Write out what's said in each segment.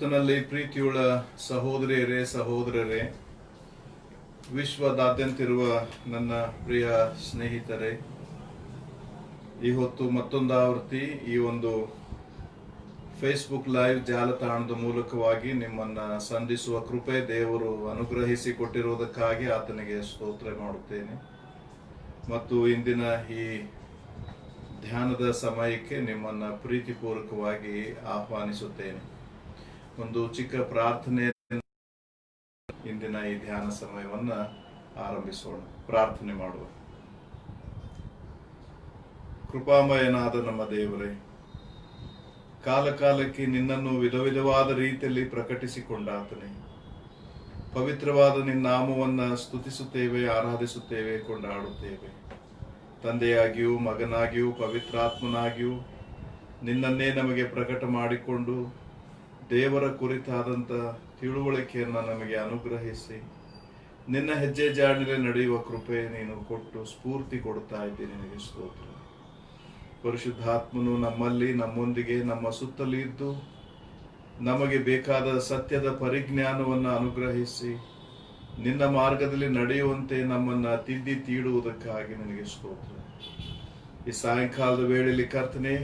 ಕರ್ತನಲ್ಲಿ ಪ್ರೀತಿಯುಳ್ಳ ಸಹೋದರಿಯರೇ ಸಹೋದರರೇ, ವಿಶ್ವದಾದ್ಯಂತಿರುವ ನನ್ನ ಪ್ರಿಯ ಸ್ನೇಹಿತರೇ, ಈ ಹೊತ್ತು ಮತ್ತೊಂದು ಆವೃತ್ತಿ ಈ ಒಂದು ಫೇಸ್ಬುಕ್ ಲೈವ್ ಜಾಲತಾಣದ ಮೂಲಕವಾಗಿ ನಿಮ್ಮನ್ನ ಸಂಧಿಸುವ ಕೃಪೆ ದೇವರು ಅನುಗ್ರಹಿಸಿ ಕೊಟ್ಟಿರುವುದಕ್ಕಾಗಿ ಆತನಿಗೆ ಸ್ತೋತ್ರ ಮಾಡುತ್ತೇನೆ. ಮತ್ತು ಇಂದಿನ ಈ ಧ್ಯಾನದ ಸಮಯಕ್ಕೆ ನಿಮ್ಮನ್ನ ಪ್ರೀತಿಪೂರ್ವಕವಾಗಿ ಆಹ್ವಾನಿಸುತ್ತೇನೆ. ಒಂದು ಚಿಕ್ಕ ಪ್ರಾರ್ಥನೆ ಇಂದಿನ ಈ ಧ್ಯಾನ ಸಮಯವನ್ನ ಆರಂಭಿಸೋಣ. ಪ್ರಾರ್ಥನೆ ಮಾಡುವ. ಕೃಪಾಮಯನಾದ ನಮ್ಮ ದೇವರೇ, ಕಾಲಕಾಲಕ್ಕೆ ನಿನ್ನನ್ನು ವಿಧ ವಿಧವಾದ ರೀತಿಯಲ್ಲಿ ಪ್ರಕಟಿಸಿಕೊಂಡಾತನೇ, ಪವಿತ್ರವಾದ ನಿನ್ನ ನಾಮವನ್ನ ಸ್ತುತಿಸುತ್ತೇವೆ, ಆರಾಧಿಸುತ್ತೇವೆ, ಕೊಂಡಾಡುತ್ತೇವೆ. ತಂದೆಯಾಗಿಯೂ ಮಗನಾಗಿಯೂ ಪವಿತ್ರಾತ್ಮನಾಗಿಯೂ ನಿನ್ನನ್ನೇ ನಮಗೆ ಪ್ರಕಟ ಮಾಡಿಕೊಂಡು ದೇವರ ಕುರಿತಾದಂಥ ತಿಳುವಳಿಕೆಯನ್ನು ನಮಗೆ ಅನುಗ್ರಹಿಸಿ ನಿನ್ನ ಹೆಜ್ಜೆ ಜಾಡಿನಲ್ಲಿ ನಡೆಯುವ ಕೃಪೆ ನೀನು ಕೊಟ್ಟು ಸ್ಫೂರ್ತಿ ಕೊಡ್ತಾ ಇದ್ದೀನಿ. ನಿನಗೆ ಸ್ತೋತ್ರ. ಪರಿಶುದ್ಧಾತ್ಮನು ನಮ್ಮಲ್ಲಿ ನಮ್ಮೊಂದಿಗೆ ನಮ್ಮ ಸುತ್ತಲೂ ಇದ್ದು ನಮಗೆ ಬೇಕಾದ ಸತ್ಯದ ಪರಿಜ್ಞಾನವನ್ನು ಅನುಗ್ರಹಿಸಿ ನಿನ್ನ ಮಾರ್ಗದಲ್ಲಿ ನಡೆಯುವಂತೆ ನಮ್ಮನ್ನ ತಿದ್ದಿ ತೀಡುವುದಕ್ಕಾಗಿ ನಿನಗೆ ಸ್ತೋತ್ರ. ಈ ಸಾಯಂಕಾಲದ ವೇಳೆಯಲ್ಲಿ ಕರ್ತನೆ,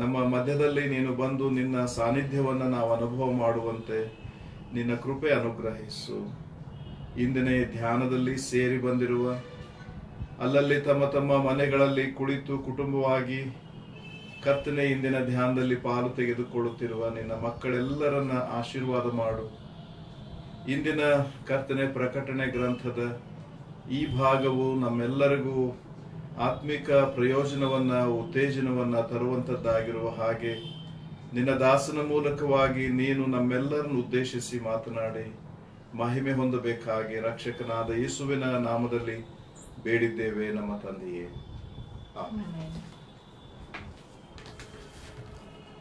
ನಮ್ಮ ಮಧ್ಯದಲ್ಲಿ ನೀನು ಬಂದು ನಿನ್ನ ಸಾನ್ನಿಧ್ಯವನ್ನು ನಾವು ಅನುಭವ ಮಾಡುವಂತೆ ನಿನ್ನ ಕೃಪೆ ಅನುಗ್ರಹಿಸು. ಇಂದಿನ ಧ್ಯಾನದಲ್ಲಿ ಸೇರಿ ಬಂದಿರುವ, ಅಲ್ಲಲ್ಲಿ ತಮ್ಮ ತಮ್ಮ ಮನೆಗಳಲ್ಲಿ ಕುಳಿತು ಕುಟುಂಬವಾಗಿ ಕರ್ತನೆ ಇಂದಿನ ಧ್ಯಾನದಲ್ಲಿ ಪಾಲು ತೆಗೆದುಕೊಳ್ಳುತ್ತಿರುವ ನಿನ್ನ ಮಕ್ಕಳೆಲ್ಲರನ್ನ ಆಶೀರ್ವಾದ ಮಾಡು. ಇಂದಿನ ಕರ್ತನೆ ಪ್ರಕಟಣೆ ಗ್ರಂಥದ ಈ ಭಾಗವು ನಮ್ಮೆಲ್ಲರಿಗೂ ಆತ್ಮಿಕ ಪ್ರಯೋಜನವನ್ನ ಉತ್ತೇಜನವನ್ನ ತರುವಂತದ್ದಾಗಿರುವ ಹಾಗೆ ನಿನ್ನ ದಾಸನ ಮೂಲಕವಾಗಿ ನೀನು ನಮ್ಮೆಲ್ಲರನ್ನು ಉದ್ದೇಶಿಸಿ ಮಾತನಾಡಿ ಮಹಿಮೆ ಹೊಂದಬೇಕಾಗಿ ರಕ್ಷಕನಾದ ಯೇಸುವಿನ ನಾಮದಲ್ಲಿ ಬೇಡಿದ್ದೇವೆ ನಮ್ಮ ತಂದೆಯೇ, ಆಮೆನ್.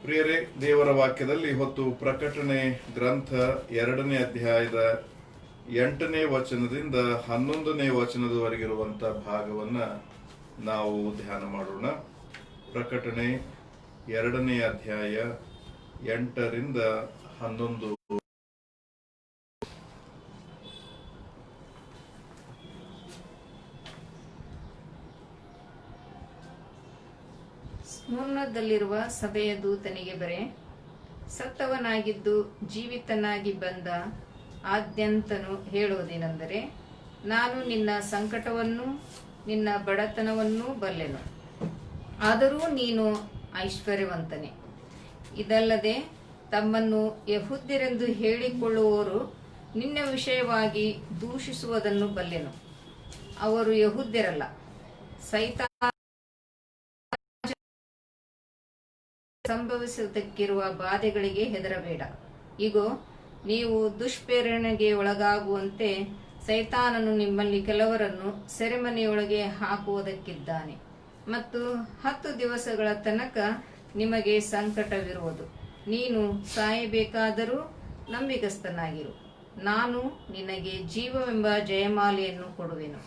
ಪ್ರಿಯರೇ, ದೇವರ ವಾಕ್ಯದಲ್ಲಿ ಹೊತ್ತು ಪ್ರಕಟಣೆ ಗ್ರಂಥ 2ನೇ ಅಧ್ಯಾಯದ 8ನೇ ವಚನದಿಂದ 11ನೇ ವಚನದವರೆಗಿರುವಂತ ಭಾಗವನ್ನ ನಾವು ಧ್ಯಾನ ಮಾಡೋಣ. ಪ್ರಕಟಣೆ 2ನೇ ಅಧ್ಯಾಯ 8ರಿಂದ 11. ಸ್ಮುರ್ನದಲ್ಲಿರುವ ಸಭೆಯ ದೂತನಿಗೆ ಬರೆ. ಸತ್ತವನಾಗಿದ್ದು ಜೀವಿತನಾಗಿ ಬಂದ ಆದ್ಯಂತನು ಹೇಳುವುದೇನೆಂದರೆ, ನಾನು ನಿನ್ನ ಸಂಕಟವನ್ನೂ ನಿನ್ನ ಬಡತನವನ್ನೂ ಬಲ್ಲೆನು, ಆದರೂ ನೀನು ಐಶ್ವರ್ಯವಂತನೇ. ಇದಲ್ಲದೆ ತಮ್ಮನ್ನು ಯಹೂದ್ಯರೆಂದು ಹೇಳಿಕೊಳ್ಳುವವರು ನಿನ್ನ ವಿಷಯವಾಗಿ ದೂಷಿಸುವುದನ್ನು ಬಲ್ಲೆನು. ಅವರು ಯಹೂದ್ಯರಲ್ಲ, ಸೈತಾನ ಸಂಭವಿಸುವುದಕ್ಕಿರುವ ಬಾಧೆಗಳಿಗೆ ಹೆದರಬೇಡ. ಇಗೋ, ನೀವು ದುಷ್ಪ್ರೇರಣೆಗೆ ಒಳಗಾಗುವಂತೆ ಸೈತಾನನು ನಿಮ್ಮಲ್ಲಿ ಕೆಲವರನ್ನು ಸೆರೆಮನೆಯೊಳಗೆ ಹಾಕುವುದಕ್ಕಿದ್ದಾನೆ. ಮತ್ತು 10 ದಿವಸಗಳ ತನಕ ನಿಮಗೆ ಸಂಕಟವಿರುವುದು. ನೀನು ಸಾಯಬೇಕಾದರೂ ನಂಬಿಗಸ್ತನಾಗಿರು, ನಾನು ನಿನಗೆ ಜೀವವೆಂಬ ಜಯಮಾಲೆಯನ್ನು ಕೊಡುವೆನು.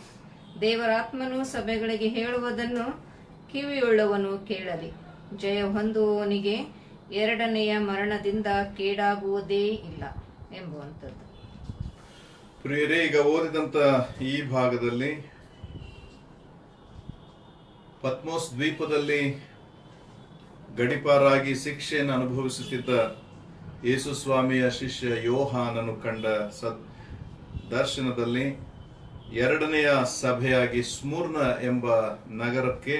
ದೇವರಾತ್ಮನು ಸಭೆಗಳಿಗೆ ಹೇಳುವುದನ್ನು ಕಿವಿಯುಳ್ಳವನು ಕೇಳಲಿ. ಜಯ ಹೊಂದುವವನಿಗೆ 2ನೆಯ ಮರಣದಿಂದ ಕೇಡಾಗುವುದೇ ಇಲ್ಲ ಎಂಬುವಂಥದ್ದು. ಪ್ರಿಯರೇ, ಈಗ ಓದಿದಂತ ಈ ಭಾಗದಲ್ಲಿ ಪತ್ಮೋಸ್ ದ್ವೀಪದಲ್ಲಿ ಗಡಿಪಾರಾಗಿ ಶಿಕ್ಷೆಯನ್ನು ಅನುಭವಿಸುತ್ತಿದ್ದ ಯೇಸು ಸ್ವಾಮಿಯ ಶಿಷ್ಯ ಯೋಹಾನನು ಕಂಡ ದರ್ಶನದಲ್ಲಿ 2ನೆಯ ಸಭೆಯಾಗಿ ಸ್ಮುರ್ನ ಎಂಬ ನಗರಕ್ಕೆ,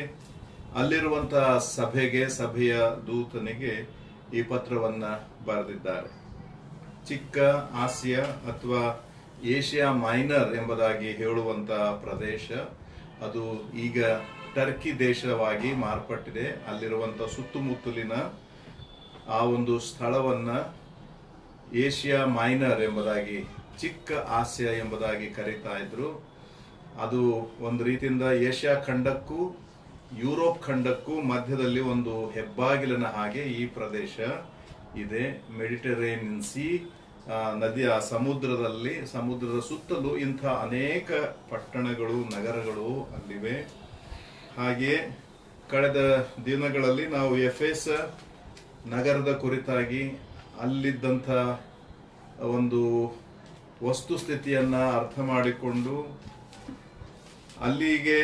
ಅಲ್ಲಿರುವಂತಹ ಸಭೆಯ ದೂತನಿಗೆ ಈ ಪತ್ರವನ್ನ ಬರೆದಿದ್ದಾರೆ. ಚಿಕ್ಕ ಆಸಿಯಾ ಅಥವಾ ಏಷ್ಯಾ ಮೈನರ್ ಎಂಬುದಾಗಿ ಹೇಳುವಂತಹ ಪ್ರದೇಶ, ಅದು ಈಗ ಟರ್ಕಿ ದೇಶವಾಗಿ ಮಾರ್ಪಟ್ಟಿದೆ. ಅಲ್ಲಿರುವಂತಹ ಸುತ್ತಮುತ್ತಲಿನ ಆ ಒಂದು ಸ್ಥಳವನ್ನ ಏಷ್ಯಾ ಮೈನರ್ ಎಂಬುದಾಗಿ, ಚಿಕ್ಕ ಆಸಿಯಾ ಎಂಬುದಾಗಿ ಕರೀತಾ ಇದ್ರು. ಅದು ಒಂದು ರೀತಿಯಿಂದ ಏಷ್ಯಾ ಖಂಡಕ್ಕೂ ಯುರೋಪ್ ಖಂಡಕ್ಕೂ ಮಧ್ಯದಲ್ಲಿ ಒಂದು ಹೆಬ್ಬಾಗಿಲಿನ ಹಾಗೆ ಈ ಪ್ರದೇಶ ಇದೆ. ಮೆಡಿಟರೇನಿಯನ್ ಸಿ ನದಿಯ ಸಮುದ್ರದ ಸುತ್ತಲೂ ಇಂಥ ಅನೇಕ ಪಟ್ಟಣಗಳು, ನಗರಗಳು ಅಲ್ಲಿವೆ. ಹಾಗೆಯೇ ಕಳೆದ ದಿನಗಳಲ್ಲಿ ನಾವು ಎಫೆಸ ನಗರದ ಕುರಿತಾಗಿ ಅಲ್ಲಿದ್ದಂಥ ಒಂದು ವಸ್ತುಸ್ಥಿತಿಯನ್ನ ಅರ್ಥ ಮಾಡಿಕೊಂಡು ಅಲ್ಲಿಗೆ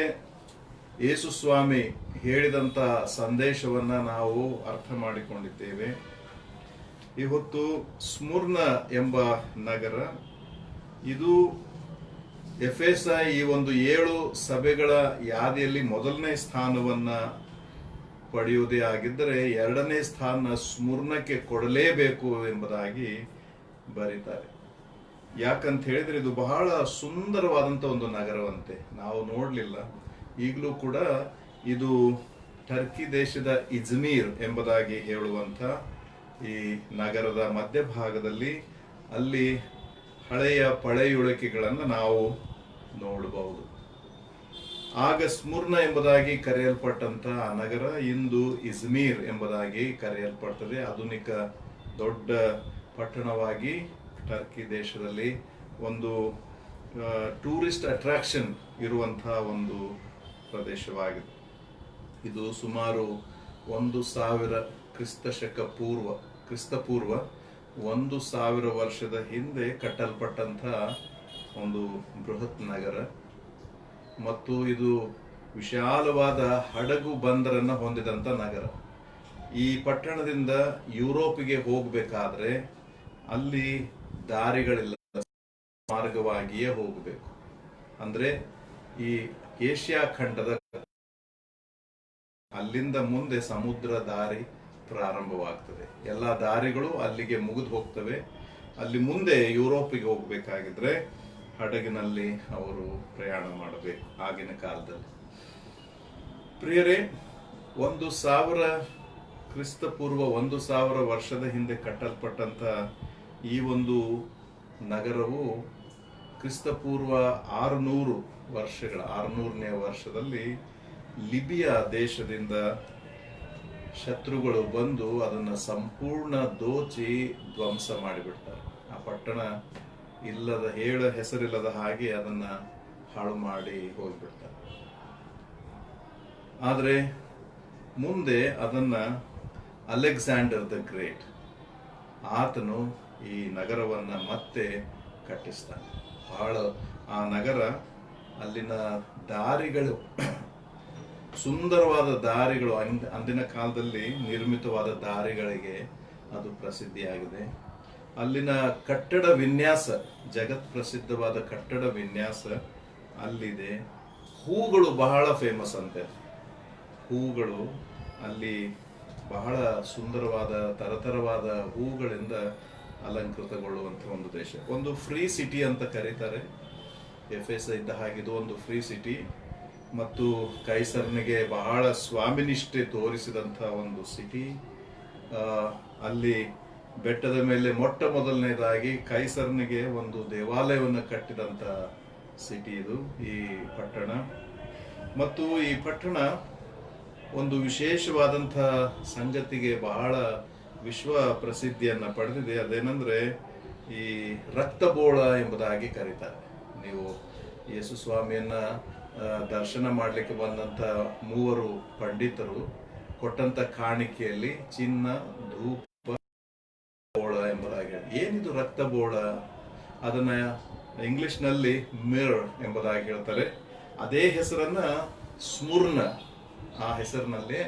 ಯೇಸು ಸ್ವಾಮಿ ಹೇಳಿದಂಥ ಸಂದೇಶವನ್ನ ನಾವು ಅರ್ಥ ಮಾಡಿಕೊಂಡಿದ್ದೇವೆ. ಇವತ್ತು ಸ್ಮುರ್ನ ಎಂಬ ನಗರ, ಇದು ಎಫೆಸ ಈ ಒಂದು 7 ಸಭೆಗಳ ಯಾದಿಯಲ್ಲಿ ಮೊದಲನೇ ಸ್ಥಾನವನ್ನ ಪಡೆಯುವುದೇ ಆಗಿದ್ದರೆ 2ನೇ ಸ್ಥಾನ ಸ್ಮುರ್ನಕ್ಕೆ ಕೊಡಲೇಬೇಕು ಎಂಬುದಾಗಿ ಬರೀತಾರೆ. ಯಾಕಂತ ಹೇಳಿದ್ರೆ ಇದು ಬಹಳ ಸುಂದರವಾದಂಥ ಒಂದು ನಗರವಂತೆ. ನಾವು ನೋಡಲಿಲ್ಲ, ಈಗಲೂ ಕೂಡ ಇದು ಟರ್ಕಿ ದೇಶದ ಇಜ್ಮೀರ್ ಎಂಬುದಾಗಿ ಹೇಳುವಂಥ ಈ ನಗರದ ಮಧ್ಯಭಾಗದಲ್ಲಿ ಅಲ್ಲಿ ಹಳೆಯ ಪಳೆಯುಳಿಕೆಗಳನ್ನು ನಾವು ನೋಡಬಹುದು. ಆಗ ಸ್ಮುರ್ನ ಎಂಬುದಾಗಿ ಕರೆಯಲ್ಪಟ್ಟಂತ ಆ ನಗರ ಇಂದು ಇಜ್ಮೀರ್ ಎಂಬುದಾಗಿ ಕರೆಯಲ್ಪಡ್ತದೆ. ಆಧುನಿಕ ದೊಡ್ಡ ಪಟ್ಟಣವಾಗಿ ಟರ್ಕಿ ದೇಶದಲ್ಲಿ ಒಂದು ಟೂರಿಸ್ಟ್ ಅಟ್ರಾಕ್ಷನ್ ಇರುವಂತಹ ಒಂದು ಪ್ರದೇಶವಾಗಿದೆ. ಇದು ಸುಮಾರು 1000 ಕ್ರಿಸ್ತಪೂರ್ವ 1000 ವರ್ಷದ ಹಿಂದೆ ಕಟ್ಟಲ್ಪಟ್ಟಂತ ಒಂದು ಬೃಹತ್ ನಗರ ಮತ್ತು ಇದು ವಿಶಾಲವಾದ ಹಡಗು ಬಂದರನ್ನ ಹೊಂದಿದಂತ ನಗರ. ಈ ಪಟ್ಟಣದಿಂದ ಯುರೋಪಿಗೆ ಹೋಗಬೇಕಾದ್ರೆ ಅಲ್ಲಿ ದಾರಿಗಳಿಲ್ಲ, ಮಾರ್ಗವಾಗಿಯೇ ಹೋಗಬೇಕು. ಅಂದ್ರೆ ಈ ಏಷ್ಯಾ ಖಂಡದ ಅಲ್ಲಿಂದ ಮುಂದೆ ಸಮುದ್ರ ದಾರಿ ಪ್ರಾರಂಭವಾಗ್ತದೆ. ಎಲ್ಲ ದಾರಿಗಳು ಅಲ್ಲಿಗೆ ಮುಗಿದು ಹೋಗ್ತವೆ. ಅಲ್ಲಿ ಮುಂದೆ ಯುರೋಪಿಗೆ ಹೋಗ್ಬೇಕಾಗಿದ್ರೆ ಹಡಗಿನಲ್ಲಿ ಅವರು ಪ್ರಯಾಣ ಮಾಡಬೇಕು ಆಗಿನ ಕಾಲದಲ್ಲಿ. ಪ್ರಿಯರೇ, 1000 ಕ್ರಿಸ್ತಪೂರ್ವ 1000 ವರ್ಷದ ಹಿಂದೆ ಕಟ್ಟಲ್ಪಟ್ಟಂತ ಈ ಒಂದು ನಗರವು ಕ್ರಿಸ್ತಪೂರ್ವ 600ನೇ ವರ್ಷದಲ್ಲಿ ಲಿಬಿಯಾ ದೇಶದಿಂದ ಶತ್ರುಗಳು ಬಂದು ಅದನ್ನು ಸಂಪೂರ್ಣ ದೋಚಿ ಧ್ವಂಸ ಮಾಡಿಬಿಡ್ತಾರೆ. ಆ ಪಟ್ಟಣ ಹೆಸರಿಲ್ಲದ ಹಾಗೆ ಅದನ್ನ ಹಾಳು ಮಾಡಿ ಹೋಗ್ಬಿಡ್ತಾರೆ. ಆದ್ರೆ ಮುಂದೆ ಅದನ್ನ ಅಲೆಕ್ಸಾಂಡರ್ ದ ಗ್ರೇಟ್ ಆತನು ಈ ನಗರವನ್ನ ಮತ್ತೆ ಕಟ್ಟಿಸ್ತಾನೆ. ಬಹಳ ಆ ನಗರ, ಅಲ್ಲಿನ ದಾರಿಗಳು, ಸುಂದರವಾದ ದಾರಿಗಳು, ಅಂದಿನ ಕಾಲದಲ್ಲಿ ನಿರ್ಮಿತವಾದ ದಾರಿಗಳಿಗೆ ಅದು ಪ್ರಸಿದ್ಧಿಯಾಗಿದೆ. ಅಲ್ಲಿನ ಕಟ್ಟಡ ವಿನ್ಯಾಸ, ಜಗತ್ ಪ್ರಸಿದ್ಧವಾದ ಕಟ್ಟಡ ವಿನ್ಯಾಸ ಅಲ್ಲಿದೆ. ಹೂಗಳು ಬಹಳ ಫೇಮಸ್ ಅಂತೆ. ಹೂಗಳು ಅಲ್ಲಿ ಬಹಳ ಸುಂದರವಾದ ತರತರವಾದ ಹೂಗಳಿಂದ ಅಲಂಕೃತಗೊಳ್ಳುವಂಥ ಒಂದು ದೇಶ. ಒಂದು ಫ್ರೀ ಸಿಟಿ ಅಂತ ಕರೀತಾರೆ. ಎಫೆಸ ಇದ್ದ ಹಾಗಿದು ಒಂದು ಫ್ರೀ ಸಿಟಿ ಮತ್ತು ಕೈಸರ್ನಿಗೆ ಬಹಳ ಸ್ವಾಮಿನಿಷ್ಠೆ ತೋರಿಸಿದಂಥ ಒಂದು ಸಿಟಿ. ಅಲ್ಲಿ ಬೆಟ್ಟದ ಮೇಲೆ ಮೊಟ್ಟ ಮೊದಲನೇದಾಗಿ ಕೈಸರ್ನಿಗೆ ಒಂದು ದೇವಾಲಯವನ್ನು ಕಟ್ಟಿದಂಥ ಸಿಟಿ ಇದು, ಈ ಪಟ್ಟಣ. ಮತ್ತು ಈ ಪಟ್ಟಣ ಒಂದು ವಿಶೇಷವಾದಂಥ ಸಂಗತಿಗೆ ಬಹಳ ವಿಶ್ವ ಪ್ರಸಿದ್ಧಿಯನ್ನ ಪಡೆದಿದೆ. ಅದೇನೆಂದ್ರೆ ಈ ರಕ್ತಬೋಳ ಎಂಬುದಾಗಿ ಕರೀತಾರೆ. ನೀವು ಯೇಸು ಸ್ವಾಮಿಯನ್ನ ದರ್ಶನ ಮಾಡಲಿಕ್ಕೆ ಬಂದಂತ 3 ಪಂಡಿತರು ಕೊಟ್ಟಂತ ಕಾಣಿಕೆಯಲ್ಲಿ ಚಿನ್ನ, ಧೂಪ, ಬೋಳ ಎಂಬುದಾಗಿ. ಏನಿದು ರಕ್ತಬೋಳ? ಅದನ್ನ ಇಂಗ್ಲಿಷ್ ನಲ್ಲಿ ಮಿರ್ ಎಂಬುದಾಗಿ ಹೇಳ್ತಾರೆ. ಅದೇ ಹೆಸರನ್ನ ಸ್ಮುರ್ನ, ಆ ಹೆಸರಿನಲ್ಲಿ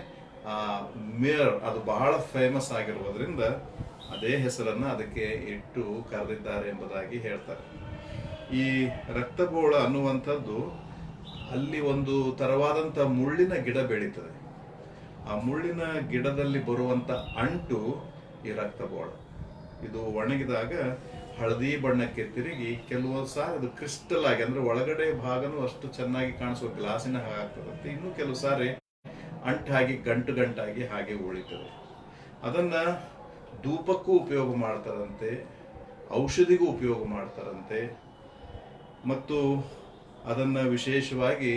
ಆ ಮಿರ್ ಅದು ಬಹಳ ಫೇಮಸ್ ಆಗಿರುವುದರಿಂದ ಅದೇ ಹೆಸರನ್ನ ಅದಕ್ಕೆ ಇಟ್ಟು ಕರೆದಿದ್ದಾರೆ ಎಂಬುದಾಗಿ ಹೇಳ್ತಾರೆ. ಈ ರಕ್ತಬೋಳ ಅನ್ನುವಂಥದ್ದು ಅಲ್ಲಿ ಒಂದು ತರವಾದಂತ ಮುಳ್ಳಿನ ಗಿಡ ಬೆಳೀತದೆ. ಆ ಮುಳ್ಳಿನ ಗಿಡದಲ್ಲಿ ಬರುವಂತ ಅಂಟು ಈ ರಕ್ತಬೋಳ. ಇದು ಒಣಗಿದಾಗ ಹಳದಿ ಬಣ್ಣಕ್ಕೆ ತಿರುಗಿ ಕೆಲವು ಸಾರಿ ಅದು ಕ್ರಿಸ್ಟಲ್ ಆಗಿ, ಅಂದ್ರೆ ಒಳಗಡೆ ಭಾಗನೂ ಅಷ್ಟು ಚೆನ್ನಾಗಿ ಕಾಣಿಸುವ ಗ್ಲಾಸಿನ ಹಾಗಾಗ್ತದಂತೆ. ಇನ್ನು ಕೆಲವು ಸಾರಿ ಅಂಟಾಗಿ ಗಂಟಾಗಿ ಹಾಗೆ ಉಳಿತದೆ. ಅದನ್ನ ಧೂಪಕ್ಕೂ ಉಪಯೋಗ ಮಾಡ್ತಾರಂತೆ, ಔಷಧಿಗೂ ಉಪಯೋಗ ಮಾಡ್ತಾರಂತೆ, ಮತ್ತು ಅದನ್ನ ವಿಶೇಷವಾಗಿ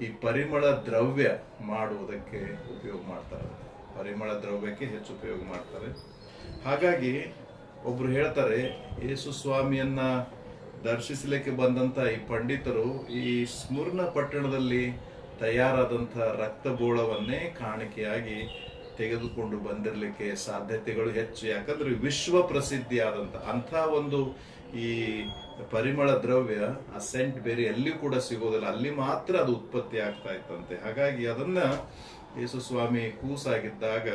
ಈ ಪರಿಮಳ ದ್ರವ್ಯ ಮಾಡುವುದಕ್ಕೆ ಉಪಯೋಗ ಮಾಡ್ತಾರೆ. ಪರಿಮಳ ದ್ರವ್ಯಕ್ಕೆ ಹೆಚ್ಚು ಉಪಯೋಗ ಮಾಡ್ತಾರೆ. ಹಾಗಾಗಿ ಒಬ್ರು ಹೇಳ್ತಾರೆ, ಯೇಸು ಸ್ವಾಮಿಯನ್ನ ದರ್ಶಿಸಲಿಕ್ಕೆ ಬಂದಂತ ಈ ಪಂಡಿತರು ಈ ಸ್ಮುರ್ನ ಪಟ್ಟಣದಲ್ಲಿ ತಯಾರಾದಂಥ ರಕ್ತಬೋಳವನ್ನೇ ಕಾಣಿಕೆಯಾಗಿ ತೆಗೆದುಕೊಂಡು ಬಂದಿರಲಿಕ್ಕೆ ಸಾಧ್ಯತೆಗಳು ಹೆಚ್ಚು. ಯಾಕಂದ್ರೆ ವಿಶ್ವ ಪ್ರಸಿದ್ಧಿಯಾದಂಥ ಅಂಥ ಒಂದು ಈ ಪರಿಮಳ ದ್ರವ್ಯ, ಆ ಸೆಂಟ್ ಬೇರೆ ಎಲ್ಲಿ ಕೂಡ ಸಿಗೋದಿಲ್ಲ, ಅಲ್ಲಿ ಮಾತ್ರ ಅದು ಉತ್ಪತ್ತಿ ಆಗ್ತಾ ಇತ್ತಂತೆ. ಹಾಗಾಗಿ ಅದನ್ನ ಯೇಸು ಸ್ವಾಮಿ ಕೂಸಾಗಿದ್ದಾಗ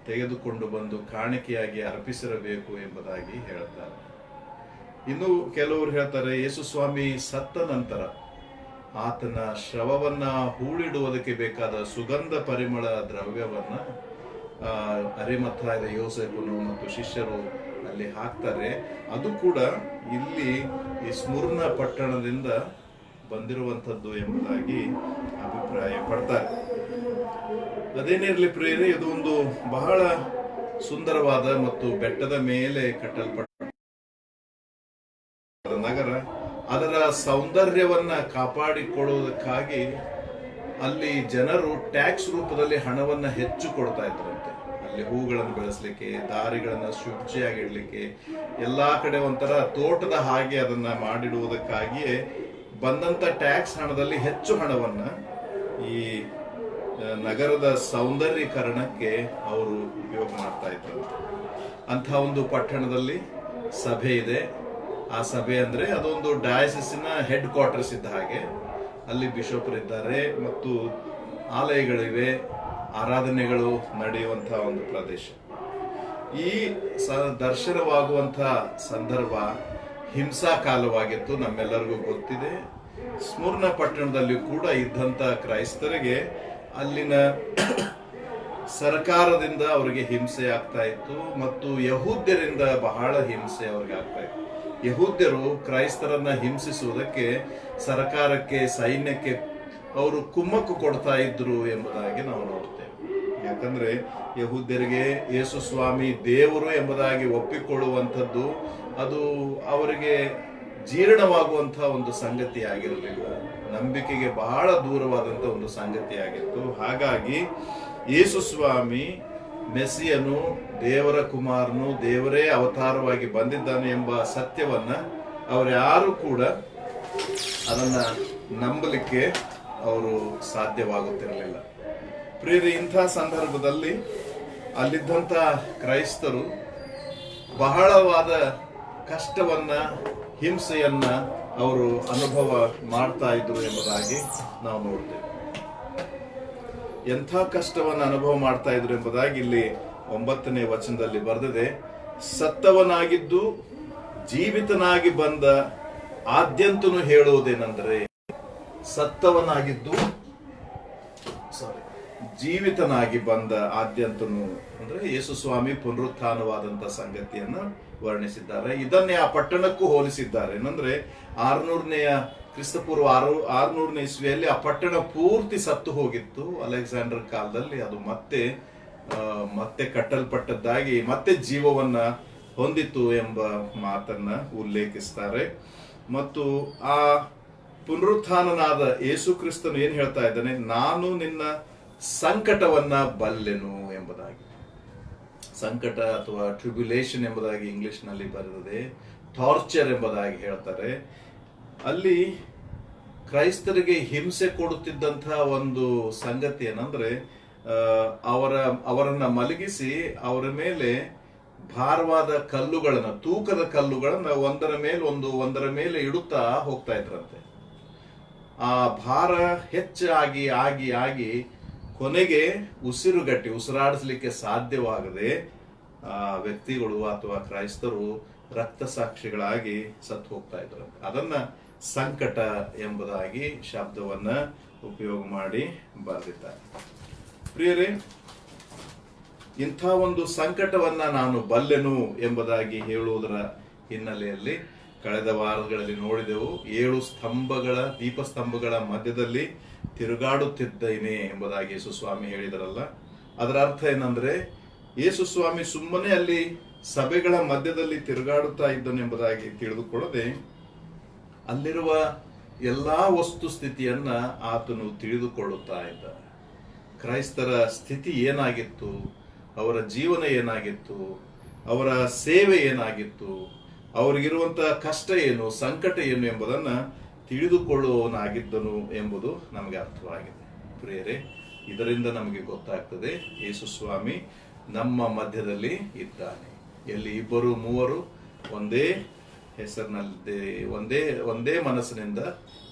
ತೆಗೆದುಕೊಂಡು ಬಂದು ಕಾಣಿಕೆಯಾಗಿ ಅರ್ಪಿಸಿರಬೇಕು ಎಂಬುದಾಗಿ ಹೇಳ್ತಾರೆ. ಇನ್ನು ಕೆಲವರು ಹೇಳ್ತಾರೆ, ಯೇಸು ಸ್ವಾಮಿ ಸತ್ತ ನಂತರ ಆತನ ಶವವನ್ನ ಹೂಳಿಡುವುದಕ್ಕೆ ಬೇಕಾದ ಸುಗಂಧ ಪರಿಮಳ ದ್ರವ್ಯವನ್ನ ಅರಿಮಥಾಯದ ಯೋಸೇಫನು ಮತ್ತು ಶಿಷ್ಯರು ಅಲ್ಲಿ ಹಾಕ್ತಾರೆ. ಅದು ಕೂಡ ಇಲ್ಲಿ ಈ ಸ್ಮುರ್ನ ಪಟ್ಟಣದಿಂದ ಬಂದಿರುವಂಥದ್ದು ಎಂಬುದಾಗಿ ಅಭಿಪ್ರಾಯ ಪಡ್ತಾರೆ. ಅದೇನಿರಲಿ ಪ್ರಿಯರೇ, ಇದು ಒಂದು ಬಹಳ ಸುಂದರವಾದ ಮತ್ತು ಬೆಟ್ಟದ ಮೇಲೆ ಕಟ್ಟಲ್ಪಟ್ಟ ನಗರ. ಅದರ ಸೌಂದರ್ಯವನ್ನ ಕಾಪಾಡಿಕೊಳ್ಳುವುದಕ್ಕಾಗಿ ಅಲ್ಲಿ ಜನರು ಟ್ಯಾಕ್ಸ್ ರೂಪದಲ್ಲಿ ಹಣವನ್ನ ಹೆಚ್ಚು ಕೊಡ್ತಾ ಇದ್ರಂತೆ. ಅಲ್ಲಿ ಹೂಗಳನ್ನು ಬೆಳೆಸಲಿಕ್ಕೆ, ದಾರಿಗಳನ್ನ ಶುಚಿಯಾಗಿಡ್ಲಿಕ್ಕೆ, ಎಲ್ಲಾ ಕಡೆ ಒಂಥರ ತೋಟದ ಹಾಗೆ ಅದನ್ನ ಮಾಡಿಡುವುದಕ್ಕಾಗಿಯೇ ಬಂದಂತ ಟ್ಯಾಕ್ಸ್ ಹಣದಲ್ಲಿ ಹೆಚ್ಚು ಹಣವನ್ನ ಈ ನಗರದ ಸೌಂದರ್ಯೀಕರಣಕ್ಕೆ ಅವರು ಉಪಯೋಗ ಮಾಡ್ತಾ ಇದ್ರಂತೆ. ಅಂಥ ಒಂದು ಪಟ್ಟಣದಲ್ಲಿ ಸಭೆ ಇದೆ. ಆ ಸಭೆ ಅಂದ್ರೆ ಅದೊಂದು ಡಯಾಸಿಸ್ನ ಹೆಡ್ ಕ್ವಾರ್ಟರ್ಸ್ ಇದ್ದ ಹಾಗೆ. ಅಲ್ಲಿ ಬಿಷಪ್ರಿದ್ದಾರೆ ಮತ್ತು ಆಲಯಗಳಿವೆ, ಆರಾಧನೆಗಳು ನಡೆಯುವಂತಹ ಒಂದು ಪ್ರದೇಶ. ಈ ದರ್ಶನವಾಗುವಂತಹ ಸಂದರ್ಭ ಹಿಂಸಾ ಕಾಲವಾಗಿತ್ತು, ನಮ್ಮೆಲ್ಲರಿಗೂ ಗೊತ್ತಿದೆ. ಸ್ಮುರ್ನ ಪಟ್ಟಣದಲ್ಲಿ ಕೂಡ ಇದ್ದಂತ ಕ್ರೈಸ್ತರಿಗೆ ಅಲ್ಲಿನ ಸರ್ಕಾರದಿಂದ ಅವರಿಗೆ ಹಿಂಸೆ ಆಗ್ತಾ ಇತ್ತು ಮತ್ತು ಯಹೂದ್ಯರಿಂದ ಬಹಳ ಹಿಂಸೆ ಅವ್ರಿಗೆ ಆಗ್ತಾ ಇತ್ತು. ಯಹೂದ್ಯರು ಕ್ರೈಸ್ತರನ್ನ ಹಿಂಸಿಸುವುದಕ್ಕೆ ಸರ್ಕಾರಕ್ಕೆ, ಸೈನ್ಯಕ್ಕೆ ಅವರು ಕುಮ್ಮಕ್ಕು ಕೊಡ್ತಾ ಇದ್ರು ಎಂಬುದಾಗಿ ನಾವು ನೋಡ್ತೇವೆ. ಯಾಕಂದ್ರೆ ಯಹೂದ್ಯರಿಗೆ ಯೇಸು ಸ್ವಾಮಿ ದೇವರು ಎಂಬುದಾಗಿ ಒಪ್ಪಿಕೊಳ್ಳುವಂಥದ್ದು ಅದು ಅವರಿಗೆ ಜೀರ್ಣವಾಗುವಂತಹ ಒಂದು ಸಂಗತಿ ಆಗಿರಲಿಲ್ಲ. ನಂಬಿಕೆಗೆ ಬಹಳ ದೂರವಾದಂತಹ ಒಂದು ಸಂಗತಿ ಆಗಿತ್ತು. ಹಾಗಾಗಿ ಯೇಸು ಸ್ವಾಮಿ ಮೆಸ್ಸಿಯನು, ದೇವರ ಕುಮಾರನು, ದೇವರೇ ಅವತಾರವಾಗಿ ಬಂದಿದ್ದಾನೆ ಎಂಬ ಸತ್ಯವನ್ನ ಅವರ್ಯಾರು ಕೂಡ ಅದನ್ನ ನಂಬಲಿಕ್ಕೆ ಅವರು ಸಾಧ್ಯವಾಗುತ್ತಿರಲಿಲ್ಲ. ಪ್ರಿಯರೇ, ಇಂಥ ಸಂದರ್ಭದಲ್ಲಿ ಅಲ್ಲಿದ್ದಂಥ ಕ್ರೈಸ್ತರು ಬಹಳವಾದ ಕಷ್ಟವನ್ನ, ಹಿಂಸೆಯನ್ನ ಅವರು ಅನುಭವ ಮಾಡ್ತಾ ಇದ್ರು ಎಂಬುದಾಗಿ ನಾವು ನೋಡ್ತೇವೆ. ಎಂಥ ಕಷ್ಟವನ್ನು ಅನುಭವ ಮಾಡ್ತಾ ಇದ್ರು ಎಂಬುದಾಗಿ ಇಲ್ಲಿ 9ನೇ ವಚನದಲ್ಲಿ ಬರೆದಿದೆ. ಸತ್ತವನಾಗಿದ್ದು ಜೀವಿತನಾಗಿ ಬಂದ ಆದ್ಯಂತನು ಹೇಳುವುದೇನೆಂದರೆ, ಸತ್ತವನಾಗಿದ್ದು ಜೀವಿತನಾಗಿ ಬಂದ ಆದ್ಯಂತನು ಅಂದ್ರೆ ಯೇಸು ಸ್ವಾಮಿ ಪುನರುತ್ಥಾನವಾದಂತ ಸಂಗತಿಯನ್ನ ವರ್ಣಿಸಿದ್ದಾರೆ. ಇದನ್ನೇ ಆ ಪಟ್ಟಣಕ್ಕೂ ಹೋಲಿಸಿದ್ದಾರೆ. ಏನಂದ್ರೆ 600ನೇ ಕ್ರಿಸ್ತಪೂರ್ವ 600ನೇ ಇಸ್ವಿಯಲ್ಲಿ ಆ ಪಟ್ಟಣ ಪೂರ್ತಿ ಸತ್ತು ಹೋಗಿತ್ತು. ಅಲೆಕ್ಸಾಂಡರ್ ಕಾಲದಲ್ಲಿ ಅದು ಮತ್ತೆ ಕಟ್ಟಲ್ಪಟ್ಟದ್ದಾಗಿ ಮತ್ತೆ ಜೀವವನ್ನ ಹೊಂದಿತು ಎಂಬ ಮಾತನ್ನ ಉಲ್ಲೇಖಿಸ್ತಾರೆ. ಮತ್ತು ಆ ಪುನರುತ್ಥಾನನಾದ ಯೇಸು ಕ್ರಿಸ್ತನು ಏನ್ ಹೇಳ್ತಾ ಇದ್ದಾನೆ, ನಾನು ನಿನ್ನ ಸಂಕಟವನ್ನ ಬಲ್ಲೆನು ಎಂಬುದಾಗಿ. ಸಂಕಟ ಅಥವಾ ಟ್ರಿಬ್ಯುಲೇಷನ್ ಎಂಬುದಾಗಿ ಇಂಗ್ಲಿಷ್ ನಲ್ಲಿ ಬರೆದಿದೆ. ಟಾರ್ಚರ್ ಎಂಬುದಾಗಿ ಹೇಳ್ತಾರೆ. ಅಲ್ಲಿ ಕ್ರೈಸ್ತರಿಗೆ ಹಿಂಸೆ ಕೊಡುತ್ತಿದ್ದಂತಹ ಒಂದು ಸಂಗತಿ ಏನಂದ್ರೆ, ಅವರನ್ನ ಮಲಗಿಸಿ ಅವರ ಮೇಲೆ ಭಾರವಾದ ಕಲ್ಲುಗಳನ್ನ, ತೂಕದ ಕಲ್ಲುಗಳನ್ನ ಒಂದರ ಮೇಲೆ ಇಡುತ್ತಾ ಹೋಗ್ತಾ ಇದ್ರಂತೆ. ಆ ಭಾರ ಹೆಚ್ಚಾಗಿ ಆಗಿ ಆಗಿ ಕೊನೆಗೆ ಉಸಿರಾಡಿಸ್ಲಿಕ್ಕೆ ಸಾಧ್ಯವಾಗದೆ ಆ ವ್ಯಕ್ತಿಗಳು ಅಥವಾ ಕ್ರೈಸ್ತರು ರಕ್ತ ಸಾಕ್ಷಿಗಳಾಗಿ ಸತ್ತು ಹೋಗ್ತಾ ಇದ್ರು. ಅದನ್ನ ಸಂಕಟ ಎಂಬುದಾಗಿ ಶಬ್ದವನ್ನ ಉಪಯೋಗ ಮಾಡಿ ಬರೆದಿದ್ದಾರೆ. ಪ್ರಿಯರೇ, ಇಂಥ ಒಂದು ಸಂಕಟವನ್ನ ನಾನು ಬಲ್ಲೆನು ಎಂಬುದಾಗಿ ಹೇಳುವುದರ ಹಿನ್ನೆಲೆಯಲ್ಲಿ ಕಳೆದ ವಾರಗಳಲ್ಲಿ ನೋಡಿದೆವು. 7 ದೀಪಸ್ತಂಭಗಳ ಮಧ್ಯದಲ್ಲಿ ತಿರುಗಾಡುತ್ತಿದ್ದೇನೆ ಎಂಬುದಾಗಿ ಯೇಸು ಸ್ವಾಮಿ ಹೇಳಿದರಲ್ಲ. ಅದರ ಅರ್ಥ ಏನಂದ್ರೆ, ಯೇಸು ಸ್ವಾಮಿ ಸುಮ್ಮನೆ ಅಲ್ಲಿ ಸಭೆಗಳ ಮಧ್ಯದಲ್ಲಿ ತಿರುಗಾಡುತ್ತಾ ಇದ್ದನು ಎಂಬುದಾಗಿ ತಿಳಿದುಕೊಳ್ಳದೆ ಅಲ್ಲಿರುವ ಎಲ್ಲಾ ವಸ್ತು ಸ್ಥಿತಿಯನ್ನ ಆತನು ತಿಳಿದುಕೊಳ್ಳುತ್ತಾ ಇದ್ದ. ಕ್ರೈಸ್ತರ ಸ್ಥಿತಿ ಏನಾಗಿತ್ತು, ಅವರ ಜೀವನ ಏನಾಗಿತ್ತು, ಅವರ ಸೇವೆ ಏನಾಗಿತ್ತು, ಅವರಿಗಿರುವಂತಹ ಕಷ್ಟ ಏನು, ಸಂಕಟ ಏನು ಎಂಬುದನ್ನ ತಿಳಿದುಕೊಳ್ಳುವವನಾಗಿದ್ದನು ಎಂಬುದು ನಮಗೆ ಅರ್ಥವಾಗಿದೆ. ಪ್ರಿಯರೇ, ಇದರಿಂದ ನಮಗೆ ಗೊತ್ತಾಗ್ತದೆ ಯೇಸು ಸ್ವಾಮಿ ನಮ್ಮ ಮಧ್ಯದಲ್ಲಿ ಇದ್ದಾನೆ. ಎಲ್ಲಿ ಇಬ್ಬರು ಮೂವರು ಒಂದೇ ಹೆಸರಿನಲ್ಲಿ ಒಂದೇ ಮನಸ್ಸಿನಿಂದ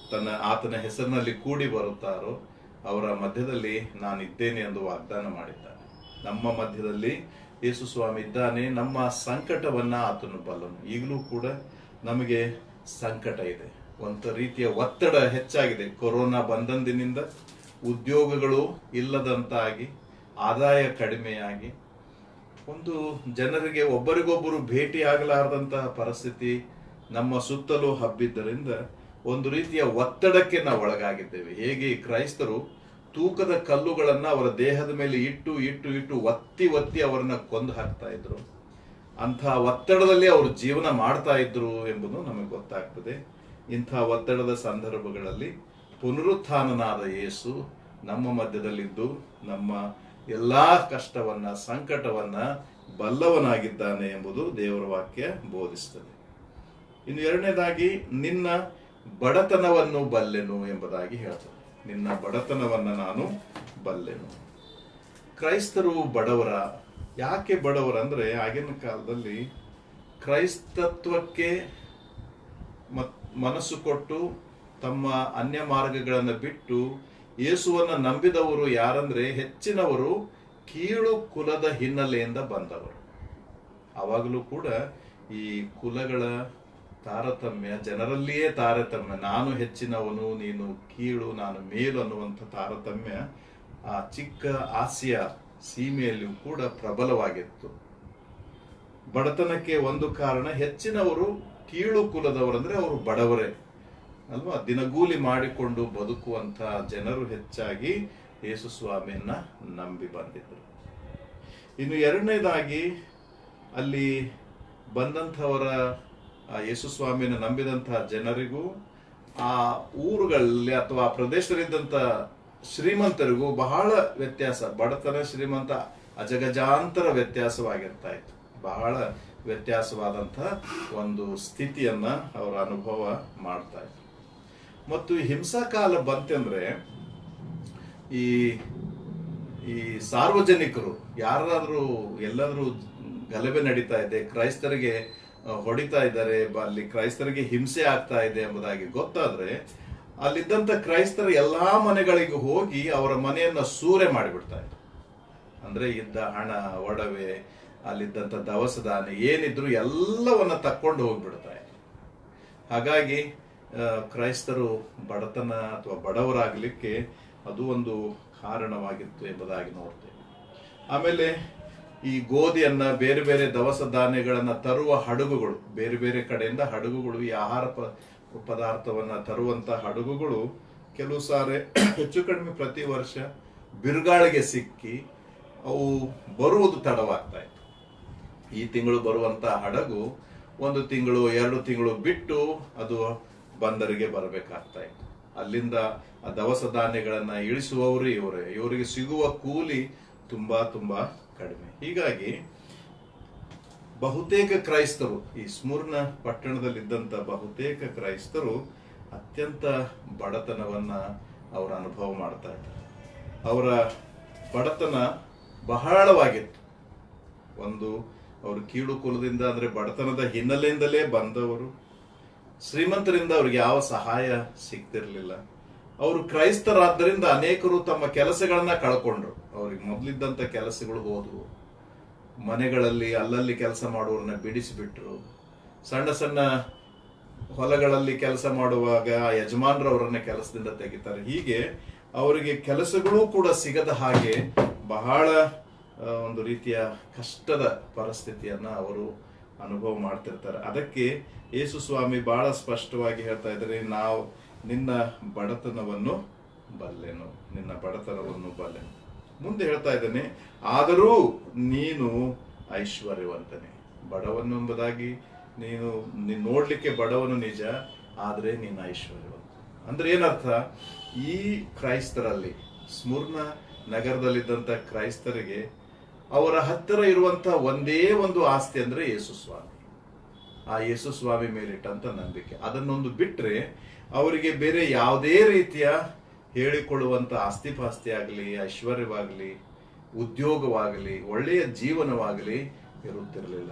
ಆತನ ಹೆಸರಿನಲ್ಲಿ ಕೂಡಿ ಬರುತ್ತಾರೋ ಅವರ ಮಧ್ಯದಲ್ಲಿ ನಾನಿದ್ದೇನೆ ಎಂದು ವಾಗ್ದಾನ ಮಾಡಿದ್ದಾನೆ. ನಮ್ಮ ಮಧ್ಯದಲ್ಲಿ ಯೇಸು ಸ್ವಾಮಿ ಇದ್ದಾನೆ. ನಮ್ಮ ಸಂಕಟವನ್ನ ಆತನು ಬಲ್ಲನು. ಈಗಲೂ ಕೂಡ ನಮಗೆ ಸಂಕಟ ಇದೆ, ಒಂದು ರೀತಿಯ ಒತ್ತಡ ಹೆಚ್ಚಾಗಿದೆ. ಕೊರೋನಾ ಬಂದಂದಿನಿಂದ ಉದ್ಯೋಗಗಳು ಇಲ್ಲದಂತಾಗಿ, ಆದಾಯ ಕಡಿಮೆಯಾಗಿ, ಒಂದು ಜನರಿಗೆ ಒಬ್ಬರಿಗೊಬ್ಬರು ಭೇಟಿ ಆಗಲಾರದಂತಹ ಪರಿಸ್ಥಿತಿ ನಮ್ಮ ಸುತ್ತಲೂ ಹಬ್ಬಿದ್ದರಿಂದ ಒಂದು ರೀತಿಯ ಒತ್ತಡಕ್ಕೆ ನಾವು ಒಳಗಾಗಿದ್ದೇವೆ. ಹೇಗೆ ಕ್ರೈಸ್ತರು ತೂಕದ ಕಲ್ಲುಗಳನ್ನ ಅವರ ದೇಹದ ಮೇಲೆ ಇಟ್ಟು ಇಟ್ಟು ಇಟ್ಟು ಒತ್ತಿ ಒತ್ತಿ ಅವರನ್ನ ಕೊಂದು ಹಾಕ್ತಾ ಇದ್ರು, ಅಂತಹ ಒತ್ತಡದಲ್ಲಿ ಅವರು ಜೀವನ ಮಾಡ್ತಾ ಇದ್ರು ಎಂಬುದು ನಮಗೆ ಗೊತ್ತಾಗ್ತದೆ. ಇಂಥ ಒತ್ತಡದ ಸಂದರ್ಭಗಳಲ್ಲಿ ಪುನರುತ್ಥಾನನಾದ ಯೇಸು ನಮ್ಮ ಮಧ್ಯದಲ್ಲಿದ್ದು ನಮ್ಮ ಎಲ್ಲಾ ಕಷ್ಟವನ್ನ ಸಂಕಟವನ್ನ ಬಲ್ಲವನಾಗಿದ್ದಾನೆ ಎಂಬುದು ದೇವರ ವಾಕ್ಯ ಬೋಧಿಸ್ತದೆ. ಇನ್ನು ಎರಡನೇದಾಗಿ ನಿನ್ನ ಬಡತನವನ್ನು ಬಲ್ಲೆನು ಎಂಬುದಾಗಿ ಹೇಳ್ತದೆ. ನಿನ್ನ ಬಡತನವನ್ನ ನಾನು ಬಲ್ಲೆನು. ಕ್ರೈಸ್ತರು ಬಡವರ. ಯಾಕೆ ಬಡವರ ಅಂದ್ರೆ ಆಗಿನ ಕಾಲದಲ್ಲಿ ಕ್ರೈಸ್ತತ್ವಕ್ಕೆ ಮನಸ್ಸು ಕೊಟ್ಟು ತಮ್ಮ ಅನ್ಯ ಮಾರ್ಗಗಳನ್ನು ಬಿಟ್ಟು ಯೇಸುವನ್ನ ನಂಬಿದವರು ಯಾರಂದ್ರೆ ಹೆಚ್ಚಿನವರು ಕೀಳು ಕುಲದ ಹಿನ್ನೆಲೆಯಿಂದ ಬಂದವರು. ಆವಾಗಲೂ ಕೂಡ ಈ ಕುಲಗಳ ತಾರತಮ್ಯ, ಜನರಲ್ಲಿಯೇ ತಾರತಮ್ಯ, ನಾನು ಹೆಚ್ಚಿನವನು ನೀನು ಕೀಳು ನಾನು ಮೇಲು ಅನ್ನುವಂಥ ತಾರತಮ್ಯ ಆ ಚಿಕ್ಕ ಆಸಿಯಾ ಸೀಮೆಯಲ್ಲಿಯೂ ಕೂಡ ಪ್ರಬಲವಾಗಿತ್ತು. ಬಡತನಕ್ಕೆ ಒಂದು ಕಾರಣ, ಹೆಚ್ಚಿನವರು ಕೀಳು ಕುಲದವರಂದ್ರೆ ಅವರು ಬಡವರೇ ಅಲ್ವಾ, ದಿನಗೂಲಿ ಮಾಡಿಕೊಂಡು ಬದುಕುವಂತ ಜನರು ಹೆಚ್ಚಾಗಿ ಯೇಸು ಸ್ವಾಮಿಯನ್ನ ನಂಬಿ ಬಂದಿದ್ರು. ಇನ್ನು ಎರಡನೇದಾಗಿ ಅಲ್ಲಿ ಬಂದಂಥವರ ಯೇಸು ಸ್ವಾಮಿಯನ್ನು ನಂಬಿದಂತಹ ಜನರಿಗೂ ಆ ಊರುಗಳಲ್ಲಿ ಅಥವಾ ಆ ಪ್ರದೇಶದಲ್ಲಿದ್ದಂಥ ಶ್ರೀಮಂತರಿಗೂ ಬಹಳ ವ್ಯತ್ಯಾಸ, ಬಡತನ ಶ್ರೀಮಂತ ಅಜಗಜಾಂತರ ವ್ಯತ್ಯಾಸವಾಗಿರ್ತಾ ಇತ್ತು. ಬಹಳ ವ್ಯತ್ಯಾಸವಾದಂಥ ಒಂದು ಸ್ಥಿತಿಯನ್ನ ಅವರ ಅನುಭವ ಮಾಡ್ತಾ ಇದ್ರು. ಮತ್ತು ಈ ಹಿಂಸಾಕಾಲ ಬಂತೆಂದ್ರೆ ಈ ಸಾರ್ವಜನಿಕರು ಯಾರಾದ್ರೂ ಎಲ್ಲಾದ್ರೂ ಗಲಭೆ ನಡೀತಾ ಇದೆ, ಕ್ರೈಸ್ತರಿಗೆ ಹೊಡಿತಾ ಇದ್ದಾರೆ, ಅಲ್ಲಿ ಕ್ರೈಸ್ತರಿಗೆ ಹಿಂಸೆ ಆಗ್ತಾ ಇದೆ ಎಂಬುದಾಗಿ ಗೊತ್ತಾದ್ರೆ ಅಲ್ಲಿದ್ದಂತ ಕ್ರೈಸ್ತರ ಎಲ್ಲಾ ಮನೆಗಳಿಗೂ ಹೋಗಿ ಅವರ ಮನೆಯನ್ನ ಸೂರೆ ಮಾಡಿಬಿಡ್ತಾ ಇದ್ರು. ಅಂದ್ರೆ ಇದ್ದ ಹಣ, ಒಡವೆ, ಅಲ್ಲಿದ್ದಂತ ದವಸ ಧಾನ್ಯ ಏನಿದ್ರು ಎಲ್ಲವನ್ನ ತಕ್ಕೊಂಡು ಹೋಗ್ಬಿಡ್ತಾ ಇದ್ರು. ಹಾಗಾಗಿ ಕ್ರೈಸ್ತರು ಬಡತನ ಅಥವಾ ಬಡವರಾಗಲಿಕ್ಕೆ ಅದು ಒಂದು ಕಾರಣವಾಗಿತ್ತು ಎಂಬುದಾಗಿ ನೋಡ್ತೇವೆ. ಆಮೇಲೆ ಈ ಗೋಧಿಯನ್ನ, ಬೇರೆ ಬೇರೆ ದವಸ ಧಾನ್ಯಗಳನ್ನ ತರುವ ಹಡಗುಗಳು, ಬೇರೆ ಬೇರೆ ಕಡೆಯಿಂದ ಹಡಗುಗಳು, ಈ ಆಹಾರ ಪದಾರ್ಥವನ್ನ ತರುವಂತ ಹಡಗುಗಳು ಕೆಲವು ಸಾರಿ ಹೆಚ್ಚು ಕಡಿಮೆ ಪ್ರತಿ ವರ್ಷ ಬಿರುಗಾಳಿಗೆ ಸಿಕ್ಕಿ ಅವು ಬರುವುದು ತಡವಾಗ್ತಾ ಇತ್ತು. ಈ ತಿಂಗಳು ಬರುವಂತ ಹಡಗು 1 ತಿಂಗಳು 2 ತಿಂಗಳು ಬಿಟ್ಟು ಅದು ಬಂದರಿಗೆ ಬರಬೇಕಾಗ್ತಾ ಇತ್ತು. ಅಲ್ಲಿಂದ ಆ ದವಸ ಧಾನ್ಯಗಳನ್ನ ಇಳಿಸುವವರು ಇವರಿಗೆ ಸಿಗುವ ಕೂಲಿ ತುಂಬಾ ತುಂಬಾ ಕಡಿಮೆ. ಹೀಗಾಗಿ ಬಹುತೇಕ ಕ್ರೈಸ್ತರು, ಈ ಸ್ಮುರ್ನ ಪಟ್ಟಣದಲ್ಲಿದ್ದಂತ ಬಹುತೇಕ ಕ್ರೈಸ್ತರು ಅತ್ಯಂತ ಬಡತನವನ್ನ ಅವರ ಅನುಭವ ಮಾಡ್ತಾ ಇದ್ದಾರೆ. ಅವರ ಬಡತನ ಬಹಳವಾಗಿತ್ತು. ಒಂದು, ಅವರು ಕೀಳು ಕುಲದಿಂದ ಅಂದ್ರೆ ಬಡತನದ ಹಿನ್ನೆಲೆಯಿಂದಲೇ ಬಂದವರು. ಶ್ರೀಮಂತರಿಂದ ಅವ್ರಿಗೆ ಯಾವ ಸಹಾಯ ಸಿಗ್ತಿರ್ಲಿಲ್ಲ. ಅವರು ಕ್ರೈಸ್ತರಾದ್ದರಿಂದ ಅನೇಕರು ತಮ್ಮ ಕೆಲಸಗಳನ್ನ ಕಳ್ಕೊಂಡ್ರು. ಅವ್ರಿಗೆ ಮೊದಲಿದ್ದಂತ ಕೆಲಸಗಳು ಹೋದವು. ಮನೆಗಳಲ್ಲಿ ಅಲ್ಲಲ್ಲಿ ಕೆಲಸ ಮಾಡುವವರನ್ನ ಬಿಡಿಸಿಬಿಟ್ರು. ಸಣ್ಣ ಸಣ್ಣ ಹೊಲಗಳಲ್ಲಿ ಕೆಲಸ ಮಾಡುವಾಗ ಯಜಮಾನರವರನ್ನ ಕೆಲಸದಿಂದ ತೆಗಿತಾರೆ. ಹೀಗೆ ಅವರಿಗೆ ಕೆಲಸಗಳು ಕೂಡ ಸಿಗದ ಹಾಗೆ ಬಹಳ ಒಂದು ರೀತಿಯ ಕಷ್ಟದ ಪರಿಸ್ಥಿತಿಯನ್ನ ಅವರು ಅನುಭವ ಮಾಡ್ತಿರ್ತಾರೆ. ಅದಕ್ಕೆ ಯೇಸು ಸ್ವಾಮಿ ಬಹಳ ಸ್ಪಷ್ಟವಾಗಿ ಹೇಳ್ತಾ ಇದ್ದಾರೆ, ನಾವು ನಿನ್ನ ಬಡತನವನ್ನು ಬಲ್ಲೆನು, ನಿನ್ನ ಬಡತನವನ್ನು ಬಲ್ಲೆನು. ಮುಂದೆ ಹೇಳ್ತಾ ಇದ್ದಾನೆ, ಆದರೂ ನೀನು ಐಶ್ವರ್ಯವಂತನೇ. ಬಡವನು ಎಂಬುದಾಗಿ ನೀನು ನೋಡ್ಲಿಕ್ಕೆ ಬಡವನು ನಿಜ, ಆದ್ರೆ ನೀನು ಐಶ್ವರ್ಯವಂತ. ಅಂದ್ರೆ ಏನರ್ಥ, ಈ ಕ್ರೈಸ್ತರಲ್ಲಿ, ಸ್ಮುರ್ನ ನಗರದಲ್ಲಿದ್ದಂತ ಕ್ರೈಸ್ತರಿಗೆ ಅವರ ಹತ್ತಿರ ಇರುವಂತ ಒಂದೇ ಒಂದು ಆಸ್ತಿ ಅಂದ್ರೆ ಯೇಸು ಸ್ವಾಮಿ. ಆ ಯೇಸು ಸ್ವಾಮಿ ಮೇಲಿಟ್ಟಂತ ನಂಬಿಕೆ. ಅದನ್ನೊಂದು ಬಿಟ್ರೆ ಅವರಿಗೆ ಬೇರೆ ಯಾವುದೇ ರೀತಿಯ ಹೇಳಿಕೊಳ್ಳುವಂತ ಆಸ್ತಿಪಾಸ್ತಿ ಆಗಲಿ, ಐಶ್ವರ್ಯವಾಗಲಿ, ಉದ್ಯೋಗವಾಗಲಿ, ಒಳ್ಳೆಯ ಜೀವನವಾಗಲಿ ಇರುತ್ತಿರಲಿಲ್ಲ.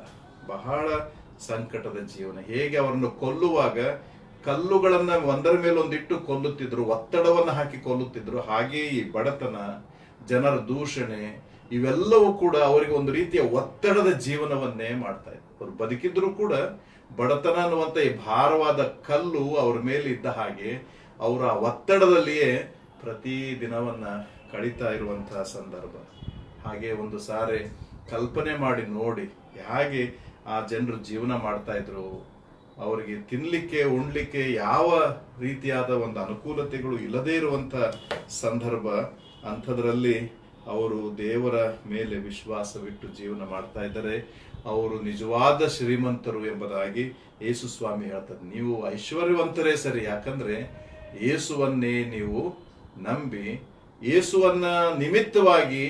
ಬಹಳ ಸಂಕಟದ ಜೀವನ. ಹೇಗೆ ಅವರನ್ನು ಕೊಲ್ಲುವಾಗ ಕಲ್ಲುಗಳನ್ನ ಒಂದರ ಮೇಲೊಂದಿಟ್ಟು ಕೊಲ್ಲುತ್ತಿದ್ರು, ಒತ್ತಡವನ್ನು ಹಾಕಿ ಕೊಲ್ಲುತ್ತಿದ್ರು, ಹಾಗೆ ಈ ಬಡತನ, ಜನರ ದೂಷಣೆ ಇವೆಲ್ಲವೂ ಕೂಡ ಅವರಿಗೆ ಒಂದು ರೀತಿಯ ಒತ್ತಡದ ಜೀವನವನ್ನೇ ಮಾಡ್ತಾ ಇದ್ರು. ಅವರು ಬದುಕಿದ್ರು ಕೂಡ ಬಡತನ ಅನ್ನುವಂತ ಈ ಭಾರವಾದ ಕಲ್ಲು ಅವ್ರ ಮೇಲೆ ಇದ್ದ ಹಾಗೆ ಅವರ ಒತ್ತಡದಲ್ಲಿಯೇ ಪ್ರತಿ ದಿನವನ್ನ ಕಳೀತಾ ಇರುವಂತಹ ಸಂದರ್ಭ. ಹಾಗೆ ಒಂದು ಸಾರಿ ಕಲ್ಪನೆ ಮಾಡಿ ನೋಡಿ ಹೇಗೆ ಆ ಜನರು ಜೀವನ ಮಾಡ್ತಾ ಇದ್ರು. ಅವರಿಗೆ ತಿನ್ಲಿಕ್ಕೆ ಉಣ್ಲಿಕ್ಕೆ ಯಾವ ರೀತಿಯಾದ ಒಂದು ಅನುಕೂಲತೆಗಳು ಇಲ್ಲದೇ ಇರುವಂತ ಸಂದರ್ಭ. ಅಂಥದ್ರಲ್ಲಿ ಅವರು ದೇವರ ಮೇಲೆ ವಿಶ್ವಾಸವಿಟ್ಟು ಜೀವನ ಮಾಡ್ತಾ ಇದ್ದಾರೆ. ಅವರು ನಿಜವಾದ ಶ್ರೀಮಂತರು ಎಂಬುದಾಗಿ ಯೇಸು ಸ್ವಾಮಿ ಹೇಳ್ತಾರೆ. ನೀವು ಐಶ್ವರ್ಯವಂತರೇ ಸರಿ, ಯಾಕಂದ್ರೆ ಯೇಸುವನ್ನೇ ನೀವು ನಂಬಿ ಯೇಸುವನ್ನ ನಿಮಿತ್ತವಾಗಿ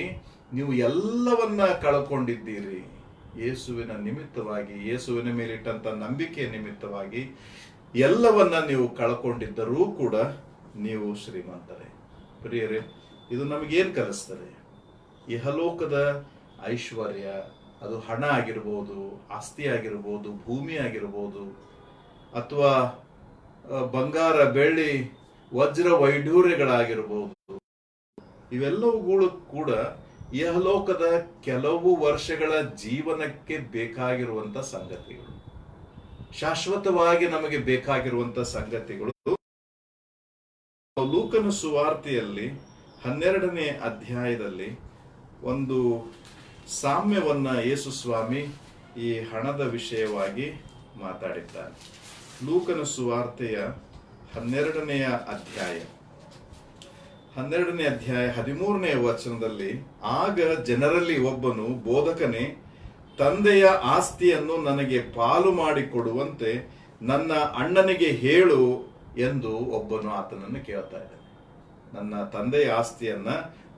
ನೀವು ಎಲ್ಲವನ್ನ ಕಳ್ಕೊಂಡಿದ್ದೀರಿ. ಯೇಸುವಿನ ನಿಮಿತ್ತವಾಗಿ, ಯೇಸುವಿನ ಮೇಲಿಟ್ಟಂತ ನಂಬಿಕೆ ನಿಮಿತ್ತವಾಗಿ ಎಲ್ಲವನ್ನ ನೀವು ಕಳ್ಕೊಂಡಿದ್ದರೂ ಕೂಡ ನೀವು ಶ್ರೀಮಂತರೇ. ಪ್ರಿಯರೇ, ಇದು ನಮಗೇನ್ ಕಲಿಸ್ತದೆ? ಇಹಲೋಕದ ಐಶ್ವರ್ಯ, ಅದು ಹಣ ಆಗಿರ್ಬೋದು, ಆಸ್ತಿ ಆಗಿರ್ಬೋದು, ಭೂಮಿ ಆಗಿರ್ಬೋದು, ಅಥವಾ ಬಂಗಾರ, ಬೆಳ್ಳಿ, ವಜ್ರ ವೈಢೂರ್ಯಗಳಾಗಿರ್ಬೋದು, ಇವೆಲ್ಲವುಗಳು ಕೂಡ ಇಹಲೋಕದ ಕೆಲವು ವರ್ಷಗಳ ಜೀವನಕ್ಕೆ ಬೇಕಾಗಿರುವಂತ ಸಂಗತಿಗಳು, ಶಾಶ್ವತವಾಗಿ ನಮಗೆ ಬೇಕಾಗಿರುವಂತ ಸಂಗತಿಗಳು. ಲೂಕನ ಸುವಾರ್ತೆಯಲ್ಲಿ 12ನೇ ಅಧ್ಯಾಯದಲ್ಲಿ ಒಂದು ಸಾಮ್ಯವನ್ನ ಯೇಸು ಸ್ವಾಮಿ ಈ ಹಣದ ವಿಷಯವಾಗಿ ಮಾತಾಡಿದ್ದಾನೆ. ಲೂಕನ ಸುವಾರ್ತೆಯ 12ನೇ ಅಧ್ಯಾಯ 13ನೇ ವಚನದಲ್ಲಿ, ಆಗ ಜನರಲ್ಲಿ ಒಬ್ಬನು, ಬೋಧಕನೇ, ತಂದೆಯ ಆಸ್ತಿಯನ್ನು ನನಗೆ ಪಾಲು ಮಾಡಿಕೊಡುವಂತೆ ನನ್ನ ಅಣ್ಣನಿಗೆ ಹೇಳು ಎಂದು ಒಬ್ಬನು ಆತನನ್ನು ಕೇಳ್ತಾ ಇದ್ದಾನೆ. ನನ್ನ ತಂದೆಯ ಆಸ್ತಿಯನ್ನ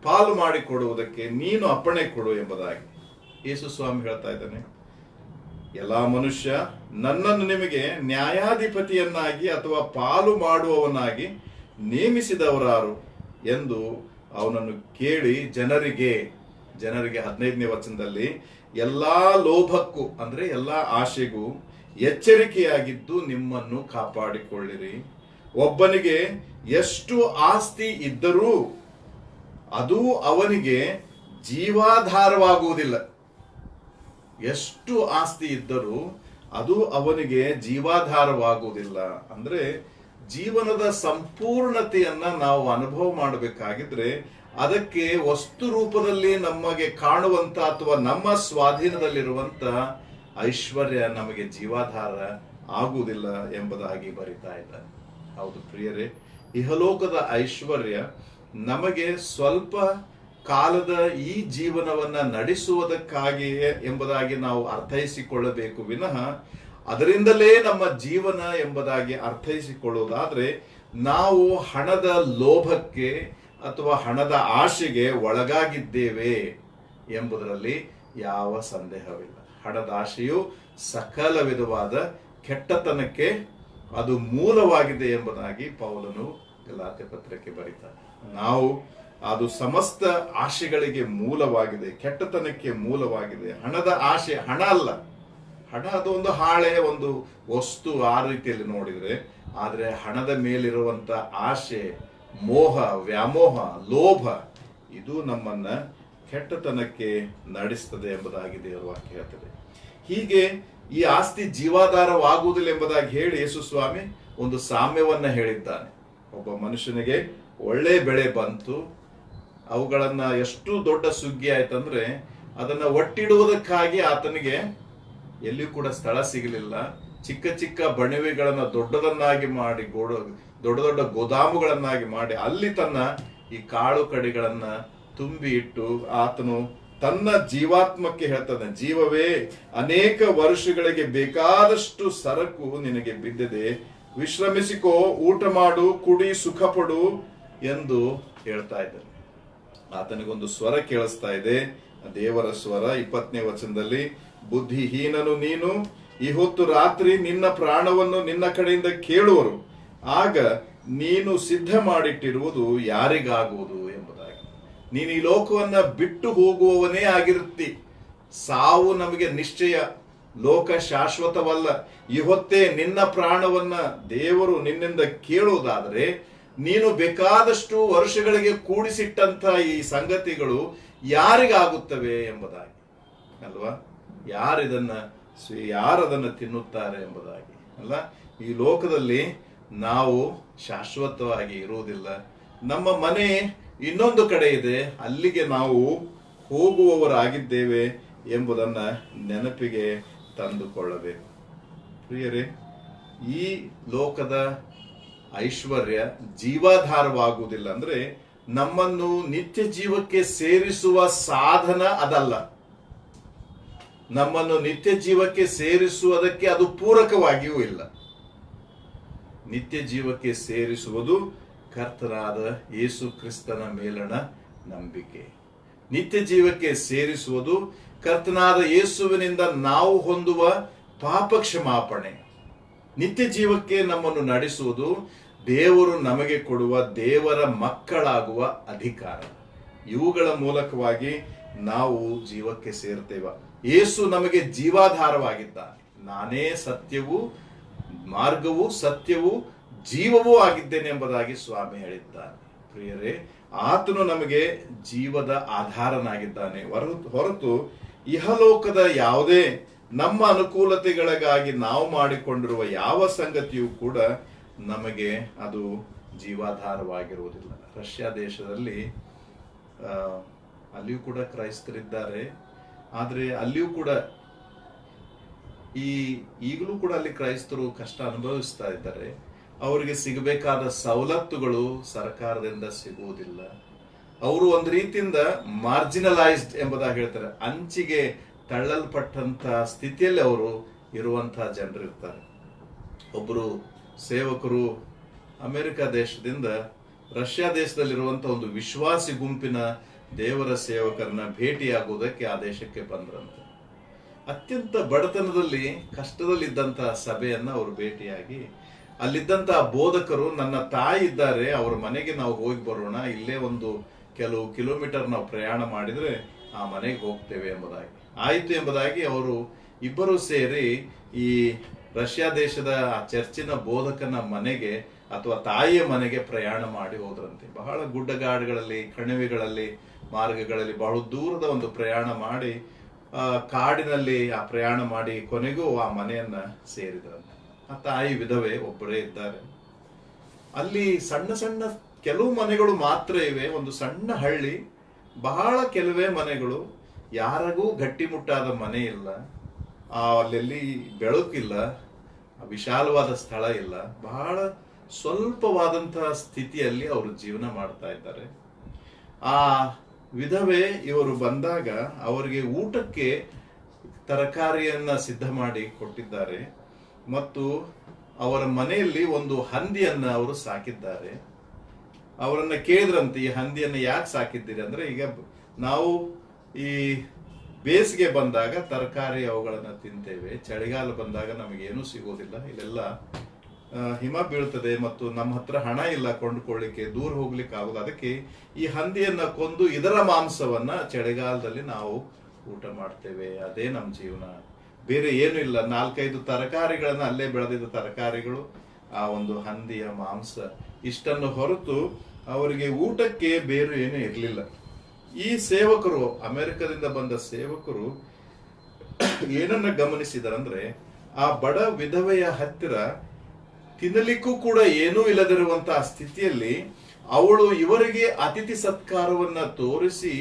ಪಾಲು ಮಾಡಿಕೊಡುವುದಕ್ಕೆ ನೀನು ಅಪ್ಪಣೆ ಕೊಡು ಎಂಬುದಾಗಿ ಯೇಸು ಸ್ವಾಮಿ ಹೇಳ್ತಾ ಇದ್ದಾನೆ. ಎಲ್ಲಾ ಮನುಷ್ಯ, ನನ್ನನ್ನು ನಿಮಗೆ ನ್ಯಾಯಾಧಿಪತಿಯನ್ನಾಗಿ ಅಥವಾ ಪಾಲು ಮಾಡುವವನಾಗಿ ನೇಮಿಸಿದವರಾರು ಎಂದು ಅವನನ್ನು ಕೇಳಿ ಜನರಿಗೆ 15ನೇ ವಚನದಲ್ಲಿ, ಎಲ್ಲಾ ಲೋಭಕ್ಕೂ ಅಂದ್ರೆ ಎಲ್ಲಾ ಆಶೆಗೂ ಎಚ್ಚರಿಕೆಯಾಗಿದ್ದು ನಿಮ್ಮನ್ನು ಕಾಪಾಡಿಕೊಳ್ಳಿರಿ. ಒಬ್ಬನಿಗೆ ಎಷ್ಟು ಆಸ್ತಿ ಇದ್ದರೂ ಅದು ಅವನಿಗೆ ಜೀವಾಧಾರವಾಗುವುದಿಲ್ಲ. ಎಷ್ಟು ಆಸ್ತಿ ಇದ್ದರೂ ಅದು ಅವನಿಗೆ ಜೀವಾಧಾರವಾಗುವುದಿಲ್ಲ. ಅಂದ್ರೆ ಜೀವನದ ಸಂಪೂರ್ಣತೆಯನ್ನ ನಾವು ಅನುಭವ ಮಾಡಬೇಕಾಗಿದ್ರೆ ಅದಕ್ಕೆ ವಸ್ತು ರೂಪದಲ್ಲಿ ನಮಗೆ ಕಾಣುವಂತ ಅಥವಾ ನಮ್ಮ ಸ್ವಾಧೀನದಲ್ಲಿರುವಂತ ಐಶ್ವರ್ಯ ನಮಗೆ ಜೀವಾಧಾರ ಆಗುವುದಿಲ್ಲ ಎಂಬುದಾಗಿ ಬರಿತಾ ಇದ್ದಾರೆ. ಹೌದು ಪ್ರಿಯರೇ, ಇಹಲೋಕದ ಐಶ್ವರ್ಯ ನಮಗೆ ಸ್ವಲ್ಪ ಕಾಲದ ಈ ಜೀವನವನ್ನ ನಡೆಸುವುದಕ್ಕಾಗಿಯೇ ಎಂಬುದಾಗಿ ನಾವು ಅರ್ಥೈಸಿಕೊಳ್ಳಬೇಕು ವಿನಃ ಅದರಿಂದಲೇ ನಮ್ಮ ಜೀವನ ಎಂಬುದಾಗಿ ಅರ್ಥೈಸಿಕೊಳ್ಳುವುದಾದ್ರೆ ನಾವು ಹಣದ ಲೋಭಕ್ಕೆ ಅಥವಾ ಹಣದ ಆಶೆಗೆ ಒಳಗಾಗಿದ್ದೇವೆ ಎಂಬುದರಲ್ಲಿ ಯಾವ ಸಂದೇಹವಿಲ್ಲ. ಹಣದ ಆಶೆಯು ಸಕಲ ವಿಧವಾದ ಕೆಟ್ಟತನಕ್ಕೆ ಅದು ಮೂಲವಾಗಿದೆ ಎಂಬುದಾಗಿ ಪೌಲನು ಗಲಾತ್ಯ ಪತ್ರಕ್ಕೆ ಬರೀತಾರೆ. ನಾವು ಅದು ಸಮಸ್ತ ಆಶೆಗಳಿಗೆ ಮೂಲವಾಗಿದೆ, ಕೆಟ್ಟತನಕ್ಕೆ ಮೂಲವಾಗಿದೆ. ಹಣದ ಆಶೆ ಹಣ ಅಲ್ಲ, ಹಣ ಅದು ಒಂದು ಹಾಳೆ, ಒಂದು ವಸ್ತು ಆ ರೀತಿಯಲ್ಲಿ ನೋಡಿದ್ರೆ. ಆದ್ರೆ ಹಣದ ಮೇಲಿರುವಂತ ಆಶೆ, ಮೋಹ, ವ್ಯಾಮೋಹ, ಲೋಭ ಇದು ನಮ್ಮನ್ನ ಕೆಟ್ಟತನಕ್ಕೆ ನಡೆಸ್ತದೆ ಎಂಬುದಾಗಿ ದೇವರ ವಾಕ್ಯ ಹೇಳ್ತದೆ. ಹೀಗೆ ಈ ಆಸ್ತಿ ಜೀವಾಧಾರವಾಗುವುದಿಲ್ಲ ಎಂಬುದಾಗಿ ಹೇಳಿ ಯೇಸು ಸ್ವಾಮಿ ಒಂದು ಸಾಮ್ಯವನ್ನ ಹೇಳಿದ್ದಾನೆ. ಒಬ್ಬ ಮನುಷ್ಯನಿಗೆ ಒಳ್ಳೆ ಬೆಳೆ ಬಂತು, ಅವುಗಳನ್ನ ಎಷ್ಟು ದೊಡ್ಡ ಸುಗ್ಗಿ ಆಯ್ತಂದ್ರೆ ಅದನ್ನ ಒಟ್ಟಿಡುವುದಕ್ಕಾಗಿ ಆತನಿಗೆ ಎಲ್ಲಿಯೂ ಕೂಡ ಸ್ಥಳ ಸಿಗಲಿಲ್ಲ. ಚಿಕ್ಕ ಚಿಕ್ಕ ಬಣವೆಗಳನ್ನ ದೊಡ್ಡದನ್ನಾಗಿ ಮಾಡಿ, ದೊಡ್ಡ ದೊಡ್ಡ ಗೋದಾಮುಗಳನ್ನಾಗಿ ಮಾಡಿ ಅಲ್ಲಿ ತನ್ನ ಈ ಕಾಳು ಕಡಿಗಳನ್ನ ತುಂಬಿ ಇಟ್ಟು ಆತನು ತನ್ನ ಜೀವಾತ್ಮಕ್ಕೆ ಹೇಳ್ತಾನೆ, ಜೀವವೇ, ಅನೇಕ ವರ್ಷಗಳಿಗೆ ಬೇಕಾದಷ್ಟು ಸರಕು ನಿನಗೆ ಬಿದ್ದಿದೆ, ವಿಶ್ರಮಿಸಿಕೋ, ಊಟ ಮಾಡು, ಕುಡಿ, ಸುಖಪಡು ಎಂದು ಹೇಳ್ತಾ ಇದ್ದಾನೆ. ಆತನಿಗೊಂದು ಸ್ವರ ಕೇಳಿಸ್ತಾ ಇದೆ, ದೇವರ ಸ್ವರ. 20ನೇ ವಚನದಲ್ಲಿ, ಬುದ್ಧಿಹೀನನು ನೀನು, ಈ ಹೊತ್ತು ರಾತ್ರಿ ನಿನ್ನ ಪ್ರಾಣವನ್ನು ನಿನ್ನ ಕಡೆಯಿಂದ ಕೇಳುವರು, ಆಗ ನೀನು ಸಿದ್ಧ ಮಾಡಿಟ್ಟಿರುವುದು ಯಾರಿಗಾಗುವುದು ಎಂಬುದಾಗಿ. ನೀನು ಈ ಲೋಕವನ್ನ ಬಿಟ್ಟು ಹೋಗುವವನೇ ಆಗಿರುತ್ತಿ. ಸಾವು ನಮಗೆ ನಿಶ್ಚಯ, ಲೋಕ ಶಾಶ್ವತವಲ್ಲ. ಈ ಹೊತ್ತೇ ನಿನ್ನ ಪ್ರಾಣವನ್ನ ದೇವರು ನಿನ್ನಿಂದ ಕೇಳುವುದಾದರೆ ನೀನು ಬೇಕಾದಷ್ಟು ವರ್ಷಗಳಿಗೆ ಕೂಡಿಸಿಟ್ಟಂತ ಈ ಸಂಗತಿಗಳು ಯಾರಿಗಾಗುತ್ತವೆ ಎಂಬುದಾಗಿ ಅಲ್ವಾ? ಯಾರದನ್ನ ತಿನ್ನುತ್ತಾರೆ ಎಂಬುದಾಗಿ ಅಲ್ಲ? ಈ ಲೋಕದಲ್ಲಿ ನಾವು ಶಾಶ್ವತವಾಗಿ ಇರುವುದಿಲ್ಲ. ನಮ್ಮ ಮನೆ ಇನ್ನೊಂದು ಕಡೆ ಇದೆ, ಅಲ್ಲಿಗೆ ನಾವು ಹೋಗುವವರಾಗಿದ್ದೇವೆ ಎಂಬುದನ್ನ ನೆನಪಿಗೆ ತಂದುಕೊಳ್ಳಬೇಕು. ಪ್ರಿಯರೇ, ಈ ಲೋಕದ ಐಶ್ವರ್ಯ ಜೀವಾಧಾರವಾಗುವುದಿಲ್ಲ. ಅಂದ್ರೆ ನಮ್ಮನ್ನು ನಿತ್ಯ ಜೀವಕ್ಕೆ ಸೇರಿಸುವ ಸಾಧನ ಅದಲ್ಲ. ನಮ್ಮನ್ನು ನಿತ್ಯ ಜೀವಕ್ಕೆ ಸೇರಿಸುವುದಕ್ಕೆ ಅದು ಪೂರಕವಾಗಿಯೂ ಇಲ್ಲ. ನಿತ್ಯ ಜೀವಕ್ಕೆ ಸೇರಿಸುವುದು ಕರ್ತನಾದ ಯೇಸು ಕ್ರಿಸ್ತನ ಮೇಲಣ ನಂಬಿಕೆ. ನಿತ್ಯ ಜೀವಕ್ಕೆ ಸೇರಿಸುವುದು ಕರ್ತನಾದ ಯೇಸುವಿನಿಂದ ನಾವು ಹೊಂದುವ ಪಾಪ ಕ್ಷಮಾಪಣೆ. ನಿತ್ಯ ಜೀವಕ್ಕೆ ನಮ್ಮನ್ನು ನಡೆಸುವುದು ದೇವರು ನಮಗೆ ಕೊಡುವ ದೇವರ ಮಕ್ಕಳಾಗುವ ಅಧಿಕಾರ. ಇವುಗಳ ಮೂಲಕವಾಗಿ ನಾವು ಜೀವಕ್ಕೆ ಸೇರ್ತೇವೆ. ಯೇಸು ನಮಗೆ ಜೀವಾಧಾರವಾಗಿದ್ದಾನೆ. ನಾನೇ ಸತ್ಯವೂ ಮಾರ್ಗವೂ ಸತ್ಯವೂ ಜೀವವೂ ಆಗಿದ್ದೇನೆ ಎಂಬುದಾಗಿ ಸ್ವಾಮಿ ಹೇಳಿದ್ದಾನೆ. ಪ್ರಿಯರೇ, ಆತನು ನಮಗೆ ಜೀವದ ಆಧಾರನಾಗಿದ್ದಾನೆ. ಹೊರತು ಇಹಲೋಕದ ಯಾವುದೇ ನಮ್ಮ ಅನುಕೂಲತೆಗಳಿಗಾಗಿ ನಾವು ಮಾಡಿಕೊಂಡಿರುವ ಯಾವ ಸಂಗತಿಯೂ ಕೂಡ ನಮಗೆ ಅದು ಜೀವಾಧಾರವಾಗಿರುವುದಿಲ್ಲ. ರಷ್ಯಾ ದೇಶದಲ್ಲಿ ಅಲ್ಲಿಯೂ ಕೂಡ ಕ್ರೈಸ್ತರಿದ್ದಾರೆ. ಆದರೆ ಅಲ್ಲಿಯೂ ಕೂಡ ಈಗಲೂ ಕೂಡ ಅಲ್ಲಿ ಕ್ರೈಸ್ತರು ಕಷ್ಟ ಅನುಭವಿಸ್ತಾ ಇದ್ದಾರೆ. ಅವರಿಗೆ ಸಿಗಬೇಕಾದ ಸವಲತ್ತುಗಳು ಸರ್ಕಾರದಿಂದ ಸಿಗುವುದಿಲ್ಲ. ಅವರು ಒಂದು ರೀತಿಯಿಂದ ಮಾರ್ಜಿನಲೈಸ್ಡ್ ಎಂಬುದಾಗಿ ಹೇಳ್ತಾರೆ. ಅಂಚಿಗೆ ತಳ್ಳಲ್ಪಟ್ಟಂತ ಸ್ಥಿತಿಯಲ್ಲಿ ಅವರು ಇರುವಂತಹ ಜನರು ಇರ್ತಾರೆ. ಒಬ್ಬರು ಸೇವಕರು ಅಮೆರಿಕ ದೇಶದಿಂದ ರಷ್ಯಾ ದೇಶದಲ್ಲಿರುವಂತಹ ಒಂದು ವಿಶ್ವಾಸಿ ಗುಂಪಿನ ದೇವರ ಸೇವಕರನ್ನ ಭೇಟಿಯಾಗುವುದಕ್ಕೆ ಆ ದೇಶಕ್ಕೆ ಬಂದ್ರಂತೆ. ಅತ್ಯಂತ ಬಡತನದಲ್ಲಿ ಕಷ್ಟದಲ್ಲಿದ್ದಂತಹ ಸಭೆಯನ್ನ ಅವರು ಭೇಟಿಯಾಗಿ ಅಲ್ಲಿದ್ದಂತಹ ಬೋಧಕರು, ನನ್ನ ತಾಯಿ ಇದ್ದಾರೆ, ಅವ್ರ ಮನೆಗೆ ನಾವು ಹೋಗಿ ಬರೋಣ, ಇಲ್ಲೇ ಒಂದು ಕೆಲವು ಕಿಲೋಮೀಟರ್ ನಾವು ಪ್ರಯಾಣ ಮಾಡಿದ್ರೆ ಆ ಮನೆಗೆ ಹೋಗ್ತೇವೆ ಎಂಬುದಾಗಿ ಆಯಿತು ಎಂಬುದಾಗಿ ಅವರು ಇಬ್ಬರು ಸೇರಿ ಈ ರಷ್ಯಾ ದೇಶದ ಆ ಚರ್ಚಿನ ಬೋಧಕನ ಮನೆಗೆ ಅಥವಾ ತಾಯಿಯ ಮನೆಗೆ ಪ್ರಯಾಣ ಮಾಡಿ ಹೋದ್ರಂತೆ. ಬಹಳ ಗುಡ್ಡಗಾಡುಗಳಲ್ಲಿ, ಕಣಿವೆಗಳಲ್ಲಿ, ಮಾರ್ಗಗಳಲ್ಲಿ ಬಹಳ ದೂರದ ಒಂದು ಪ್ರಯಾಣ ಮಾಡಿ ಕಾಡಿನಲ್ಲಿ ಆ ಪ್ರಯಾಣ ಮಾಡಿ ಕೊನೆಗೂ ಆ ಮನೆಯನ್ನ ಸೇರಿದ್ರಂತೆ. ಆ ತಾಯಿ ವಿಧವೆ, ಒಬ್ಬರೇ ಇದ್ದಾರೆ. ಅಲ್ಲಿ ಸಣ್ಣ ಸಣ್ಣ ಕೆಲವು ಮನೆಗಳು ಮಾತ್ರ ಇವೆ. ಒಂದು ಸಣ್ಣ ಹಳ್ಳಿ, ಬಹಳ ಕೆಲವೇ ಮನೆಗಳು, ಯಾರಿಗೂ ಗಟ್ಟಿಮುಟ್ಟಾದ ಮನೆ ಇಲ್ಲ, ಅಲ್ಲೆಲ್ಲಿ ಬೆಳಕಿಲ್ಲ, ವಿಶಾಲವಾದ ಸ್ಥಳ ಇಲ್ಲ, ಬಹಳ ಸ್ವಲ್ಪವಾದಂತಹ ಸ್ಥಿತಿಯಲ್ಲಿ ಅವರು ಜೀವನ ಮಾಡ್ತಾ ಇದ್ದಾರೆ. ಆ ವಿಧವೆ ಇವರು ಬಂದಾಗ ಅವರಿಗೆ ಊಟಕ್ಕೆ ತರಕಾರಿಯನ್ನ ಸಿದ್ಧ ಮಾಡಿ ಕೊಟ್ಟಿದ್ದಾರೆ ಮತ್ತು ಅವರ ಮನೆಯಲ್ಲಿ ಒಂದು ಹಂದಿಯನ್ನ ಅವರು ಸಾಕಿದ್ದಾರೆ. ಅವರನ್ನ ಕೇಳಿದ್ರಂತೆ, ಈ ಹಂದಿಯನ್ನ ಯಾಕೆ ಸಾಕಿದ್ದೀರಿ ಅಂದ್ರೆ, ಈಗ ನಾವು ಈ ಬೇಸಿಗೆ ಬಂದಾಗ ತರಕಾರಿ ಅವುಗಳನ್ನ ತಿಂತೇವೆ, ಚಳಿಗಾಲ ಬಂದಾಗ ನಮಗೇನು ಸಿಗೋದಿಲ್ಲ, ಇಲ್ಲೆಲ್ಲ ಹಿಮ ಬೀಳ್ತದೆ ಮತ್ತು ನಮ್ಮ ಹತ್ರ ಹಣ ಇಲ್ಲ ಕೊಂಡುಕೊಳ್ಳಿಕ್ಕೆ, ದೂರ ಹೋಗ್ಲಿಕ್ಕೆ ಆಗೋದು. ಅದಕ್ಕೆ ಈ ಹಂದಿಯನ್ನ ಕೊಂದು ಇದರ ಮಾಂಸವನ್ನ ಚಳಿಗಾಲದಲ್ಲಿ ನಾವು ಊಟ ಮಾಡ್ತೇವೆ. ಅದೇ ನಮ್ಮ ಜೀವನ, ಬೇರೆ ಏನು ಇಲ್ಲ. 4-5 ತರಕಾರಿಗಳನ್ನ, ಅಲ್ಲೇ ಬೆಳೆದಿದ್ದ ತರಕಾರಿಗಳು, ಆ ಒಂದು ಹಂದಿಯ ಮಾಂಸ, ಇಷ್ಟನ್ನು ಹೊರತು ಅವರಿಗೆ ಊಟಕ್ಕೆ ಬೇರೆ ಏನೂ ಇರಲಿಲ್ಲ. ಈ ಸೇವಕರು, ಅಮೆರಿಕದಿಂದ ಬಂದ ಸೇವಕರು ಏನನ್ನ ಗಮನಿಸಿದರಂದ್ರೆ, ಆ ಬಡ ವಿಧವೆಯ ಹತ್ತಿರ ತಿನ್ನಲಿಕ್ಕೂ ಕೂಡ ಏನೂ ಇಲ್ಲದಿರುವಂತಹ ಸ್ಥಿತಿಯಲ್ಲಿ ಅವಳು ಇವರಿಗೆ ಅತಿಥಿ ಸತ್ಕಾರವನ್ನ ತೋರಿಸಿ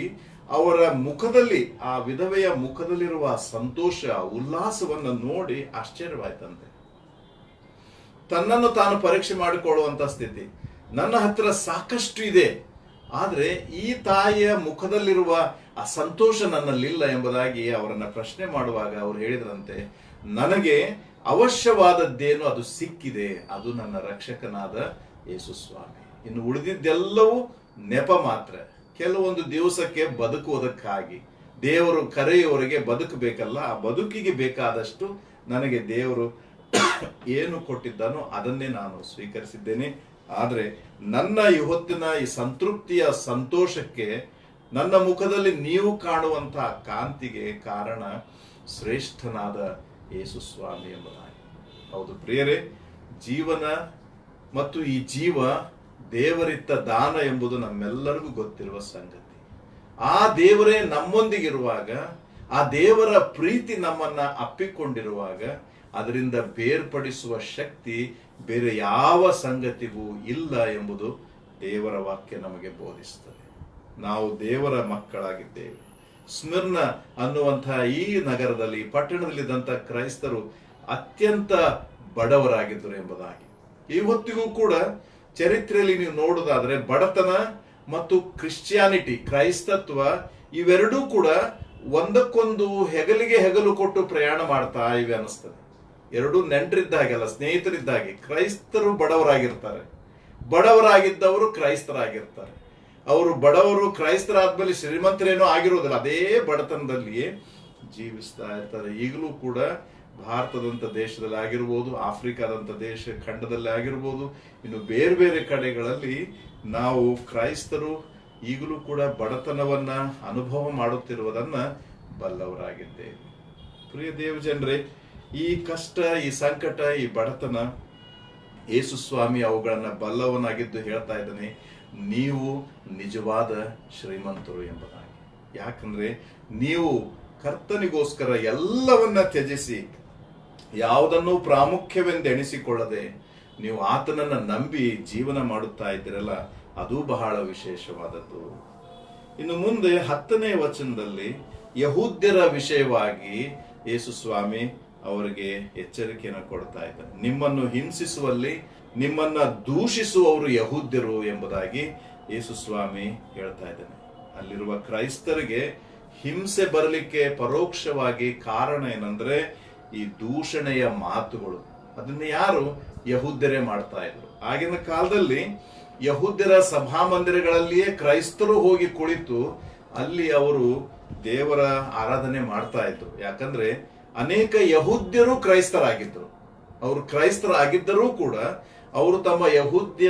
ಅವರ ಮುಖದಲ್ಲಿ, ಆ ವಿಧವೆಯ ಮುಖದಲ್ಲಿರುವ ಸಂತೋಷ, ಉಲ್ಲಾಸವನ್ನ ನೋಡಿ ಆಶ್ಚರ್ಯವಾಯ್ತಂತೆ. ತನ್ನನ್ನು ತಾನು ಪರೀಕ್ಷೆ ಮಾಡಿಕೊಳ್ಳುವಂತ ಸ್ಥಿತಿ. ನನ್ನ ಹತ್ರ ಸಾಕಷ್ಟು ಇದೆ, ಆದ್ರೆ ಈ ತಾಯಿಯ ಮುಖದಲ್ಲಿರುವ ಆ ಸಂತೋಷ ನನ್ನಲ್ಲಿಲ್ಲ ಎಂಬುದಾಗಿ ಅವರನ್ನ ಪ್ರಶ್ನೆ ಮಾಡುವಾಗ ಅವರು ಹೇಳಿದ್ರಂತೆ, ನನಗೆ ಅವಶ್ಯವಾದದ್ದೇನು ಅದು ಸಿಕ್ಕಿದೆ, ಅದು ನನ್ನ ರಕ್ಷಕನಾದ ಯೇಸು ಸ್ವಾಮಿ. ಇನ್ನು ಉಳಿದಿದ್ದೆಲ್ಲವೂ ನೆಪ ಮಾತ್ರ. ಕೆಲವೊಂದು ದಿವಸಕ್ಕೆ ಬದುಕುವುದಕ್ಕಾಗಿ ದೇವರು ಕರೆಯುವವರಿಗೆ ಬದುಕಬೇಕಲ್ಲ, ಆ ಬದುಕಿಗೆ ಬೇಕಾದಷ್ಟು ನನಗೆ ದೇವರು ಏನು ಕೊಟ್ಟಿದ್ದಾನೋ ಅದನ್ನೇ ನಾನು ಸ್ವೀಕರಿಸಿದ್ದೇನೆ, ಆದ್ರೆ ನನ್ನ ಇವತ್ತಿನ ಈ ಸಂತೃಪ್ತಿಯ ಸಂತೋಷಕ್ಕೆ, ನನ್ನ ಮುಖದಲ್ಲಿ ನೀವು ಕಾಣುವಂತಹ ಕಾಂತಿಗೆ ಕಾರಣ ಶ್ರೇಷ್ಠನಾದ ಯೇಸು ಸ್ವಾಮಿ ಎಂಬುದಾಗಿ. ಹೌದು ಪ್ರಿಯರೇ, ಜೀವನ ಮತ್ತು ಈ ಜೀವ ದೇವರಿತ್ತ ದಾನ ಎಂಬುದು ನಮ್ಮೆಲ್ಲರಿಗೂ ಗೊತ್ತಿರುವ ಸಂಗತಿ. ಆ ದೇವರೇ ನಮ್ಮೊಂದಿಗಿರುವಾಗ, ಆ ದೇವರ ಪ್ರೀತಿ ನಮ್ಮನ್ನ ಅಪ್ಪಿಕೊಂಡಿರುವಾಗ, ಅದರಿಂದ ಬೇರ್ಪಡಿಸುವ ಶಕ್ತಿ ಬೇರೆ ಯಾವ ಸಂಗತಿಗೂ ಇಲ್ಲ ಎಂಬುದು ದೇವರ ವಾಕ್ಯ ನಮಗೆ ಬೋಧಿಸುತ್ತದೆ. ನಾವು ದೇವರ ಮಕ್ಕಳಾಗಿದ್ದೇವೆ. ಸ್ಮಿರ್ನ ಅನ್ನುವಂತಹ ಈ ನಗರದಲ್ಲಿ, ಪಟ್ಟಣದಲ್ಲಿದ್ದಂಥ ಕ್ರೈಸ್ತರು ಅತ್ಯಂತ ಬಡವರಾಗಿದ್ದರು ಎಂಬುದಾಗಿ. ಇವತ್ತಿಗೂ ಕೂಡ ಚರಿತ್ರೆಯಲ್ಲಿ ನೀವು ನೋಡುವುದಾದ್ರೆ ಬಡತನ ಮತ್ತು ಕ್ರಿಶ್ಚಿಯಾನಿಟಿ, ಕ್ರೈಸ್ತತ್ವ, ಇವೆರಡೂ ಕೂಡ ಒಂದಕ್ಕೊಂದು ಹೆಗಲಿಗೆ ಹೆಗಲು ಕೊಟ್ಟು ಪ್ರಯಾಣ ಮಾಡ್ತಾ ಇವೆ ಅನಿಸ್ತದೆ. ಎರಡೂ ನೆಂಟರಿದ್ದಾಗೆಲ್ಲ, ಸ್ನೇಹಿತರಿದ್ದಾಗೆ. ಕ್ರೈಸ್ತರು ಬಡವರಾಗಿರ್ತಾರೆ, ಬಡವರಾಗಿದ್ದವರು ಕ್ರೈಸ್ತರಾಗಿರ್ತಾರೆ. ಅವರು ಬಡವರು ಕ್ರೈಸ್ತರಾದ್ಮೇಲೆ ಶ್ರೀಮಂತರೇನೋ ಆಗಿರೋದಿಲ್ಲ, ಅದೇ ಬಡತನದಲ್ಲಿಯೇ ಜೀವಿಸ್ತಾ ಇರ್ತಾರೆ. ಈಗಲೂ ಕೂಡ ಭಾರತದಂಥ ದೇಶದಲ್ಲಿ ಆಗಿರ್ಬೋದು, ಆಫ್ರಿಕಾದಂಥ ದೇಶ ಖಂಡದಲ್ಲಿ ಆಗಿರ್ಬೋದು, ಇನ್ನು ಬೇರೆ ಬೇರೆ ಕಡೆಗಳಲ್ಲಿ ನಾವು ಕ್ರೈಸ್ತರು ಈಗಲೂ ಕೂಡ ಬಡತನವನ್ನ ಅನುಭವ ಮಾಡುತ್ತಿರುವುದನ್ನ ಬಲ್ಲವರಾಗಿದ್ದೇವೆ. ಪ್ರಿಯ ದೇವ ಜನರೇ, ಈ ಕಷ್ಟ, ಈ ಸಂಕಟ, ಈ ಬಡತನ, ಯೇಸು ಸ್ವಾಮಿ ಅವುಗಳನ್ನ ಬಲ್ಲವನಾಗಿದ್ದು ಹೇಳ್ತಾ ಇದ್ದಾನೆ, ನೀವು ನಿಜವಾದ ಶ್ರೀಮಂತರು ಎಂಬುದಾಗಿ. ಯಾಕಂದ್ರೆ ನೀವು ಕರ್ತನಿಗೋಸ್ಕರ ಎಲ್ಲವನ್ನ ತ್ಯಜಿಸಿ ಯಾವುದನ್ನು ಪ್ರಾಮುಖ್ಯವೆಂದೆಣಿಸಿಕೊಳ್ಳದೆ ನೀವು ಆತನನ್ನ ನಂಬಿ ಜೀವನ ಮಾಡುತ್ತಾ ಇದ್ದೀರಲ್ಲ, ಅದು ಬಹಳ ವಿಶೇಷವಾದದ್ದು. ಇನ್ನು ಮುಂದೆ 10ನೇ ವಚನದಲ್ಲಿ ಯಹೂದ್ಯರ ವಿಷಯವಾಗಿ ಯೇಸು ಸ್ವಾಮಿ ಅವರಿಗೆ ಎಚ್ಚರಿಕೆಯನ್ನು ಕೊಡ್ತಾ ಇದ್ದಾರೆ. ನಿಮ್ಮನ್ನು ಹಿಂಸಿಸುವಲ್ಲಿ ನಿಮ್ಮನ್ನ ದೂಷಿಸುವವರು ಯಹೂದ್ಯರು ಎಂಬುದಾಗಿ ಯೇಸು ಸ್ವಾಮಿ ಹೇಳ್ತಾ ಇದ್ದಾನೆ. ಅಲ್ಲಿರುವ ಕ್ರೈಸ್ತರಿಗೆ ಹಿಂಸೆ ಬರಲಿಕ್ಕೆ ಪರೋಕ್ಷವಾಗಿ ಕಾರಣ ಏನಂದ್ರೆ ಈ ದೂಷಣೆಯ ಮಾತುಗಳು. ಅದನ್ನ ಯಾರು? ಯಹೂದ್ಯರೇ ಮಾಡ್ತಾ ಇದ್ರು. ಆಗಿನ ಕಾಲದಲ್ಲಿ ಯಹೂದ್ಯರ ಸಭಾಮಂದಿರಗಳಲ್ಲಿಯೇ ಕ್ರೈಸ್ತರು ಹೋಗಿ ಕುಳಿತು ಅಲ್ಲಿ ಅವರು ದೇವರ ಆರಾಧನೆ ಮಾಡ್ತಾ ಇದ್ರು. ಯಾಕಂದ್ರೆ ಅನೇಕ ಯಹೂದ್ಯರು ಕ್ರೈಸ್ತರಾಗಿದ್ರು. ಅವರು ಕ್ರೈಸ್ತರಾಗಿದ್ದರೂ ಕೂಡ ಅವರು ತಮ್ಮ ಯಹೂದ್ಯ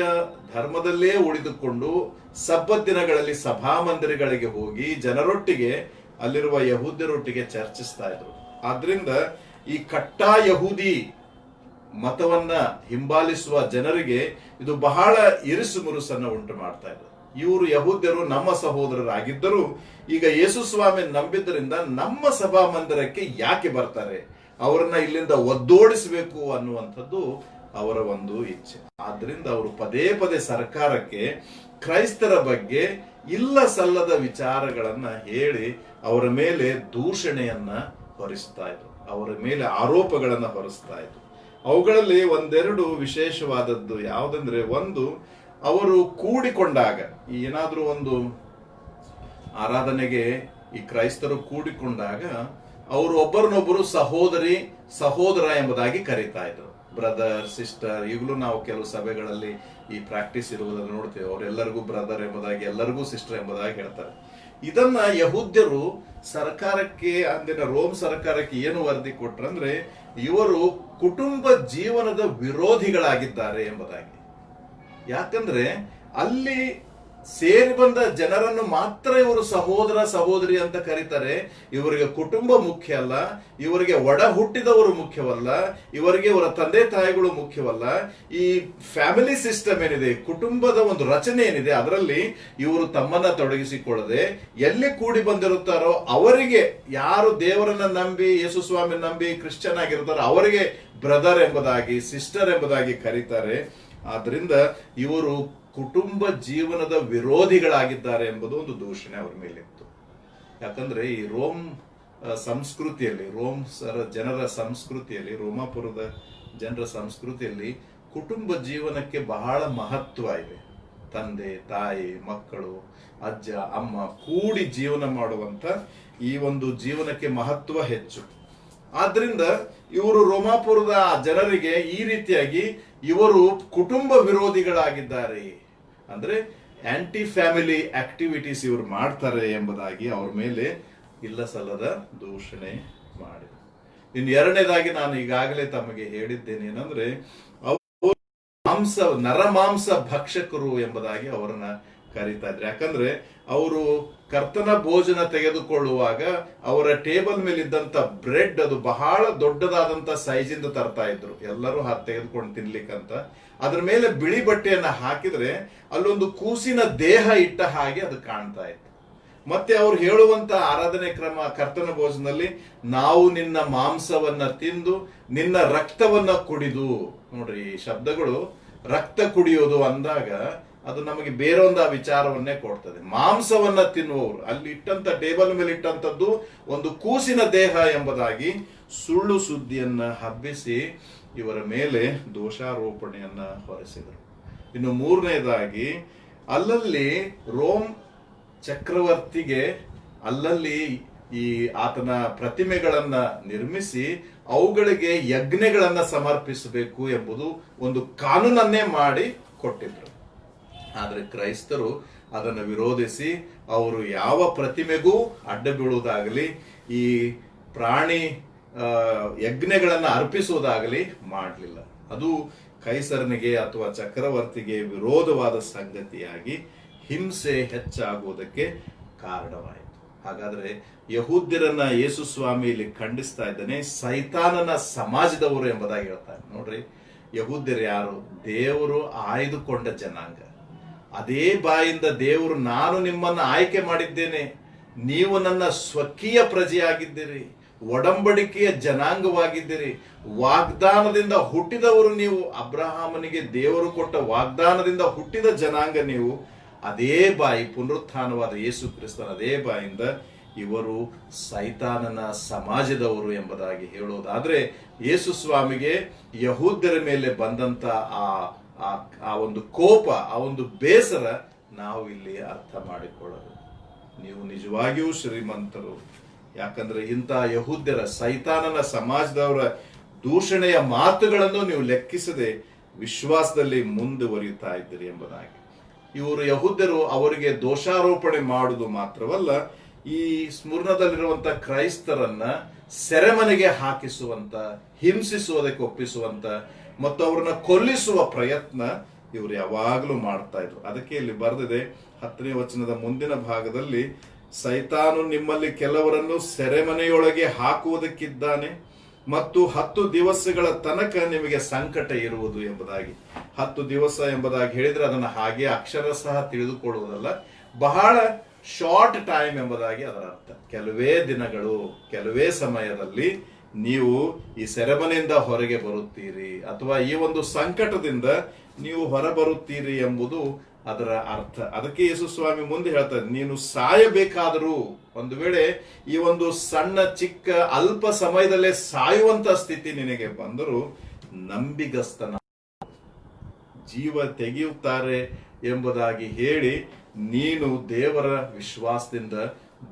ಧರ್ಮದಲ್ಲೇ ಉಳಿದುಕೊಂಡು ಸಬ್ಬತ್ ದಿನಗಳಲ್ಲಿ ಸಭಾಮಂದಿರಗಳಿಗೆ ಹೋಗಿ ಜನರೊಟ್ಟಿಗೆ, ಅಲ್ಲಿರುವ ಯಹೂದ್ಯರೊಟ್ಟಿಗೆ ಚರ್ಚಿಸ್ತಾ ಇದ್ರು. ಆದ್ರಿಂದ ಈ ಕಟ್ಟಾ ಯಹೂದಿ ಮತವನ್ನ ಹಿಂಬಾಲಿಸುವ ಜನರಿಗೆ ಇದು ಬಹಳ ಇರಿಸು ಮುರುಸನ್ನ ಉಂಟು ಮಾಡ್ತಾ ಇದ್ರು. ಇವರು ಯಹೂದ್ಯರು ನಮ್ಮ ಸಹೋದರರಾಗಿದ್ದರೂ ಈಗ ಯೇಸು ಸ್ವಾಮಿ ನಂಬಿದ್ದರಿಂದ ನಮ್ಮ ಸಭಾ ಮಂದಿರಕ್ಕೆ ಯಾಕೆ ಬರ್ತಾರೆ, ಅವರನ್ನ ಇಲ್ಲಿಂದ ಒದ್ದೋಡಿಸಬೇಕು ಅನ್ನುವಂಥದ್ದು ಅವರ ಒಂದು ಇಚ್ಛೆ. ಆದ್ರಿಂದ ಅವರು ಪದೇ ಪದೇ ಸರ್ಕಾರಕ್ಕೆ ಕ್ರೈಸ್ತರ ಬಗ್ಗೆ ಇಲ್ಲ ಸಲ್ಲದ ವಿಚಾರಗಳನ್ನ ಹೇಳಿ ಅವರ ಮೇಲೆ ದೂಷಣೆಯನ್ನ ಹೊರಿಸ್ತಾ ಇದ್ರು, ಅವರ ಮೇಲೆ ಆರೋಪಗಳನ್ನ ಹೊರಿಸ್ತಾ ಇದ್ರು. ಅವುಗಳಲ್ಲಿ ಒಂದೆರಡು ವಿಶೇಷವಾದದ್ದು ಯಾವುದಂದ್ರೆ, ಒಂದು, ಅವರು ಕೂಡಿಕೊಂಡಾಗ, ಏನಾದ್ರೂ ಒಂದು ಆರಾಧನೆಗೆ ಈ ಕ್ರೈಸ್ತರು ಕೂಡಿಕೊಂಡಾಗ ಅವರು ಒಬ್ಬರನ್ನೊಬ್ಬರು ಸಹೋದರಿ ಸಹೋದರ ಎಂಬುದಾಗಿ ಕರೀತಾ ಇದ್ರು. Brother, sister. ಈಗಲೂ ನಾವು ಕೆಲವು ಸಭೆಗಳಲ್ಲಿ ಈ ಪ್ರಾಕ್ಟೀಸ್ ಇರುವುದನ್ನು ನೋಡ್ತೇವೆ. ಅವರೆಲ್ಲರಿಗೂ ಬ್ರದರ್ ಎಂಬುದಾಗಿ, ಎಲ್ಲರಿಗೂ ಸಿಸ್ಟರ್ ಎಂಬುದಾಗಿ ಹೇಳ್ತಾರೆ. ಇದನ್ನ ಯಹೂದ್ಯರು ಸರ್ಕಾರಕ್ಕೆ, ಅಂದಿನ ರೋಮ್ ಸರ್ಕಾರಕ್ಕೆ ಏನು ವರದಿ ಕೊಟ್ರಂದ್ರೆ, ಇವರು ಕುಟುಂಬ ಜೀವನದ ವಿರೋಧಿಗಳಾಗಿದ್ದಾರೆ ಎಂಬುದಾಗಿ. ಯಾಕಂದ್ರೆ ಅಲ್ಲಿ ಸೇರಿ ಬಂದ ಜನರನ್ನು ಮಾತ್ರ ಇವರು ಸಹೋದರ ಸಹೋದರಿ ಅಂತ ಕರೀತಾರೆ. ಇವರಿಗೆ ಕುಟುಂಬ ಮುಖ್ಯ ಅಲ್ಲ, ಇವರಿಗೆ ಒಡ ಹುಟ್ಟಿದವರು ಮುಖ್ಯವಲ್ಲ, ಇವರಿಗೆ ಇವರ ತಂದೆ ತಾಯಿಗಳು ಮುಖ್ಯವಲ್ಲ. ಈ ಫ್ಯಾಮಿಲಿ ಸಿಸ್ಟಮ್ ಏನಿದೆ, ಕುಟುಂಬದ ಒಂದು ರಚನೆ ಏನಿದೆ, ಅದರಲ್ಲಿ ಇವರು ತಮ್ಮನ್ನ ತೊಡಗಿಸಿಕೊಳ್ಳದೆ ಎಲ್ಲಿ ಕೂಡಿ ಬಂದಿರುತ್ತಾರೋ ಅವರಿಗೆ, ಯಾರು ದೇವರನ್ನ ನಂಬಿ ಯೇಸು ಸ್ವಾಮಿ ನಂಬಿ ಕ್ರಿಶ್ಚಿಯನ್ ಆಗಿರ್ತಾರೋ ಅವರಿಗೆ ಬ್ರದರ್ ಎಂಬುದಾಗಿ, ಸಿಸ್ಟರ್ ಎಂಬುದಾಗಿ ಕರೀತಾರೆ. ಆದ್ರಿಂದ ಇವರು ಕುಟುಂಬ ಜೀವನದ ವಿರೋಧಿಗಳಾಗಿದ್ದಾರೆ ಎಂಬುದು ಒಂದು ದೂಷಣೆ ಅವರ ಮೇಲಿತ್ತು. ಯಾಕಂದ್ರೆ ಈ ರೋಮ್ ಸಂಸ್ಕೃತಿಯಲ್ಲಿ, ಜನರ ಸಂಸ್ಕೃತಿಯಲ್ಲಿ, ರೋಮಾಪುರದ ಜನರ ಸಂಸ್ಕೃತಿಯಲ್ಲಿ ಕುಟುಂಬ ಜೀವನಕ್ಕೆ ಬಹಳ ಮಹತ್ವ ಇದೆ. ತಂದೆ ತಾಯಿ ಮಕ್ಕಳು ಅಜ್ಜ ಅಮ್ಮ ಕೂಡಿ ಜೀವನ ಮಾಡುವಂತ ಈ ಒಂದು ಜೀವನಕ್ಕೆ ಮಹತ್ವ ಹೆಚ್ಚು. ಆದ್ರಿಂದ ಇವರು ರೋಮಾಪುರದ ಜನರಿಗೆ ಈ ರೀತಿಯಾಗಿ ಇವರು ಕುಟುಂಬ ವಿರೋಧಿಗಳಾಗಿದ್ದಾರೆ, ಅಂದ್ರೆ ಆಂಟಿ ಫ್ಯಾಮಿಲಿ ಆಕ್ಟಿವಿಟೀಸ್ ಇವರು ಮಾಡ್ತಾರೆ ಎಂಬುದಾಗಿ ಅವ್ರ ಮೇಲೆ ಇಲ್ಲ ಸಲ್ಲದ ದೂಷಣೆ ಮಾಡಿದರು. ಇನ್ನು ಎರಡನೇದಾಗಿ ನಾನು ಈಗಾಗಲೇ ತಮಗೆ ಹೇಳಿದ್ದೇನೆ ಏನಂದ್ರೆ, ಅವರು ನರಮಾಂಸ ಭಕ್ಷಕರು ಎಂಬುದಾಗಿ ಅವರನ್ನ ಕರೀತಾ ಇದ್ರು. ಯಾಕಂದ್ರೆ ಅವರು ಕರ್ತನ ಭೋಜನ ತೆಗೆದುಕೊಳ್ಳುವಾಗ ಅವರ ಟೇಬಲ್ ಮೇಲೆ ಇದ್ದಂತ ಬ್ರೆಡ್ ಅದು ಬಹಳ ದೊಡ್ಡದಾದಂತ ಸೈಜಿಂದ ತರ್ತಾ ಇದ್ರು, ಎಲ್ಲರೂ ತೆಗೆದುಕೊಂಡು ತಿನ್ಲಿಕ್ಕಂತ. ಅದ್ರ ಮೇಲೆ ಬಿಳಿ ಬಟ್ಟೆಯನ್ನ ಹಾಕಿದ್ರೆ ಅಲ್ಲೊಂದು ಕೂಸಿನ ದೇಹ ಇಟ್ಟ ಹಾಗೆ ಅದು ಕಾಣ್ತಾ ಇತ್ತು. ಮತ್ತೆ ಅವ್ರು ಹೇಳುವಂತ ಆರಾಧನೆ ಕ್ರಮ ಕರ್ತನ ಭೋಜನದಲ್ಲಿ, ನಾವು ನಿನ್ನ ಮಾಂಸವನ್ನ ತಿಂದು ನಿನ್ನ ರಕ್ತವನ್ನ ಕುಡಿದು. ನೋಡ್ರಿ, ಈ ಶಬ್ದಗಳು ರಕ್ತ ಕುಡಿಯೋದು ಅಂದಾಗ ಅದು ನಮಗೆ ಬೇರೊಂದು ವಿಚಾರವನ್ನೇ ಕೊಡ್ತದೆ. ಮಾಂಸವನ್ನ ತಿನ್ನುವವರು, ಅಲ್ಲಿ ಇಟ್ಟಂತ ಟೇಬಲ್ ಮೇಲೆ ಇಟ್ಟಂತದ್ದು ಒಂದು ಕೂಸಿನ ದೇಹ ಎಂಬುದಾಗಿ ಸುಳ್ಳು ಸುದ್ದಿಯನ್ನ ಹಬ್ಬಿಸಿ ಇವರ ಮೇಲೆ ದೋಷಾರೋಪಣೆಯನ್ನ ಹೊರಿಸಿದರು. ಇನ್ನು ಮೂರನೇದಾಗಿ, ಅಲ್ಲಲ್ಲಿ ರೋಮ್ ಚಕ್ರವರ್ತಿಗೆ ಅಲ್ಲಲ್ಲಿ ಈ ಆತನ ಪ್ರತಿಮೆಗಳನ್ನ ನಿರ್ಮಿಸಿ ಅವುಗಳಿಗೆ ಯಜ್ಞಗಳನ್ನ ಸಮರ್ಪಿಸಬೇಕು ಎಂಬುದು ಒಂದು ಕಾನೂನನ್ನೇ ಮಾಡಿ ಕೊಟ್ಟಿದ್ರು. ಆದ್ರೆ ಕ್ರೈಸ್ತರು ಅದನ್ನು ವಿರೋಧಿಸಿ ಅವರು ಯಾವ ಪ್ರತಿಮೆಗೂ ಅಡ್ಡ ಬೀಳುವುದಾಗಲಿ, ಈ ಪ್ರಾಣಿ ಯಜ್ಞಗಳನ್ನ ಅರ್ಪಿಸುವುದಾಗಲಿ ಮಾಡಲಿಲ್ಲ. ಅದು ಕೈಸರನಿಗೆ ಅಥವಾ ಚಕ್ರವರ್ತಿಗೆ ವಿರೋಧವಾದ ಸಂಗತಿಯಾಗಿ ಹಿಂಸೆ ಹೆಚ್ಚಾಗುವುದಕ್ಕೆ ಕಾರಣವಾಯಿತು. ಹಾಗಾದ್ರೆ ಯಹೂದ್ಯರನ್ನ ಯೇಸು ಸ್ವಾಮಿ ಇಲ್ಲಿ ಖಂಡಿಸ್ತಾ ಇದ್ದಾನೆ, ಸೈತಾನನ ಸಮಾಜದವರು ಎಂಬುದಾಗಿ ಹೇಳ್ತಾರೆ. ನೋಡ್ರಿ, ಯಹೂದ್ಯರು ಯಾರು? ದೇವರು ಆಯ್ದುಕೊಂಡ ಜನಾಂಗ. ಅದೇ ಬಾಯಿಂದ ದೇವರು, ನಾನು ನಿಮ್ಮನ್ನ ಆಯ್ಕೆ ಮಾಡಿದ್ದೇನೆ, ನೀವು ನನ್ನ ಸ್ವಕೀಯ ಪ್ರಜೆಯಾಗಿದ್ದೀರಿ, ಒಡಂಬಡಿಕೆಯ ಜನಾಂಗವಾಗಿದ್ದೀರಿ, ವಾಗ್ದಾನದಿಂದ ಹುಟ್ಟಿದವರು ನೀವು, ಅಬ್ರಹಾಮನಿಗೆ ದೇವರು ಕೊಟ್ಟ ವಾಗ್ದಾನದಿಂದ ಹುಟ್ಟಿದ ಜನಾಂಗ ನೀವು. ಅದೇ ಬಾಯಿ, ಪುನರುತ್ಥಾನವಾದ ಯೇಸು ಕ್ರಿಸ್ತನ ಅದೇ ಬಾಯಿಂದ ಇವರು ಸೈತಾನನ ಸಮಾಜದವರು ಎಂಬುದಾಗಿ ಹೇಳೋದಾದ್ರೆ, ಯೇಸು ಸ್ವಾಮಿಗೆ ಯಹೂದ್ಯರ ಮೇಲೆ ಬಂದಂತ ಆ ಒಂದು ಕೋಪ, ಆ ಒಂದು ಬೇಸರ ನಾವು ಇಲ್ಲಿ ಅರ್ಥ ಮಾಡಿಕೊಳ್ಳೋದು. ನೀವು ನಿಜವಾಗಿಯೂ ಶ್ರೀಮಂತರು, ಯಾಕಂದ್ರೆ ಇಂಥ ಯಹೂದ್ಯರ, ಸೈತಾನನ ಸಮಾಜದವರ ದೂಷಣೆಯ ಮಾತುಗಳನ್ನು ನೀವು ಲೆಕ್ಕಿಸದೆ ವಿಶ್ವಾಸದಲ್ಲಿ ಮುಂದುವರಿಯುತ್ತಾ ಇದ್ದೀರಿ ಎಂಬುದಾಗಿ. ಇವರು ಯಹೂದ್ಯರು ಅವರಿಗೆ ದೋಷಾರೋಪಣೆ ಮಾಡುವುದು ಮಾತ್ರವಲ್ಲ, ಈ ಸ್ಮುರ್ನದಲ್ಲಿರುವಂತ ಕ್ರೈಸ್ತರನ್ನ ಸೆರೆಮನೆಗೆ ಹಾಕಿಸುವಂತ, ಹಿಂಸಿಸುವುದಕ್ಕೆ ಒಪ್ಪಿಸುವಂತ ಮತ್ತು ಅವರನ್ನ ಕೊಲ್ಲಿಸುವ ಪ್ರಯತ್ನ ಇವರು ಯಾವಾಗಲೂ ಮಾಡ್ತಾ ಇದ್ರು. ಅದಕ್ಕೆ ಇಲ್ಲಿ ಬರೆದಿದೆ 10ನೇ ವಚನದ ಮುಂದಿನ ಭಾಗದಲ್ಲಿ, ಸೈತಾನು ನಿಮ್ಮಲ್ಲಿ ಕೆಲವರನ್ನು ಸೆರೆಮನೆಯೊಳಗೆ ಹಾಕುವುದಕ್ಕಿದ್ದಾನೆ ಮತ್ತು 10 ದಿವಸಗಳ ತನಕ ನಿಮಗೆ ಸಂಕಟ ಇರುವುದು ಎಂಬುದಾಗಿ. 10 ದಿವಸ ಎಂಬುದಾಗಿ ಹೇಳಿದ್ರೆ ಅದನ್ನ ಹಾಗೆ ಅಕ್ಷರಶಃ ತಿಳಿದುಕೊಳ್ಳುವುದಲ್ಲ, ಬಹಳ ಶಾರ್ಟ್ ಟೈಮ್ ಎಂಬುದಾಗಿ ಅದರ ಅರ್ಥ. ಕೆಲವೇ ದಿನಗಳು, ಕೆಲವೇ ಸಮಯದಲ್ಲಿ ನೀವು ಈ ಸೆರೆಮನೆಯಿಂದ ಹೊರಗೆ ಬರುತ್ತೀರಿ, ಅಥವಾ ಈ ಒಂದು ಸಂಕಟದಿಂದ ನೀವು ಹೊರಬರುತ್ತೀರಿ ಎಂಬುದು ಅದರ ಅರ್ಥ. ಅದಕ್ಕೆ ಯೇಸು ಸ್ವಾಮಿ ಮುಂದೆ ಹೇಳ್ತಾರೆ, ನೀನು ಸಾಯಬೇಕಾದರೂ, ಒಂದು ವೇಳೆ ಈ ಒಂದು ಸಣ್ಣ ಚಿಕ್ಕ ಅಲ್ಪ ಸಮಯದಲ್ಲೇ ಸಾಯುವಂತ ಸ್ಥಿತಿ ನಿನಗೆ ಬಂದರೂ ನಂಬಿಗಸ್ತನ, ಜೀವ ತೆಗೆಯುತ್ತಾರೆ ಎಂಬುದಾಗಿ ಹೇಳಿ ನೀನು ದೇವರ ವಿಶ್ವಾಸದಿಂದ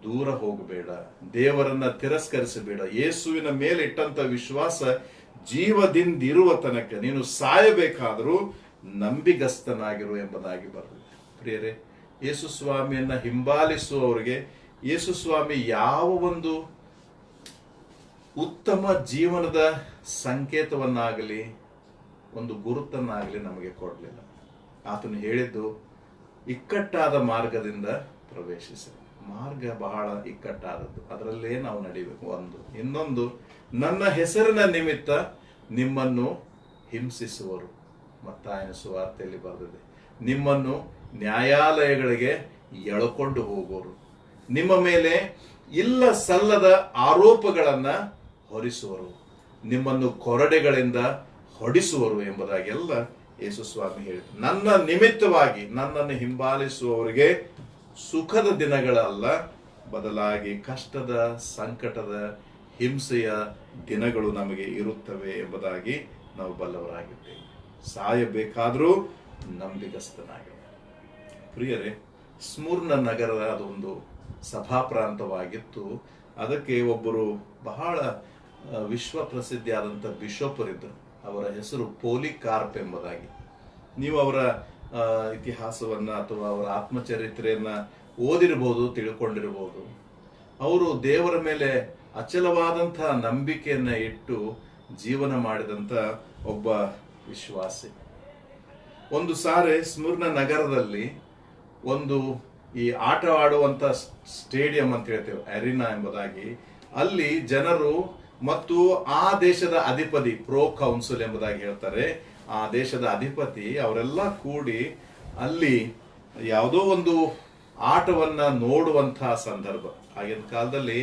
ದೂರ ಹೋಗಬೇಡ, ದೇವರನ್ನ ತಿರಸ್ಕರಿಸಬೇಡ. ಯೇಸುವಿನ ಮೇಲೆ ಇಟ್ಟಂತ ವಿಶ್ವಾಸ ಜೀವದಿಂದಿರುವ ತನಕ ನೀನು ಸಾಯಬೇಕಾದರೂ ನಂಬಿಗಸ್ತನಾಗಿರು ಎಂಬುದಾಗಿ ಬರ್ತದೆ. ಪ್ರಿಯರೇ, ಯೇಸು ಸ್ವಾಮಿಯನ್ನ ಹಿಂಬಾಲಿಸುವವರಿಗೆ ಯೇಸು ಸ್ವಾಮಿ ಯಾವ ಒಂದು ಉತ್ತಮ ಜೀವನದ ಸಂಕೇತವನ್ನಾಗಲಿ ಒಂದು ಗುರುತನ್ನಾಗಲಿ ನಮಗೆ ಕೊಡಲಿಲ್ಲ. ಆತನು ಹೇಳಿದ್ದು, ಇಕ್ಕಟ್ಟಾದ ಮಾರ್ಗದಿಂದ ಪ್ರವೇಶಿಸಿ. ಮಾರ್ಗ ಬಹಳ ಇಕ್ಕಟ್ಟಾದದ್ದು, ಅದರಲ್ಲೇ ನಾವು ನಡಿಬೇಕು. ಇನ್ನೊಂದು, ನನ್ನ ಹೆಸರಿನ ನಿಮಿತ್ತ ನಿಮ್ಮನ್ನು ಹಿಂಸಿಸುವರು. ಮತ್ತಾಯನ ಸುವಾರ್ತೆಯಲ್ಲಿ ಬರೆದಿದೆ, ನಿಮ್ಮನ್ನು ನ್ಯಾಯಾಲಯಗಳಿಗೆ ಎಳಕೊಂಡು ಹೋಗೋರು, ನಿಮ್ಮ ಮೇಲೆ ಇಲ್ಲ ಸಲ್ಲದ ಆರೋಪಗಳನ್ನ ಹೊರಿಸುವರು, ನಿಮ್ಮನ್ನು ಕೊರಡೆಗಳಿಂದ ಹೊಡಿಸುವರು ಎಂಬುದಾಗೆಲ್ಲ ಯೇಸು ಸ್ವಾಮಿ ಹೇಳಿದ್ರು. ನನ್ನ ನಿಮಿತ್ತವಾಗಿ ನನ್ನನ್ನು ಹಿಂಬಾಲಿಸುವವರಿಗೆ ಸುಖದ ದಿನಗಳಲ್ಲ, ಬದಲಾಗಿ ಕಷ್ಟದ, ಸಂಕಟದ, ಹಿಂಸೆಯ ದಿನಗಳು ನಮಗೆ ಇರುತ್ತವೆ ಎಂಬುದಾಗಿ ನಾವು ಬಲ್ಲವರಾಗಿದ್ದೇವೆ. ಸಾಯಬೇಕಾದರೂ ನಂಬಿಗಸ್ತನಾಗಿ. ಪ್ರಿಯರೇ, ಸ್ಮುರ್ನ ನಗರ ಅದೊಂದು ಸಭಾ ಪ್ರಾಂತವಾಗಿತ್ತು. ಅದಕ್ಕೆ ಒಬ್ಬರು ಬಹಳ ವಿಶ್ವ ಪ್ರಸಿದ್ಧಿಯಾದಂಥ ಬಿಷಪರಿದ್ದರು. ಅವರ ಹೆಸರು ಪೋಲಿಕಾರ್ಪ್ ಎಂಬುದಾಗಿ. ನೀವು ಅವರ ಇತಿಹಾಸವನ್ನ ಅಥವಾ ಅವರ ಆತ್ಮಚರಿತ್ರೆಯನ್ನ ಓದಿರಬಹುದು, ತಿಳ್ಕೊಂಡಿರಬಹುದು. ಅವರು ದೇವರ ಮೇಲೆ ಅಚಲವಾದಂತಹ ನಂಬಿಕೆಯನ್ನ ಇಟ್ಟು ಜೀವನ ಮಾಡಿದಂಥ ಒಬ್ಬ ವಿಶ್ವಾಸಿ. ಒಂದು ಸಾರಿ ಸ್ಮಿರ್ನ ನಗರದಲ್ಲಿ ಒಂದು ಈ ಆಟ ಆಡುವಂತ ಸ್ಟೇಡಿಯಂ ಅಂತ ಹೇಳ್ತೇವೆ, ಅರಿನಾ ಎಂಬುದಾಗಿ, ಅಲ್ಲಿ ಜನರು ಮತ್ತು ಆ ದೇಶದ ಅಧಿಪತಿ, ಪ್ರೋ ಕೌನ್ಸಿಲ್ ಎಂಬುದಾಗಿ ಹೇಳ್ತಾರೆ, ಆ ದೇಶದ ಅಧಿಪತಿ ಅವರೆಲ್ಲ ಕೂಡಿ ಅಲ್ಲಿ ಯಾವುದೋ ಒಂದು ಆಟವನ್ನ ನೋಡುವಂತಹ ಸಂದರ್ಭ. ಆಗಿನ ಕಾಲದಲ್ಲಿ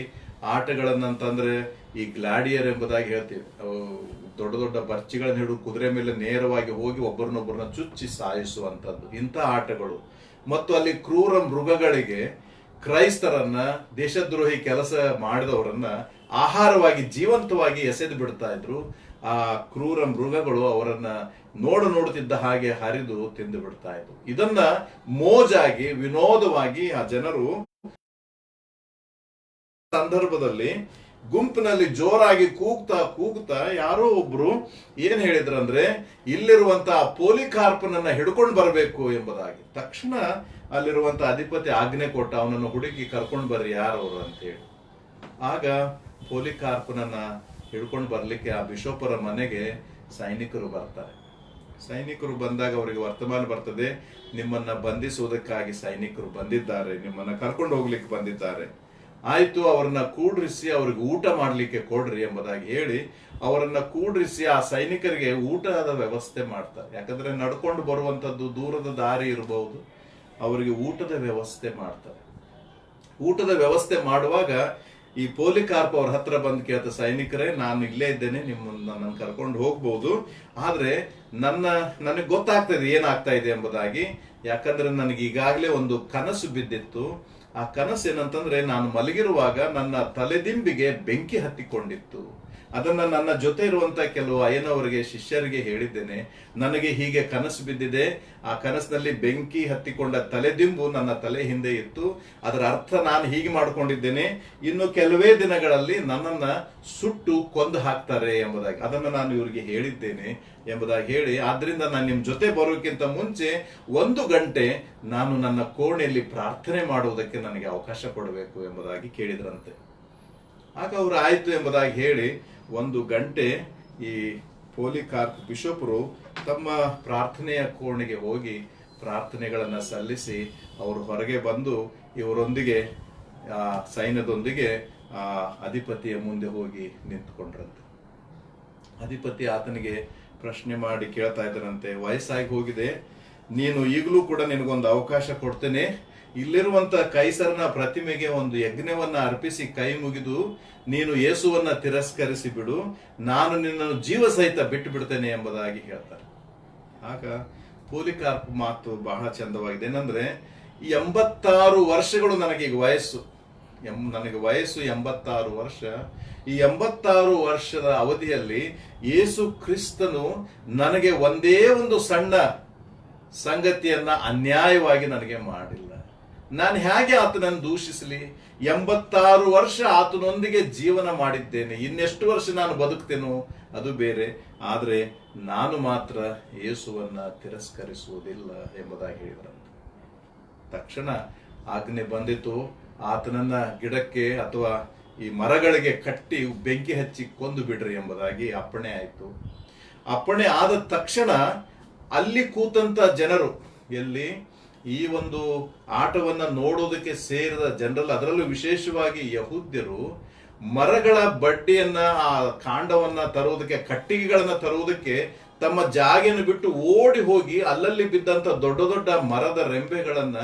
ಆಟಗಳನ್ನಂತಂದ್ರೆ ಈ ಗ್ಲಾಡಿಯರ್ ಎಂಬುದಾಗಿ ಹೇಳ್ತೀವಿ, ದೊಡ್ಡ ದೊಡ್ಡ ಬರ್ಚಿಗಳನ್ನ ಹಿಡಿದು ಕುದುರೆ ಮೇಲೆ ನೇರವಾಗಿ ಹೋಗಿ ಒಬ್ಬರನ್ನೊಬ್ಬರನ್ನ ಚುಚ್ಚಿ ಸಾಯಿಸುವಂತದ್ದು, ಇಂಥ ಆಟಗಳು. ಮತ್ತು ಅಲ್ಲಿ ಕ್ರೂರ ಮೃಗಗಳಿಗೆ ಕ್ರೈಸ್ತರನ್ನ, ದೇಶದ್ರೋಹಿ ಕೆಲಸ ಮಾಡಿದವರನ್ನ ಆಹಾರವಾಗಿ ಜೀವಂತವಾಗಿ ಎಸೆದು ಬಿಡ್ತಾ ಇದ್ರು. ಆ ಕ್ರೂರ ಮೃಗಗಳು ಅವರನ್ನ ನೋಡುತ್ತಿದ್ದ ಹಾಗೆ ಹರಿದು ತಿಂದು ಬಿಡ್ತಾ ಇದ್ರು. ಇದನ್ನ ಮೋಜಾಗಿ, ವಿನೋದವಾಗಿ ಆ ಜನರು ಸಂದರ್ಭದಲ್ಲಿ ಗುಂಪಿನಲ್ಲಿ ಜೋರಾಗಿ ಕೂಗ್ತಾ ಯಾರೋ ಒಬ್ರು ಏನ್ ಹೇಳಿದ್ರಂದ್ರೆ, ಇಲ್ಲಿರುವಂತಹ ಪೋಲಿಕಾರ್ಪನನ್ನ ಹಿಡ್ಕೊಂಡು ಬರಬೇಕು ಎಂಬುದಾಗಿ. ತಕ್ಷಣ ಅಲ್ಲಿರುವಂತ ಅಧಿಪತಿ ಆಜ್ಞೆ ಕೊಟ್ಟ, ಅವನನ್ನು ಹುಡುಕಿ ಕರ್ಕೊಂಡು ಬರ್ರಿ ಯಾರವರು ಅಂತ ಹೇಳಿ. ಆಗ ಪೋಲಿಕಾರ್ಪನನ್ನ ಹಿಡ್ಕೊಂಡು ಬರ್ಲಿಕ್ಕೆ ಆ ಬಿಷೋಪರ ಮನೆಗೆ ಸೈನಿಕರು ಬರ್ತಾರೆ. ಸೈನಿಕರು ಬಂದಾಗ ಅವರಿಗೆ ವರ್ತಮಾನ ಬರ್ತದೆ, ನಿಮ್ಮನ್ನ ಬಂಧಿಸುವುದಕ್ಕಾಗಿ ಸೈನಿಕರು ಬಂದಿದ್ದಾರೆ, ನಿಮ್ಮನ್ನ ಕರ್ಕೊಂಡು ಹೋಗ್ಲಿಕ್ಕೆ ಬಂದಿದ್ದಾರೆ. ಆಯ್ತು, ಅವರನ್ನ ಕೂಡ್ರಿಸಿ ಅವ್ರಿಗೆ ಊಟ ಮಾಡ್ಲಿಕ್ಕೆ ಕೊಡ್ರಿ ಎಂಬುದಾಗಿ ಹೇಳಿ ಅವರನ್ನ ಕೂಡ್ರಿಸಿ ಆ ಸೈನಿಕರಿಗೆ ಊಟದ ವ್ಯವಸ್ಥೆ ಮಾಡ್ತಾರೆ. ಯಾಕಂದ್ರೆ ನಡ್ಕೊಂಡು ಬರುವಂತದ್ದು ದೂರದ ದಾರಿ ಇರಬಹುದು, ಅವರಿಗೆ ಊಟದ ವ್ಯವಸ್ಥೆ ಮಾಡ್ತಾರೆ. ಊಟದ ವ್ಯವಸ್ಥೆ ಮಾಡುವಾಗ ಈ ಪೋಲಿಕಾರ್ಪ್ ಅವ್ರ ಹತ್ರ ಬಂದು ಕೇಳ್ತ, ಸೈನಿಕರೇ, ನಾನು ಇಲ್ಲೇ ಇದ್ದೇನೆ, ನನ್ನನ್ನು ಕರ್ಕೊಂಡು ಹೋಗ್ಬಹುದು, ಆದ್ರೆ ನನಗೆ ಗೊತ್ತಾಗ್ತದೆ ಏನಾಗ್ತಾ ಇದೆ ಎಂಬುದಾಗಿ. ಯಾಕಂದ್ರೆ ನನಗೆ ಈಗಾಗಲೇ ಒಂದು ಕನಸು ಬಿದ್ದಿತ್ತು. ಆ ಕನಸು ಏನಂತಂದ್ರೆ, ನಾನು ಮಲಗಿರುವಾಗ ನನ್ನ ತಲೆದಿಂಬಿಗೆ ಬೆಂಕಿ ಹತ್ತಿಕೊಂಡಿತ್ತು. ಅದನ್ನ ನನ್ನ ಜೊತೆ ಇರುವಂತ ಕೆಲವು ಅಯ್ಯನವರಿಗೆ, ಶಿಷ್ಯರಿಗೆ ಹೇಳಿದ್ದೇನೆ. ನನಗೆ ಹೀಗೆ ಕನಸು ಬಿದ್ದಿದೆ, ಆ ಕನಸಿನಲ್ಲಿ ಬೆಂಕಿ ಹತ್ತಿಕೊಂಡ ತಲೆದಿಂಬು ನನ್ನ ತಲೆ ಹಿಂದೆ ಇತ್ತು, ಅದರ ಅರ್ಥ ನಾನು ಹೀಗೆ ಮಾಡ್ಕೊಂಡಿದ್ದೇನೆ, ಇನ್ನು ಕೆಲವೇ ದಿನಗಳಲ್ಲಿ ನನ್ನನ್ನ ಸುಟ್ಟು ಕೊಂದು ಹಾಕ್ತಾರೆ ಎಂಬುದಾಗಿ ಅದನ್ನ ನಾನು ಇವರಿಗೆ ಹೇಳಿದ್ದೇನೆ ಎಂಬುದಾಗಿ ಹೇಳಿ, ಆದ್ರಿಂದ ನಾನು ನಿಮ್ ಜೊತೆ ಬರೋಕ್ಕಿಂತ ಮುಂಚೆ 1 ಗಂಟೆ ನಾನು ನನ್ನ ಕೋಣೆಯಲ್ಲಿ ಪ್ರಾರ್ಥನೆ ಮಾಡುವುದಕ್ಕೆ ನನಗೆ ಅವಕಾಶ ಕೊಡಬೇಕು ಎಂಬುದಾಗಿ ಕೇಳಿದ್ರಂತೆ. ಆಗ ಅವರು ಆಯ್ತು ಎಂಬುದಾಗಿ ಹೇಳಿ 1 ಗಂಟೆ ಈ ಪೋಲಿಕಾರ್ಪ್ ಬಿಷಪರು ತಮ್ಮ ಪ್ರಾರ್ಥನೆಯ ಕೋಣೆಗೆ ಹೋಗಿ ಪ್ರಾರ್ಥನೆಗಳನ್ನ ಸಲ್ಲಿಸಿ ಅವರು ಹೊರಗೆ ಬಂದು ಇವರೊಂದಿಗೆ ಸೈನ್ಯದೊಂದಿಗೆ ಆ ಅಧಿಪತಿಯ ಮುಂದೆ ಹೋಗಿ ನಿಂತ್ಕೊಂಡ್ರಂತೆ. ಅಧಿಪತಿ ಆತನಿಗೆ ಪ್ರಶ್ನೆ ಮಾಡಿ ಕೇಳ್ತಾ ಇದ್ದರಂತೆ, ವಯಸ್ಸಾಗಿ ಹೋಗಿದೆ, ನೀನು ಈಗಲೂ ಕೂಡ ನಿನಗೊಂದು ಅವಕಾಶ ಕೊಡ್ತೇನೆ, ಇಲ್ಲಿರುವಂತ ಕೈಸರನ ಪ್ರತಿಮೆಗೆ ಒಂದು ಯಜ್ಞವನ್ನ ಅರ್ಪಿಸಿ ಕೈ ಮುಗಿದು ನೀನು ಯೇಸುವನ್ನ ತಿರಸ್ಕರಿಸಿ ಬಿಡು, ನಾನು ನಿನ್ನನ್ನು ಜೀವ ಸಹಿತ ಬಿಟ್ಟು ಬಿಡ್ತೇನೆ ಎಂಬುದಾಗಿ ಹೇಳ್ತಾರೆ. ಆಗ ಪೋಲಿಕಾರ್ಪ್ ಮಾತು ಬಹಳ ಚಂದವಾಗಿದೆ. ಏನಂದ್ರೆ, 86 ವರ್ಷಗಳು ನನಗೆ ವಯಸ್ಸು, ನನಗೆ ವಯಸ್ಸು 86 ವರ್ಷ. ಈ 86 ವರ್ಷದ ಅವಧಿಯಲ್ಲಿ ಯೇಸು ಕ್ರಿಸ್ತನು ನನಗೆ ಒಂದೇ ಒಂದು ಸಣ್ಣ ಸಂಗತಿಯನ್ನ ಅನ್ಯಾಯವಾಗಿ ನನಗೆ ಮಾಡಿಲ್ಲ. ನಾನು ಹೇಗೆ ಆತನನ್ನು ದೂಷಿಸಲಿ? 86 ವರ್ಷ ಆತನೊಂದಿಗೆ ಜೀವನ ಮಾಡಿದ್ದೇನೆ, ಇನ್ನೆಷ್ಟು ವರ್ಷ ನಾನು ಬದುಕ್ತೇನೋ ಅದು ಬೇರೆ, ಆದ್ರೆ ನಾನು ಮಾತ್ರ ಯೇಸುವನ್ನ ತಿರಸ್ಕರಿಸುವುದಿಲ್ಲ ಎಂಬುದಾಗಿ ಹೇಳಿದ್ರಂತೆ. ತಕ್ಷಣ ಆಜ್ಞೆ ಬಂದಿತು, ಆತನನ್ನ ಗಿಡಕ್ಕೆ ಅಥವಾ ಈ ಮರಗಳಿಗೆ ಕಟ್ಟಿ ಬೆಂಕಿ ಹಚ್ಚಿ ಕೊಂದು ಬಿಡ್ರಿ ಎಂಬುದಾಗಿ ಅಪ್ಪಣೆ ಆಯಿತು. ಅಪ್ಪಣೆ ಆದ ತಕ್ಷಣ ಅಲ್ಲಿ ಕೂತಂತ ಜನರು, ಎಲ್ಲಿ ಈ ಒಂದು ಆಟವನ್ನ ನೋಡೋದಕ್ಕೆ ಸೇರಿದ ಜನರಲ್ಲ, ಅದರಲ್ಲೂ ವಿಶೇಷವಾಗಿ ಯಹೂದ್ಯರು, ಮರಗಳ ಬಡ್ಡಿಯನ್ನ, ಆ ಕಾಂಡವನ್ನ ತರುವುದಕ್ಕೆ, ಕಟ್ಟಿಗೆಗಳನ್ನ ತರುವುದಕ್ಕೆ ತಮ್ಮ ಜಾಗೆಯನ್ನು ಬಿಟ್ಟು ಓಡಿ ಹೋಗಿ ಅಲ್ಲಲ್ಲಿ ಬಿದ್ದಂತ ದೊಡ್ಡ ದೊಡ್ಡ ಮರದ ರೆಂಬೆಗಳನ್ನ,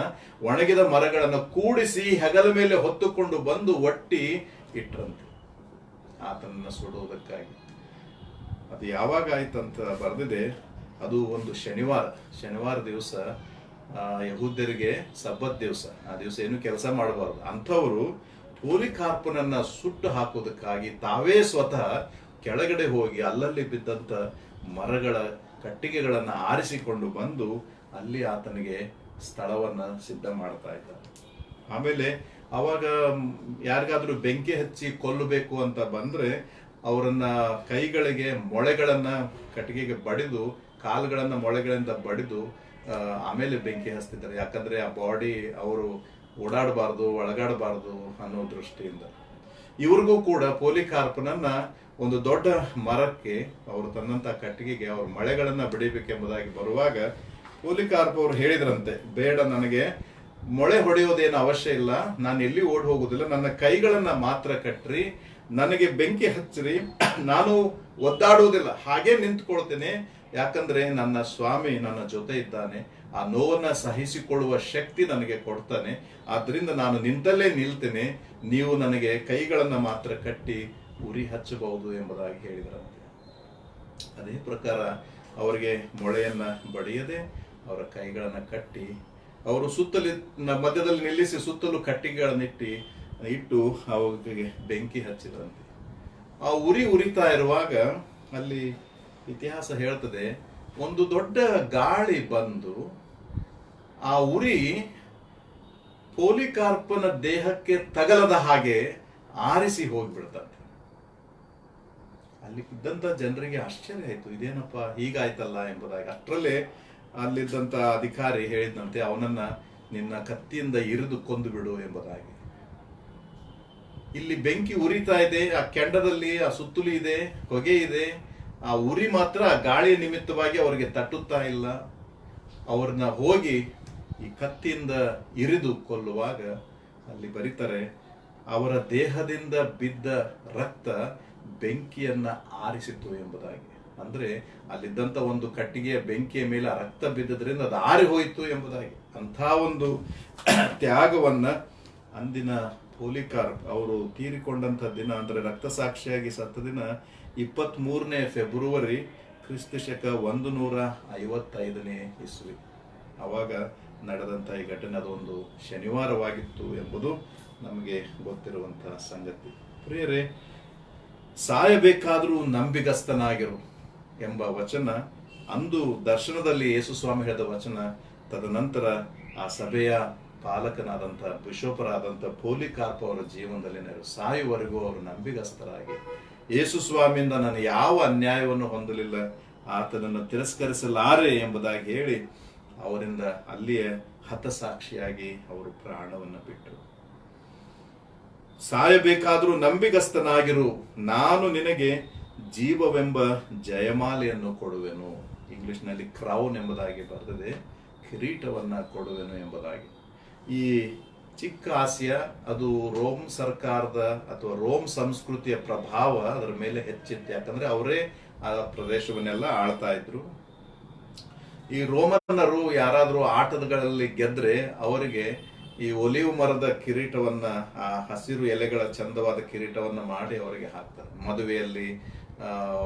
ಒಣಗಿದ ಮರಗಳನ್ನ ಕೂಡಿಸಿ ಹೆಗಲ ಮೇಲೆ ಹೊತ್ತುಕೊಂಡು ಬಂದು ಒಟ್ಟಿ ಇಟ್ರಂತೆ ಆತನನ್ನ ಸುಡುವುದಕ್ಕಾಗಿ. ಅದು ಯಾವಾಗ ಆಯ್ತಂತ ಬರೆದಿದೆ, ಅದು ಒಂದು ಶನಿವಾರ ದಿವಸ, ಯಹೂದ್ಯರಿಗೆ ಸಬ್ಬತ್ ದಿವಸ, ಆ ದಿವಸ ಏನು ಕೆಲಸ ಮಾಡಬಾರದು. ಅಂಥವರು ಪೋಲಿಕಾರ್ಪನನ್ನ ಸುಟ್ಟು ಹಾಕೋದಕ್ಕಾಗಿ ತಾವೇ ಸ್ವತಃ ಕೆಳಗಡೆ ಹೋಗಿ ಅಲ್ಲಲ್ಲಿ ಬಿದ್ದಂತ ಮರಗಳ ಕಟ್ಟಿಗೆಗಳನ್ನ ಆರಿಸಿಕೊಂಡು ಬಂದು ಅಲ್ಲಿ ಆತನಿಗೆ ಸ್ಥಳವನ್ನ ಸಿದ್ಧ ಮಾಡ್ತಾ ಇದ್ದಾರೆ. ಆಮೇಲೆ ಅವಾಗ ಯಾರಿಗಾದ್ರೂ ಬೆಂಕಿ ಹಚ್ಚಿ ಕೊಲ್ಲಬೇಕು ಅಂತ ಬಂದ್ರೆ ಅವರನ್ನ ಕೈಗಳಿಗೆ ಮೊಳೆಗಳನ್ನ ಕಟ್ಟಿಗೆಗೆ ಬಡಿದು, ಕಾಲುಗಳನ್ನ ಮೊಳೆಗಳಿಂದ ಬಡಿದು ಆಮೇಲೆ ಬೆಂಕಿ ಹಚ್ತಿದ್ದಾರೆ. ಯಾಕಂದ್ರೆ ಆ ಬಾಡಿ ಅವರು ಓಡಾಡಬಾರ್ದು, ಒಳಗಾಡಬಾರ್ದು ಅನ್ನೋ ದೃಷ್ಟಿಯಿಂದ. ಇವ್ರಿಗೂ ಕೂಡ ಪೋಲಿಕಾರ್ಪನನ್ನ ಒಂದು ದೊಡ್ಡ ಮರಕ್ಕೆ ಅವರು ತನ್ನಂತ ಕಟ್ಟಿಗೆಗೆ ಅವ್ರ ಮಳೆಗಳನ್ನ ಬಿಡಿಬೇಕೆಂಬುದಾಗಿ ಬರುವಾಗ ಪೋಲಿಕಾರ್ಪ್ ಅವರು ಹೇಳಿದ್ರಂತೆ, ಬೇಡ, ನನಗೆ ಮೊಳೆ ಹೊಡೆಯೋದೇನು ಅವಶ್ಯ ಇಲ್ಲ, ನಾನು ಎಲ್ಲಿ ಓಡ್ ಹೋಗುದಿಲ್ಲ, ನನ್ನ ಕೈಗಳನ್ನ ಮಾತ್ರ ಕಟ್ಟ್ರಿ, ನನಗೆ ಬೆಂಕಿ ಹಚ್ಚ್ರಿ, ನಾನು ಒದ್ದಾಡುವುದಿಲ್ಲ, ಹಾಗೆ ನಿಂತ್ಕೊಳ್ತೇನೆ, ಯಾಕಂದ್ರೆ ನನ್ನ ಸ್ವಾಮಿ ನನ್ನ ಜೊತೆ ಇದ್ದಾನೆ, ಆ ನೋವನ್ನ ಸಹಿಸಿಕೊಳ್ಳುವ ಶಕ್ತಿ ನನಗೆ ಕೊಡ್ತಾನೆ, ಆದ್ರಿಂದ ನಾನು ನಿಂತಲ್ಲೇ ನಿಲ್ತೇನೆ, ನೀವು ನನಗೆ ಕೈಗಳನ್ನ ಮಾತ್ರ ಕಟ್ಟಿ ಉರಿ ಹಚ್ಚಬಹುದು ಎಂಬುದಾಗಿ ಹೇಳಿದರಂತೆ. ಅದೇ ಪ್ರಕಾರ ಅವರಿಗೆ ಮೊಳೆಯನ್ನ ಬಡಿಯದೆ ಅವರ ಕೈಗಳನ್ನ ಕಟ್ಟಿ, ಅವರು ಮಧ್ಯದಲ್ಲಿ ನಿಲ್ಲಿಸಿ ಸುತ್ತಲೂ ಇಟ್ಟು ಅವರಿಗೆ ಬೆಂಕಿ ಹಚ್ಚಿದ್ರಂತೆ. ಆ ಉರಿ ಉರಿತಾ ಇರುವಾಗ ಅಲ್ಲಿ ಇತಿಹಾಸ ಹೇಳ್ತದೆ, ಒಂದು ದೊಡ್ಡ ಗಾಳಿ ಬಂದು ಆ ಉರಿ ಪೋಲಿಕಾರ್ಪನ ದೇಹಕ್ಕೆ ತಗಲದ ಹಾಗೆ ಆರಿಸಿ ಹೋಗ್ಬಿಡ್ತಂತೆ. ಅಲ್ಲಿ ಇದ್ದಂತ ಜನರಿಗೆ ಆಶ್ಚರ್ಯ ಆಯ್ತು, ಇದೇನಪ್ಪ ಹೀಗಾಯ್ತಲ್ಲ ಎಂಬುದಾಗಿ. ಅಷ್ಟರಲ್ಲೇ ಅಲ್ಲಿದ್ದಂತ ಅಧಿಕಾರಿ ಹೇಳಿದಂತೆ, ಅವನನ್ನ ನಿನ್ನ ಕತ್ತಿಯಿಂದ ಇರಿದು ಕೊಂದು ಬಿಡು ಎಂಬುದಾಗಿ. ಇಲ್ಲಿ ಬೆಂಕಿ ಉರಿತಾ ಇದೆ, ಆ ಕೆಂಡದಲ್ಲಿ ಆ ಸುತ್ತಲೂ ಇದೆ, ಹೊಗೆ ಇದೆ, ಆ ಉರಿ ಮಾತ್ರ ಗಾಳಿಯ ನಿಮಿತ್ತವಾಗಿ ಅವರಿಗೆ ತಟ್ಟುತ್ತಾ ಇಲ್ಲ. ಅವ್ರನ್ನ ಹೋಗಿ ಈ ಕತ್ತಿಯಿಂದ ಇರಿದು ಕೊಲ್ಲುವಾಗ ಅಲ್ಲಿ ಬರೀತಾರೆ, ಅವರ ದೇಹದಿಂದ ಬಿದ್ದ ರಕ್ತ ಬೆಂಕಿಯನ್ನ ಆರಿಸಿತು ಎಂಬುದಾಗಿ. ಅಂದ್ರೆ ಅಲ್ಲಿದ್ದಂತ ಒಂದು ಕಟ್ಟಿಗೆಯ ಬೆಂಕಿಯ ಮೇಲೆ ಆ ರಕ್ತ ಬಿದ್ದದ್ರಿಂದ ಅದು ಆರಿ ಹೋಯಿತು ಎಂಬುದಾಗಿ. ಅಂಥ ಒಂದು ತ್ಯಾಗವನ್ನ ಅಂದಿನ ಪೋಲಿಕಾರ್ಪ್ ಅವರು ತೀರಿಕೊಂಡಂತ ದಿನ, ಅಂದ್ರೆ ರಕ್ತ ಸಾಕ್ಷಿಯಾಗಿ ಸತ್ತ ದಿನ 23ನೇ ಫೆಬ್ರವರಿ ಕ್ರಿಸ್ತ ಶಕ 155ನೇ ಇಸ್ವಿ. ಅವಾಗ ನಡೆದಂತ ಈ ಘಟನೆ ಅದೊಂದು ಶನಿವಾರವಾಗಿತ್ತು ಎಂಬುದು ನಮಗೆ ಗೊತ್ತಿರುವಂತಹ ಸಂಗತಿ. ಪ್ರಿಯರೇ, ಸಾಯಬೇಕಾದ್ರೂ ನಂಬಿಗಸ್ತನಾಗಿರು ಎಂಬ ವಚನ ಅಂದು ದರ್ಶನದಲ್ಲಿ ಯೇಸು ಸ್ವಾಮಿ ಹೇಳಿದ ವಚನ. ತದನಂತರ ಆ ಸಭೆಯ ಪಾಲಕನಾದಂಥ ಬಿಷೋಪರಾದಂಥ ಪೋಲಿಕಾರ್ಪ್ ಅವರ ಜೀವನದಲ್ಲಿ ಸಾಯುವವರೆಗೂ ಅವರು ನಂಬಿಗಸ್ತರಾಗಿ, ಯೇಸು ಸ್ವಾಮಿಯಿಂದ ನಾನು ಯಾವ ಅನ್ಯಾಯವನ್ನು ಹೊಂದಲಿಲ್ಲ, ಆತನನ್ನು ತಿರಸ್ಕರಿಸಲಾರೆ ಎಂಬುದಾಗಿ ಹೇಳಿ ಅವರಿಂದ ಅಲ್ಲಿಯೇ ಹತಸಾಕ್ಷಿಯಾಗಿ ಅವರು ಪ್ರಾಣವನ್ನು ಬಿಟ್ಟರು. ಸಾಯಬೇಕಾದ್ರೂ ನಂಬಿಗಸ್ತನಾಗಿರು, ನಾನು ನಿನಗೆ ಜೀವವೆಂಬ ಜಯಮಾಲೆಯನ್ನು ಕೊಡುವೆನು. ಇಂಗ್ಲಿಷ್ನಲ್ಲಿ ಕ್ರೌನ್ ಎಂಬುದಾಗಿ ಬರೆದಿದೆ, ಕಿರೀಟವನ್ನ ಕೊಡುವೆನು ಎಂಬುದಾಗಿ. ಈ ಚಿಕ್ಕ ಆಸಿಯಾ ಅದು ರೋಮ್ ಸರ್ಕಾರದ ಅಥವಾ ರೋಮ್ ಸಂಸ್ಕೃತಿಯ ಪ್ರಭಾವ ಅದರ ಮೇಲೆ ಹೆಚ್ಚಿತ್ತು. ಯಾಕಂದ್ರೆ ಅವರೇ ಆ ಪ್ರದೇಶವನ್ನೆಲ್ಲ ಆಳ್ತಾ ಇದ್ರು. ಈ ರೋಮನ್ನರು ಯಾರಾದ್ರೂ ಆಟಗಳಲ್ಲಿ ಗೆದ್ರೆ ಅವರಿಗೆ ಈ ಒಲಿವ್ ಮರದ ಕಿರೀಟವನ್ನ, ಆ ಹಸಿರು ಎಲೆಗಳ ಚಂದವಾದ ಕಿರೀಟವನ್ನ ಮಾಡಿ ಅವರಿಗೆ ಹಾಕ್ತಾರೆ. ಮದುವೆಯಲ್ಲಿ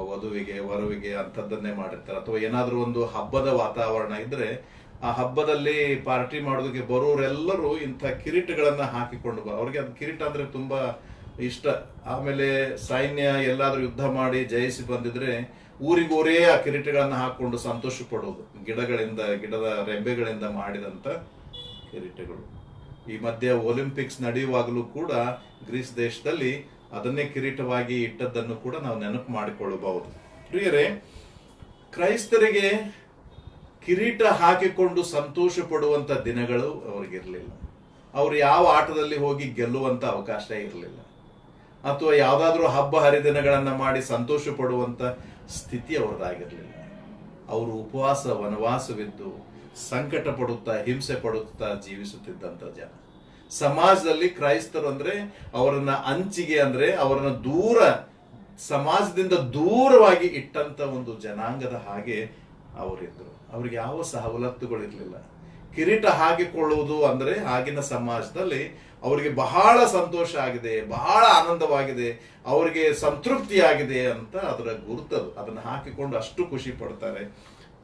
ವಧುವಿಗೆ ವರುವಿಗೆ ಅಂಥದ್ದನ್ನೇ ಮಾಡಿರ್ತಾರೆ. ಅಥವಾ ಏನಾದ್ರೂ ಒಂದು ಹಬ್ಬದ ವಾತಾವರಣ ಇದ್ರೆ ಆ ಹಬ್ಬದಲ್ಲಿ ಪಾರ್ಟಿ ಮಾಡೋದಕ್ಕೆ ಬರೋರೆಲ್ಲರೂ ಇಂಥ ಕಿರೀಟಗಳನ್ನ ಹಾಕಿಕೊಂಡು ಅವ್ರಿಗೆ ಅದು ಕಿರೀಟ ಅಂದ್ರೆ ತುಂಬಾ ಇಷ್ಟ. ಆಮೇಲೆ ಸೈನ್ಯ ಎಲ್ಲಾದ್ರೂ ಯುದ್ಧ ಮಾಡಿ ಜಯಿಸಿ ಬಂದಿದ್ರೆ ಊರಿಗೂರೇ ಆ ಕಿರೀಟಗಳನ್ನ ಹಾಕೊಂಡು ಸಂತೋಷ ಪಡೋದು. ಗಿಡದ ರೆಂಬೆಗಳಿಂದ ಮಾಡಿದಂತ ಕಿರೀಟಗಳು. ಈ ಮಧ್ಯೆ ಒಲಿಂಪಿಕ್ಸ್ ನಡೆಯುವಾಗಲೂ ಕೂಡ ಗ್ರೀಸ್ ದೇಶದಲ್ಲಿ ಅದನ್ನೇ ಕಿರೀಟವಾಗಿ ಇಟ್ಟದ್ದನ್ನು ಕೂಡ ನಾವು ನೆನಪು ಮಾಡಿಕೊಳ್ಳಬಹುದು. ಪ್ರಿಯರೇ, ಕ್ರೈಸ್ತರಿಗೆ ಕಿರೀಟ ಹಾಕಿಕೊಂಡು ಸಂತೋಷ ಪಡುವಂತ ದಿನಗಳು ಅವ್ರಿಗಿರ್ಲಿಲ್ಲ. ಅವ್ರು ಯಾವ ಆಟದಲ್ಲಿ ಹೋಗಿ ಗೆಲ್ಲುವಂತ ಅವಕಾಶ ಇರಲಿಲ್ಲ, ಅಥವಾ ಯಾವ್ದಾದ್ರೂ ಹಬ್ಬ ಹರಿದಿನಗಳನ್ನ ಮಾಡಿ ಸಂತೋಷ ಪಡುವಂತ ಸ್ಥಿತಿ ಅವ್ರದ್ದಾಗಿರ್ಲಿಲ್ಲ. ಅವರು ಉಪವಾಸ ವನವಾಸವಿದ್ದು ಸಂಕಟ ಪಡುತ್ತಾ ಹಿಂಸೆ ಪಡುತ್ತಾ ಜೀವಿಸುತ್ತಿದ್ದಂತ ಜನ. ಸಮಾಜದಲ್ಲಿ ಕ್ರೈಸ್ತರು ಅಂದ್ರೆ ಅವರನ್ನ ಅಂಚಿಗೆ, ಅಂದ್ರೆ ಅವರನ್ನ ಸಮಾಜದಿಂದ ದೂರವಾಗಿ ಇಟ್ಟಂತ ಒಂದು ಜನಾಂಗದ ಹಾಗೆ ಅವರಿದ್ರು. ಅವ್ರಿಗೆ ಯಾವ ಸವಲತ್ತುಗಳಿರ್ಲಿಲ್ಲ. ಕಿರೀಟ ಹಾಕಿಕೊಳ್ಳುವುದು ಅಂದ್ರೆ ಆಗಿನ ಸಮಾಜದಲ್ಲಿ ಅವರಿಗೆ ಬಹಳ ಸಂತೋಷ ಆಗಿದೆ, ಬಹಳ ಆನಂದವಾಗಿದೆ, ಅವರಿಗೆ ಸಂತೃಪ್ತಿಯಾಗಿದೆ ಅಂತ ಅದರ ಗುರುತದು. ಅದನ್ನು ಹಾಕಿಕೊಂಡು ಅಷ್ಟು ಖುಷಿ ಪಡ್ತಾರೆ.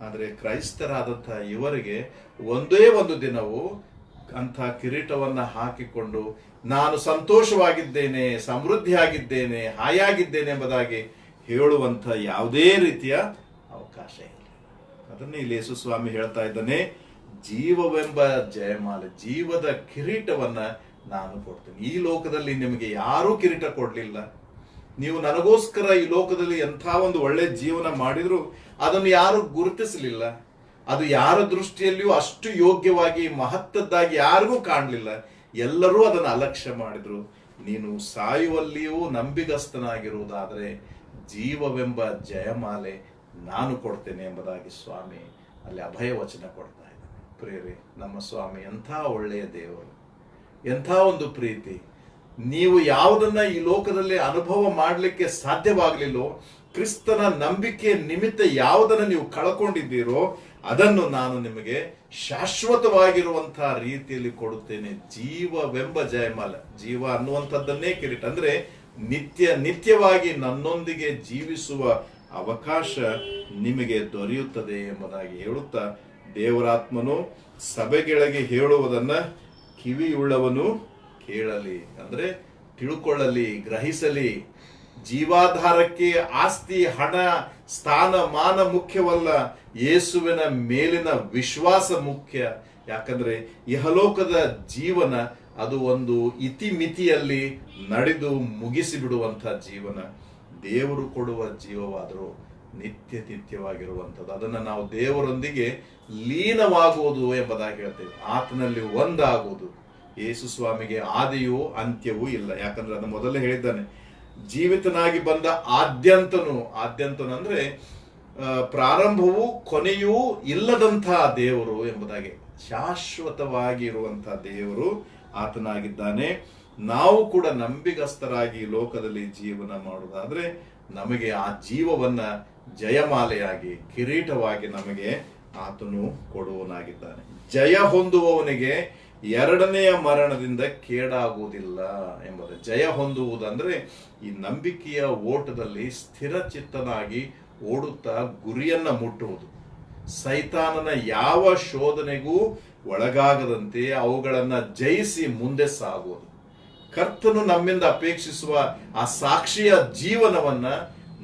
ಆದ್ರೆ ಕ್ರೈಸ್ತರಾದಂಥ ಇವರಿಗೆ ಒಂದೇ ಒಂದು ದಿನವೂ ಅಂಥ ಕಿರೀಟವನ್ನ ಹಾಕಿಕೊಂಡು ನಾನು ಸಂತೋಷವಾಗಿದ್ದೇನೆ, ಸಮೃದ್ಧಿಯಾಗಿದ್ದೇನೆ, ಹಾಯಾಗಿದ್ದೇನೆ ಎಂಬುದಾಗಿ ಹೇಳುವಂಥ ಯಾವುದೇ ರೀತಿಯ ಅವಕಾಶ ಇಲ್ಲ. ಅದನ್ನೇ ಇಲ್ಲಿ ಯೇಸು ಸ್ವಾಮಿ ಹೇಳ್ತಾ ಇದ್ದಾನೆ, ಜೀವವೆಂಬ ಜಯಮಾಲೆ, ಜೀವದ ಕಿರೀಟವನ್ನ ನಾನು ಕೊಡ್ತೇನೆ. ಈ ಲೋಕದಲ್ಲಿ ನಿಮಗೆ ಯಾರೂ ಕಿರೀಟ ಕೊಡ್ಲಿಲ್ಲ. ನೀವು ನನಗೋಸ್ಕರ ಈ ಲೋಕದಲ್ಲಿ ಎಂಥ ಒಂದು ಒಳ್ಳೆ ಜೀವನ ಮಾಡಿದ್ರು ಅದನ್ನು ಯಾರು ಗುರುತಿಸಲಿಲ್ಲ. ಅದು ಯಾರ ದೃಷ್ಟಿಯಲ್ಲಿಯೂ ಅಷ್ಟು ಯೋಗ್ಯವಾಗಿ ಮಹತ್ತದ್ದಾಗಿ ಯಾರಿಗೂ ಕಾಣಲಿಲ್ಲ. ಎಲ್ಲರೂ ಅದನ್ನು ಅಲಕ್ಷ್ಯ ಮಾಡಿದ್ರು. ನೀನು ಸಾಯುವಲ್ಲಿಯೂ ನಂಬಿಗಸ್ತನಾಗಿರುವುದಾದರೆ ಜೀವವೆಂಬ ಜಯಮಾಲೆ ನಾನು ಕೊಡ್ತೇನೆ ಎಂಬುದಾಗಿ ಸ್ವಾಮಿ ಅಲ್ಲಿ ಅಭಯ ವಚನ ಕೊಡ್ತಾರೆ. ಪ್ರಿಯರೇ, ನಮ್ಮ ಸ್ವಾಮಿ ಎಂಥ ಒಳ್ಳೆಯ ದೇವರು, ಎಂಥ ಒಂದು ಪ್ರೀತಿ. ನೀವು ಯಾವುದನ್ನ ಈ ಲೋಕದಲ್ಲಿ ಅನುಭವ ಮಾಡಲಿಕ್ಕೆ ಸಾಧ್ಯವಾಗಲಿಲ್ಲೋ, ಕ್ರಿಸ್ತನ ನಂಬಿಕೆ ನಿಮಿತ್ತ ಯಾವುದನ್ನ ನೀವು ಕಳ್ಕೊಂಡಿದ್ದೀರೋ ಅದನ್ನು ನಾನು ನಿಮಗೆ ಶಾಶ್ವತವಾಗಿರುವಂತಹ ರೀತಿಯಲ್ಲಿ ಕೊಡುತ್ತೇನೆ. ಜೀವವೆಂಬ ಜಯಮಾಲ, ಜೀವ ಅನ್ನುವಂಥದ್ದನ್ನೇ ಕಿರೀಟ ಅಂದ್ರೆ ನಿತ್ಯವಾಗಿ ನನ್ನೊಂದಿಗೆ ಜೀವಿಸುವ ಅವಕಾಶ ನಿಮಗೆ ದೊರೆಯುತ್ತದೆ ಎಂಬುದಾಗಿ ಹೇಳುತ್ತಾ, ದೇವರಾತ್ಮನು ಸಭೆಗಳಿಗೆ ಹೇಳುವುದನ್ನ ಕಿವಿಯುಳ್ಳವನು ಕೇಳಲಿ, ಅಂದ್ರೆ ತಿಳ್ಕೊಳ್ಳಲಿ, ಗ್ರಹಿಸಲಿ. ಜೀವಾಧಾರಕ್ಕೆ ಆಸ್ತಿ, ಹಣ, ಸ್ಥಾನ, ಮಾನ ಮುಖ್ಯವಲ್ಲ, ಯೇಸುವಿನ ಮೇಲಿನ ವಿಶ್ವಾಸ ಮುಖ್ಯ. ಯಾಕಂದ್ರೆ ಇಹಲೋಕದ ಜೀವನ ಅದು ಒಂದು ಇತಿಮಿತಿಯಲ್ಲಿ ನಡೆದು ಮುಗಿಸಿಬಿಡುವಂಥ ಜೀವನ. ದೇವರು ಕೊಡುವ ಜೀವವಾದರೂ ನಿತ್ಯವಾಗಿರುವಂಥದ್ದು. ಅದನ್ನು ನಾವು ದೇವರೊಂದಿಗೆ ಲೀನವಾಗುವುದು ಎಂಬುದಾಗಿ ಹೇಳ್ತೇವೆ. ಆತನಲ್ಲಿ ಒಂದಾಗುವುದು. ಯೇಸು ಸ್ವಾಮಿಗೆ ಆದಿಯೂ ಅಂತ್ಯವೂ ಇಲ್ಲ. ಯಾಕಂದ್ರೆ ಅದನ್ನು ಮೊದಲೇ ಹೇಳಿದ್ದಾನೆ, ಜೀವಿತನಾಗಿ ಬಂದ ಆದ್ಯಂತನು ಅಂದ್ರೆ ಪ್ರಾರಂಭವೂ ಕೊನೆಯೂ ಇಲ್ಲದಂತಹ ದೇವರು ಎಂಬುದಾಗಿ, ಶಾಶ್ವತವಾಗಿ ಇರುವಂತಹ ದೇವರು ಆತನಾಗಿದ್ದಾನೆ. ನಾವು ಕೂಡ ನಂಬಿಗಸ್ತರಾಗಿ ಲೋಕದಲ್ಲಿ ಜೀವನ ಮಾಡುವುದಾದ್ರೆ ನಮಗೆ ಆ ಜೀವವನ್ನ ಜಯಮಾಲೆಯಾಗಿ, ಕಿರೀಟವಾಗಿ ನಮಗೆ ಆತನು ಕೊಡುವನಾಗಿದ್ದಾನೆ. ಜಯ ಹೊಂದುವವನಿಗೆ ಎರಡನೆಯ ಮರಣದಿಂದ ಕೇಡಾಗುವುದಿಲ್ಲ ಎಂಬುದು. ಜಯ ಹೊಂದುವುದಂದ್ರೆ ಈ ನಂಬಿಕೆಯ ಓಟದಲ್ಲಿ ಸ್ಥಿರ ಚಿತ್ತನಾಗಿ ಓಡುತ್ತಾ ಗುರಿಯನ್ನ ಮುಟ್ಟುವುದು, ಸೈತಾನನ ಯಾವ ಶೋಧನೆಗೂ ಒಳಗಾಗದಂತೆ ಅವುಗಳನ್ನ ಜಯಿಸಿ ಮುಂದೆ ಸಾಗುವುದು. ಕರ್ತನು ನಮ್ಮಿಂದ ಅಪೇಕ್ಷಿಸುವ ಆ ಸಾಕ್ಷಿಯ ಜೀವನವನ್ನ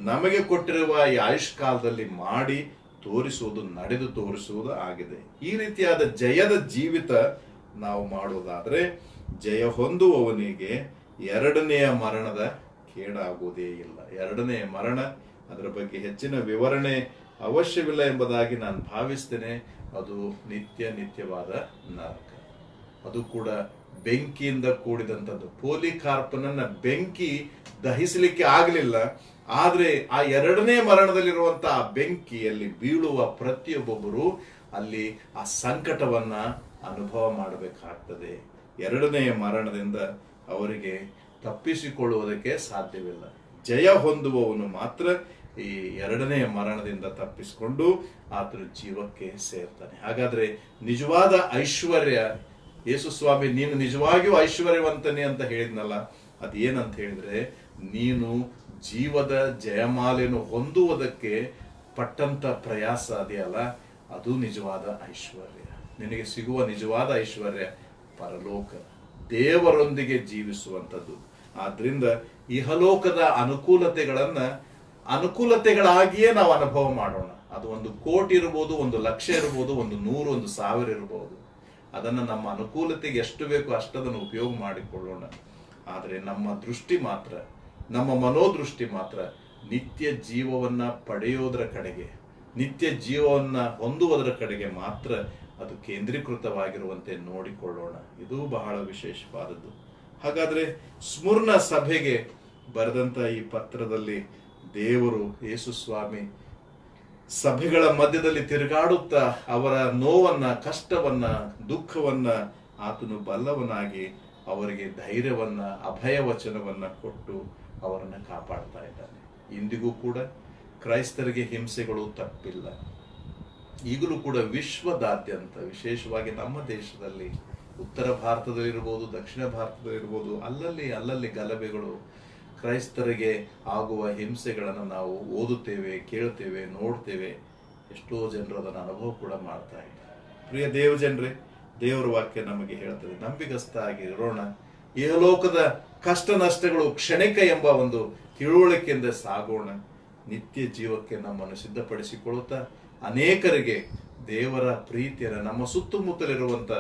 ನಮಗೆ ಕೊಟ್ಟಿರುವ ಈ ಆಯುಷ್ಕಾಲದಲ್ಲಿ ಮಾಡಿ ತೋರಿಸುವುದು, ನಡೆದು ತೋರಿಸುವುದು ಆಗಿದೆ. ಈ ರೀತಿಯಾದ ಜಯದ ಜೀವಿತ ನಾವು ಮಾಡುವುದಾದ್ರೆ ಜಯ ಹೊಂದುವವನಿಗೆ ಎರಡನೆಯ ಮರಣದ ಕೇಡಾಗುವುದೇ ಇಲ್ಲ. ಎರಡನೆಯ ಮರಣ, ಅದರ ಬಗ್ಗೆ ಹೆಚ್ಚಿನ ವಿವರಣೆ ಅವಶ್ಯವಿಲ್ಲ ಎಂಬುದಾಗಿ ನಾನು ಭಾವಿಸ್ತೇನೆ. ಅದು ನಿತ್ಯವಾದ ನರಕ. ಅದು ಕೂಡ ಬೆಂಕಿಯಿಂದ ಕೂಡಿದಂಥದ್ದು. ಪೋಲಿಕಾರ್ಪನನ್ನ ಬೆಂಕಿ ದಹಿಸಲಿಕ್ಕೆ ಆಗಲಿಲ್ಲ, ಆದ್ರೆ ಆ ಎರಡನೇ ಮರಣದಲ್ಲಿರುವಂತಹ ಬೆಂಕಿಯಲ್ಲಿ ಬೀಳುವ ಪ್ರತಿಯೊಬ್ಬೊಬ್ಬರು ಅಲ್ಲಿ ಆ ಸಂಕಟವನ್ನ ಅನುಭವ ಮಾಡಬೇಕಾಗ್ತದೆ. ಎರಡನೆಯ ಮರಣದಿಂದ ಅವರಿಗೆ ತಪ್ಪಿಸಿಕೊಳ್ಳುವುದಕ್ಕೆ ಸಾಧ್ಯವಿಲ್ಲ. ಜಯ ಹೊಂದುವವನು ಮಾತ್ರ ಈ ಎರಡನೆಯ ಮರಣದಿಂದ ತಪ್ಪಿಸಿಕೊಂಡು ಆತನ ಜೀವಕ್ಕೆ ಸೇರ್ತಾನೆ. ಹಾಗಾದ್ರೆ ನಿಜವಾದ ಐಶ್ವರ್ಯ, ಯೇಸು ಸ್ವಾಮಿ ನೀನು ನಿಜವಾಗಿಯೂ ಐಶ್ವರ್ಯವಂತನೇ ಅಂತ ಹೇಳಿದ್ನಲ್ಲ, ಅದೇನಂತ ಹೇಳಿದ್ರೆ, ನೀನು ಜೀವದ ಜಯಮಾಲೆಯನ್ನು ಹೊಂದುವುದಕ್ಕೆ ಪಟ್ಟಂತ ಪ್ರಯಾಸ ಅದೆಯಲ್ಲ, ಅದು ನಿಜವಾದ ಐಶ್ವರ್ಯ. ನಿನಗೆ ಸಿಗುವ ನಿಜವಾದ ಐಶ್ವರ್ಯ ಪರಲೋಕ, ದೇವರೊಂದಿಗೆ ಜೀವಿಸುವಂಥದ್ದು. ಆದ್ರಿಂದ ಇಹಲೋಕದ ಅನುಕೂಲತೆಗಳಾಗಿಯೇ ನಾವು ಅನುಭವ ಮಾಡೋಣ. ಅದು 1 ಕೋಟಿ ಇರ್ಬೋದು, 1 ಲಕ್ಷ ಇರ್ಬೋದು, 100, 1,000 ಇರ್ಬೋದು. ಅದನ್ನು ನಮ್ಮ ಅನುಕೂಲತೆಗೆ ಎಷ್ಟು ಬೇಕೋ ಅಷ್ಟದನ್ನು ಉಪಯೋಗ ಮಾಡಿಕೊಳ್ಳೋಣ. ಆದರೆ ನಮ್ಮ ದೃಷ್ಟಿ ಮಾತ್ರ, ನಮ್ಮ ಮನೋದೃಷ್ಟಿ ಮಾತ್ರ ನಿತ್ಯ ಜೀವವನ್ನ ಪಡೆಯೋದರ ಕಡೆಗೆ, ನಿತ್ಯ ಜೀವವನ್ನ ಹೊಂದುವುದರ ಕಡೆಗೆ ಮಾತ್ರ ಅದು ಕೇಂದ್ರೀಕೃತವಾಗಿರುವಂತೆ ನೋಡಿಕೊಳ್ಳೋಣ. ಇದು ಬಹಳ ವಿಶೇಷವಾದದ್ದು. ಹಾಗಾದ್ರೆ ಸ್ಮುರ್ನ ಸಭೆಗೆ ಬರೆದಂತ ಈ ಪತ್ರದಲ್ಲಿ ದೇವರು, ಯೇಸು ಸ್ವಾಮಿ ಸಭೆಗಳ ಮಧ್ಯದಲ್ಲಿ ತಿರುಗಾಡುತ್ತಾ ಅವರ ನೋವನ್ನ, ಕಷ್ಟವನ್ನ, ದುಃಖವನ್ನ ಆತನು ಬಲ್ಲವನಾಗಿ ಅವರಿಗೆ ಧೈರ್ಯವನ್ನ, ಅಭಯವಚನವನ್ನ ಕೊಟ್ಟು ಅವರನ್ನ ಕಾಪಾಡ್ತಾ ಇದ್ದಾನೆ. ಇಂದಿಗೂ ಕೂಡ ಕ್ರೈಸ್ತರಿಗೆ ಹಿಂಸೆಗಳು ತಪ್ಪಿಲ್ಲ. ಈಗಲೂ ಕೂಡ ವಿಶ್ವದಾದ್ಯಂತ, ವಿಶೇಷವಾಗಿ ನಮ್ಮ ದೇಶದಲ್ಲಿ, ಉತ್ತರ ಭಾರತದಲ್ಲಿರ್ಬೋದು, ದಕ್ಷಿಣ ಭಾರತದಲ್ಲಿರ್ಬೋದು, ಅಲ್ಲಲ್ಲಿ ಗಲಭೆಗಳು, ಕ್ರೈಸ್ತರಿಗೆ ಆಗುವ ಹಿಂಸೆಗಳನ್ನು ನಾವು ಓದುತ್ತೇವೆ, ಕೇಳ್ತೇವೆ, ನೋಡ್ತೇವೆ. ಎಷ್ಟೋ ಜನರು ಅದನ್ನು ಅನುಭವ ಕೂಡ ಮಾಡ್ತಾ ಇದ್ದಾರೆ. ಪ್ರಿಯ ದೇವ ಜನರೇ, ದೇವರ ವಾಕ್ಯ ನಮಗೆ ಹೇಳ್ತದೆ, ನಂಬಿಗಸ್ತ ಆಗಿ ಇರೋಣ. ಇಹಲೋಕದ ಕಷ್ಟ ನಷ್ಟಗಳು ಕ್ಷಣಿಕ ಎಂಬ ಒಂದು ತಿಳುವಳಿಕೆಯಿಂದ ಸಾಗೋಣ. ನಿತ್ಯ ಜೀವಕ್ಕೆ ನಮ್ಮನ್ನು ಸಿದ್ಧಪಡಿಸಿಕೊಳ್ಳುತ್ತಾ ಅನೇಕರಿಗೆ ದೇವರ ಪ್ರೀತಿಯನ್ನು, ನಮ್ಮ ಸುತ್ತಮುತ್ತಲಿರುವಂತ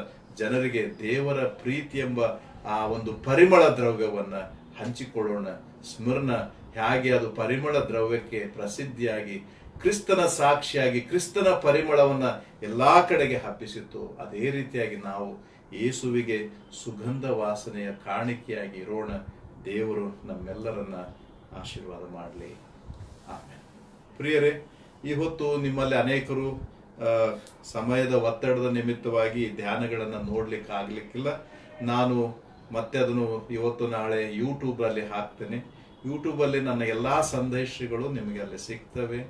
ಜನರಿಗೆ ದೇವರ ಪ್ರೀತಿ ಎಂಬ ಆ ಒಂದು ಪರಿಮಳ ದ್ರವ್ಯವನ್ನ ಹಂಚಿಕೊಳ್ಳೋಣ. ಸ್ಮರಣ ಹೇಗೆ ಅದು ಪರಿಮಳ ದ್ರವ್ಯಕ್ಕೆ ಪ್ರಸಿದ್ಧಿಯಾಗಿ ಕ್ರಿಸ್ತನ ಸಾಕ್ಷಿಯಾಗಿ ಕ್ರಿಸ್ತನ ಪರಿಮಳವನ್ನ ಎಲ್ಲಾ ಕಡೆಗೆ ಹಬ್ಬಿಸಿತ್ತು, ಅದೇ ರೀತಿಯಾಗಿ ನಾವು ಯೇಸುವಿಗೆ ಸುಗಂಧ ವಾಸನೆಯ ಕಾಣಿಕೆಯಾಗಿ ಇರೋಣ. ದೇವರು ನಮ್ಮೆಲ್ಲರನ್ನ ಆಶೀರ್ವಾದ ಮಾಡಲಿ. ಆಮೇಲೆ ಪ್ರಿಯರೇ, ಈ ಹೊತ್ತು ನಿಮ್ಮಲ್ಲಿ ಅನೇಕರು ಸಮಯದ ಒತ್ತಡದ ನಿಮಿತ್ತವಾಗಿ ಧ್ಯಾನಗಳನ್ನು ನೋಡ್ಲಿಕ್ಕೆ ಆಗ್ಲಿಕ್ಕಿಲ್ಲ. ನಾನು ಮತ್ತೆ ಅದನ್ನು ಇವತ್ತು ನಾಳೆ ಯೂಟ್ಯೂಬ್ ಅಲ್ಲಿ ಹಾಕ್ತೇನೆ. ಯೂಟ್ಯೂಬ್ ಅಲ್ಲಿ ನನ್ನ ಎಲ್ಲಾ ಸಂದೇಶಗಳು ನಿಮಗೆ ಅಲ್ಲಿ ಸಿಗ್ತವೆ.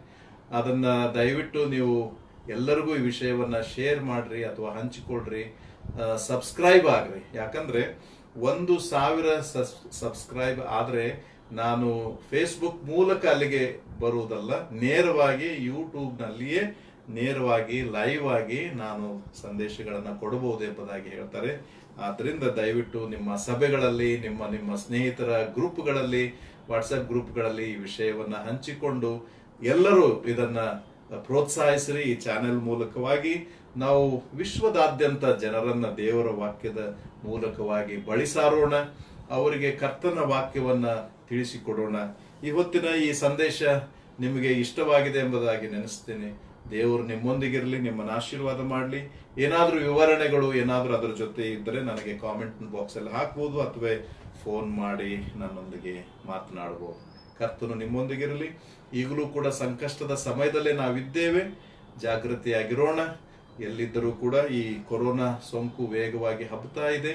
ಅದನ್ನ ದಯವಿಟ್ಟು ನೀವು ಎಲ್ಲರಿಗೂ ಈ ವಿಷಯವನ್ನ ಶೇರ್ ಮಾಡ್ರಿ ಅಥವಾ ಹಂಚಿಕೊಳ್ರಿ, ಸಬ್ಸ್ಕ್ರೈಬ್ ಆಗ್ರಿ. ಯಾಕಂದ್ರೆ 1,000 ಸಬ್ಸ್ಕ್ರೈಬ್ ಆದ್ರೆ ನಾನು ಫೇಸ್ಬುಕ್ ಮೂಲಕ ಅಲ್ಲಿಗೆ ಬರುವುದಲ್ಲ, ನೇರವಾಗಿ ಯೂಟ್ಯೂಬ್ ನಲ್ಲಿಯೇ ನೇರವಾಗಿ ಲೈವ್ ಆಗಿ ನಾನು ಸಂದೇಶಗಳನ್ನ ಕೊಡಬಹುದು ಎಂಬುದಾಗಿ ಹೇಳ್ತಾರೆ. ಆದ್ರಿಂದ ದಯವಿಟ್ಟು ನಿಮ್ಮ ಸಭೆಗಳಲ್ಲಿ, ನಿಮ್ಮ ಸ್ನೇಹಿತರ ಗ್ರೂಪ್ಗಳಲ್ಲಿ, ವಾಟ್ಸ್ಆಪ್ ಗ್ರೂಪ್ಗಳಲ್ಲಿ ಈ ವಿಷಯವನ್ನ ಹಂಚಿಕೊಂಡು ಎಲ್ಲರೂ ಇದನ್ನ ಪ್ರೋತ್ಸಾಹಿಸ್ರಿ. ಈ ಚಾನೆಲ್ ಮೂಲಕವಾಗಿ ನಾವು ವಿಶ್ವದಾದ್ಯಂತ ಜನರನ್ನ ದೇವರ ವಾಕ್ಯದ ಮೂಲಕವಾಗಿ ಬಳಿಸಾರೋಣ, ಅವರಿಗೆ ಕರ್ತನ ವಾಕ್ಯವನ್ನ ತಿಳಿಸಿಕೊಡೋಣ. ಇವತ್ತಿನ ಈ ಸಂದೇಶ ನಿಮಗೆ ಇಷ್ಟವಾಗಿದೆ ಎಂಬುದಾಗಿ ನೆನೆಸ್ತೇನೆ. ದೇವರು ನಿಮ್ಮೊಂದಿಗಿರಲಿ, ನಿಮ್ಮನ್ನು ಆಶೀರ್ವಾದ ಮಾಡಲಿ. ಏನಾದ್ರೂ ವಿವರಣೆಗಳು ಏನಾದ್ರೂ ಅದರ ಜೊತೆ ಇದ್ದರೆ ನನಗೆ ಕಾಮೆಂಟ್ ಬಾಕ್ಸ್ ಅಲ್ಲಿ ಹಾಕ್ಬೋದು ಅಥವಾ ಫೋನ್ ಮಾಡಿ ನನ್ನೊಂದಿಗೆ ಮಾತನಾಡಬಹುದು. ಕರ್ತನು ನಿಮ್ಮೊಂದಿಗಿರಲಿ. ಈಗಲೂ ಕೂಡ ಸಂಕಷ್ಟದ ಸಮಯದಲ್ಲೇ ನಾವಿದ್ದೇವೆ, ಜಾಗೃತಿಯಾಗಿರೋಣ. ಎಲ್ಲಿದ್ದರೂ ಕೂಡ ಈ ಕೊರೋನಾ ಸೋಂಕು ವೇಗವಾಗಿ ಹಬ್ಬುತ್ತಾ ಇದೆ.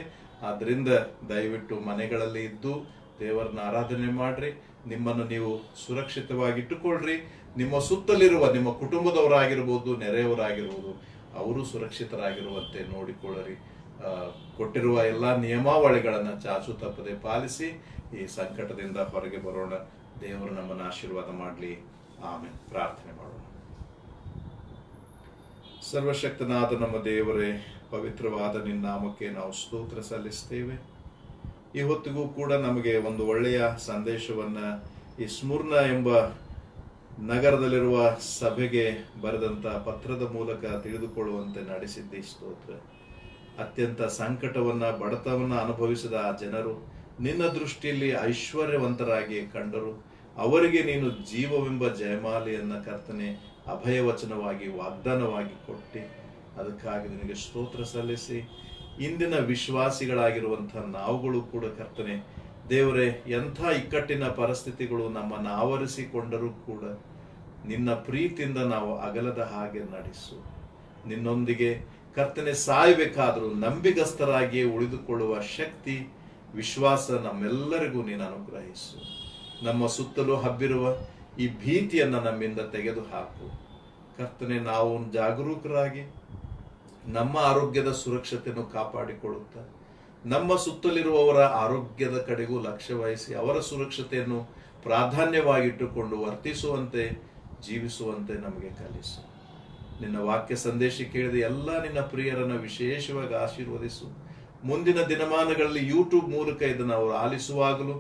ಆದ್ರಿಂದ ದಯವಿಟ್ಟು ಮನೆಗಳಲ್ಲಿ ಇದ್ದು ದೇವರನ್ನ ಆರಾಧನೆ ಮಾಡ್ರಿ. ನಿಮ್ಮನ್ನು ನೀವು ಸುರಕ್ಷಿತವಾಗಿಟ್ಟುಕೊಳ್ಳ್ರಿ. ನಿಮ್ಮ ಸುತ್ತಲಿರುವ ನಿಮ್ಮ ಕುಟುಂಬದವರಾಗಿರ್ಬೋದು, ನೆರೆಯವರಾಗಿರ್ಬೋದು, ಅವರು ಸುರಕ್ಷಿತರಾಗಿರುವಂತೆ ನೋಡಿಕೊಳ್ಳರಿ. ಕೊಟ್ಟಿರುವ ಎಲ್ಲಾ ನಿಯಮಾವಳಿಗಳನ್ನ ಚಾಚು ತಪ್ಪದೆ ಪಾಲಿಸಿ ಈ ಸಂಕಟದಿಂದ ಹೊರಗೆ ಬರೋಣ. ದೇವರು ನಮ್ಮನ್ನು ಆಶೀರ್ವಾದ ಮಾಡಲಿ. ಆಮೇಲೆ ಪ್ರಾರ್ಥನೆ ಮಾಡೋಣ. ಸರ್ವಶಕ್ತನಾದ ನಮ್ಮ ದೇವರೇ, ಪವಿತ್ರವಾದ ನಿನ್ನ ನಾಮಕ್ಕೆ ನಾವು ಸ್ತೋತ್ರ ಸಲ್ಲಿಸ್ತೇವೆ. ಈ ಹೊತ್ತಿಗೂ ಕೂಡ ನಮಗೆ ಒಂದು ಒಳ್ಳೆಯ ಸಂದೇಶವನ್ನ ಈ ಸ್ಮುರ್ನ ಎಂಬ ನಗರದಲ್ಲಿರುವ ಸಭೆಗೆ ಬರೆದಂತ ಪತ್ರದ ಮೂಲಕ ತಿಳಿದುಕೊಳ್ಳುವಂತೆ ನಡೆಸಿದ್ದಿ. ಸ್ತೋತ್ರ. ಅತ್ಯಂತ ಸಂಕಟವನ್ನ, ಬಡತವನ್ನ ಅನುಭವಿಸಿದ ಆ ಜನರು ನಿನ್ನ ದೃಷ್ಟಿಯಲ್ಲಿ ಐಶ್ವರ್ಯವಂತರಾಗಿ ಕಂಡರು. ಅವರಿಗೆ ನೀನು ಜೀವವೆಂಬ ಜಯಮಾಲೆಯನ್ನ ಕರ್ತನೆ ಅಭಯವಚನವಾಗಿ ವಾಗ್ದಾನವಾಗಿ ಕೊಟ್ಟಿ, ಅದಕ್ಕಾಗಿ ನಿನಗೆ ಸ್ತೋತ್ರ ಸಲ್ಲಿಸಿ, ಇಂದಿನ ವಿಶ್ವಾಸಿಗಳಾಗಿರುವಂತಹ ನಾವುಗಳು ಕೂಡ ಕರ್ತನೆ ದೇವರೇ, ಎಂಥ ಇಕ್ಕಟ್ಟಿನ ಪರಿಸ್ಥಿತಿಗಳು ನಮ್ಮನ್ನು ಆವರಿಸಿಕೊಂಡರೂ ಕೂಡ ನಿನ್ನ ಪ್ರೀತಿಯಿಂದ ನಾವು ಅಗಲದ ಹಾಗೆ ನಡೆಸು. ನಿನ್ನೊಂದಿಗೆ ಕರ್ತನೆ ಸಾಯಬೇಕಾದರೂ ನಂಬಿಗಸ್ತರಾಗಿಯೇ ಉಳಿದುಕೊಳ್ಳುವ ಶಕ್ತಿ, ವಿಶ್ವಾಸ ನಮ್ಮೆಲ್ಲರಿಗೂ ನೀನು ಅನುಗ್ರಹಿಸು. ನಮ್ಮ ಸುತ್ತಲೂ ಹಬ್ಬಿರುವ ಈ ಭೀತಿಯನ್ನ ನಮ್ಮಿಂದ ತೆಗೆದು ಹಾಕು ಕರ್ತನೆ. ನಾವು ಜಾಗರೂಕರಾಗಿ ನಮ್ಮ ಆರೋಗ್ಯದ ಸುರಕ್ಷತೆಯನ್ನು ಕಾಪಾಡಿಕೊಳ್ಳುತ್ತಾ ನಮ್ಮ ಸುತ್ತಲಿರುವವರ ಆರೋಗ್ಯದ ಕಡೆಗೂ ಲಕ್ಷ್ಯ ವಹಿಸಿ ಅವರ ಸುರಕ್ಷತೆಯನ್ನು ಪ್ರಾಧಾನ್ಯವಾಗಿಟ್ಟುಕೊಂಡು ವರ್ತಿಸುವಂತೆ, ಜೀವಿಸುವಂತೆ ನಮಗೆ ಕಲಿಸು. ನಿನ್ನ ವಾಕ್ಯ ಸಂದೇಶ ಕೇಳಿದ ಎಲ್ಲ ನಿನ್ನ ಪ್ರಿಯರನ್ನು ವಿಶೇಷವಾಗಿ ಆಶೀರ್ವದಿಸು. ಮುಂದಿನ ದಿನಮಾನಗಳಲ್ಲಿ ಯೂಟ್ಯೂಬ್ ಮೂಲಕ ಇದನ್ನು ಅವರು ಆಲಿಸುವಾಗಲೂ,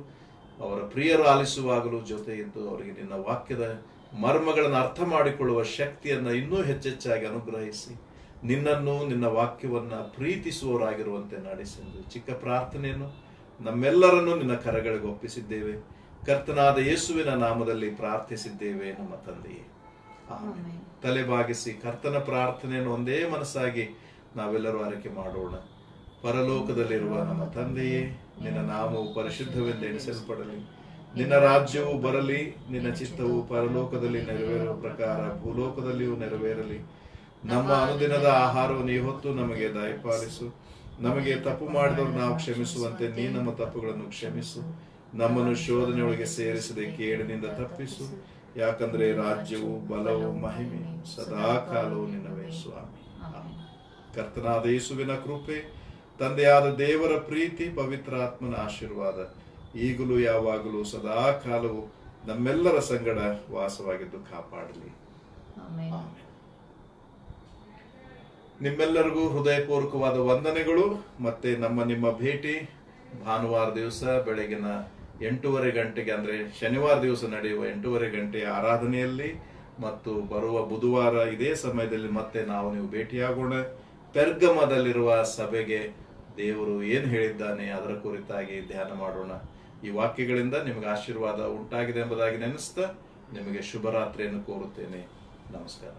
ಅವರ ಪ್ರಿಯರು ಆಲಿಸುವಾಗಲೂ ಜೊತೆ ಇದ್ದು ಅವರಿಗೆ ನಿನ್ನ ವಾಕ್ಯದ ಮರ್ಮಗಳನ್ನು ಅರ್ಥ ಮಾಡಿಕೊಳ್ಳುವ ಶಕ್ತಿಯನ್ನು ಇನ್ನೂ ಹೆಚ್ಚೆಚ್ಚಾಗಿ ಅನುಗ್ರಹಿಸಿ, ನಿನ್ನನ್ನು, ನಿನ್ನ ವಾಕ್ಯವನ್ನ ಪ್ರೀತಿಸುವವರಾಗಿರುವಂತೆ ನಡೆಸೆಂದು ಚಿಕ್ಕ ಪ್ರಾರ್ಥನೆಯನ್ನು ನಮ್ಮೆಲ್ಲರನ್ನು ನಿನ್ನ ಕರಗಳಿಗೆ ಒಪ್ಪಿಸಿದ್ದೇವೆ. ಕರ್ತನಾದ ಯೇಸುವಿನ ನಾಮದಲ್ಲಿ ಪ್ರಾರ್ಥಿಸಿದ್ದೇವೆ ನಮ್ಮ ತಂದೆಯೇ, ಆಮೆನ್. ತಲೆಬಾಗಿಸಿ ಕರ್ತನ ಪ್ರಾರ್ಥನೆಯನ್ನು ಒಂದೇ ಮನಸ್ಸಾಗಿ ನಾವೆಲ್ಲರೂ ಆರೈಕೆ ಮಾಡೋಣ. ಪರಲೋಕದಲ್ಲಿರುವ ನಮ್ಮ ತಂದೆಯೇ, ನಿನ್ನ ನಾಮವು ಪರಿಶುದ್ಧವೆಂದು ಎಣಿಸಲ್ಪಡಲಿ. ನಿನ್ನ ರಾಜ್ಯವು ಬರಲಿ. ನಿನ್ನ ಚಿತ್ತವು ಪರಲೋಕದಲ್ಲಿ ನೆರವೇರುವ ಪ್ರಕಾರ ಭೂಲೋಕದಲ್ಲಿಯೂ ನೆರವೇರಲಿ. ನಮ್ಮ ಅನುದಿನದ ಆಹಾರವನ್ನು ಇವತ್ತು ನಮಗೆ ದಯಪಾಲಿಸು. ನಮಗೆ ತಪ್ಪು ಮಾಡಿದವರು ನಾವು ಕ್ಷಮಿಸುವಂತೆ ನೀ ನಮ್ಮ ತಪ್ಪುಗಳನ್ನು ಕ್ಷಮಿಸು. ನಮ್ಮನ್ನು ಶೋಧನೆಯೊಳಗೆ ಸೇರಿಸದೆ ಕೇಡಿನಿಂದ ತಪ್ಪಿಸು. ಯಾಕಂದ್ರೆ ರಾಜ್ಯವು, ಬಲವು, ಮಹಿಮೆ ಸದಾ ಕಾಲವು ನಿನ್ನವೇ ಸ್ವಾಮಿ. ಕರ್ತನಾದ ಯೇಸುವಿನ ಕೃಪೆ, ತಂದೆಯಾದ ದೇವರ ಪ್ರೀತಿ, ಪವಿತ್ರ ಆತ್ಮನ ಆಶೀರ್ವಾದ ಈಗಲೂ ಯಾವಾಗಲೂ ಸದಾ ಕಾಲವು ನಮ್ಮೆಲ್ಲರ ಸಂಗಡ ವಾಸವಾಗಿದ್ದು ಕಾಪಾಡಲಿ. ಆಮೆನ್. ನಿಮ್ಮೆಲ್ಲರಿಗೂ ಹೃದಯಪೂರ್ವಕವಾದ ವಂದನೆಗಳು. ಮತ್ತೆ ನಿಮ್ಮ ಭೇಟಿ ಭಾನುವಾರ ದಿವಸ ಬೆಳಗಿನ 8:30 ಗಂಟೆಗೆ, ಅಂದ್ರೆ ಶನಿವಾರ ದಿವಸ ನಡೆಯುವ 8:30 ಗಂಟೆಯ ಆರಾಧನೆಯಲ್ಲಿ ಮತ್ತು ಬರುವ ಬುಧವಾರ ಇದೇ ಸಮಯದಲ್ಲಿ ಮತ್ತೆ ನೀವು ಭೇಟಿಯಾಗೋಣ. ಪೆರ್ಗಮದಲ್ಲಿರುವ ಸಭೆಗೆ ದೇವರು ಏನು ಹೇಳಿದ್ದಾನೆ ಅದರ ಕುರಿತಾಗಿ ಧ್ಯಾನ ಮಾಡೋಣ. ಈ ವಾಕ್ಯಗಳಿಂದ ನಿಮಗೆ ಆಶೀರ್ವಾದ ಉಂಟಾಗಿದೆ ಎಂಬುದಾಗಿ ನೆನೆಸ್ತಾ ನಿಮಗೆ ಶುಭರಾತ್ರಿಯನ್ನು ಕೋರುತ್ತೇನೆ. ನಮಸ್ಕಾರ.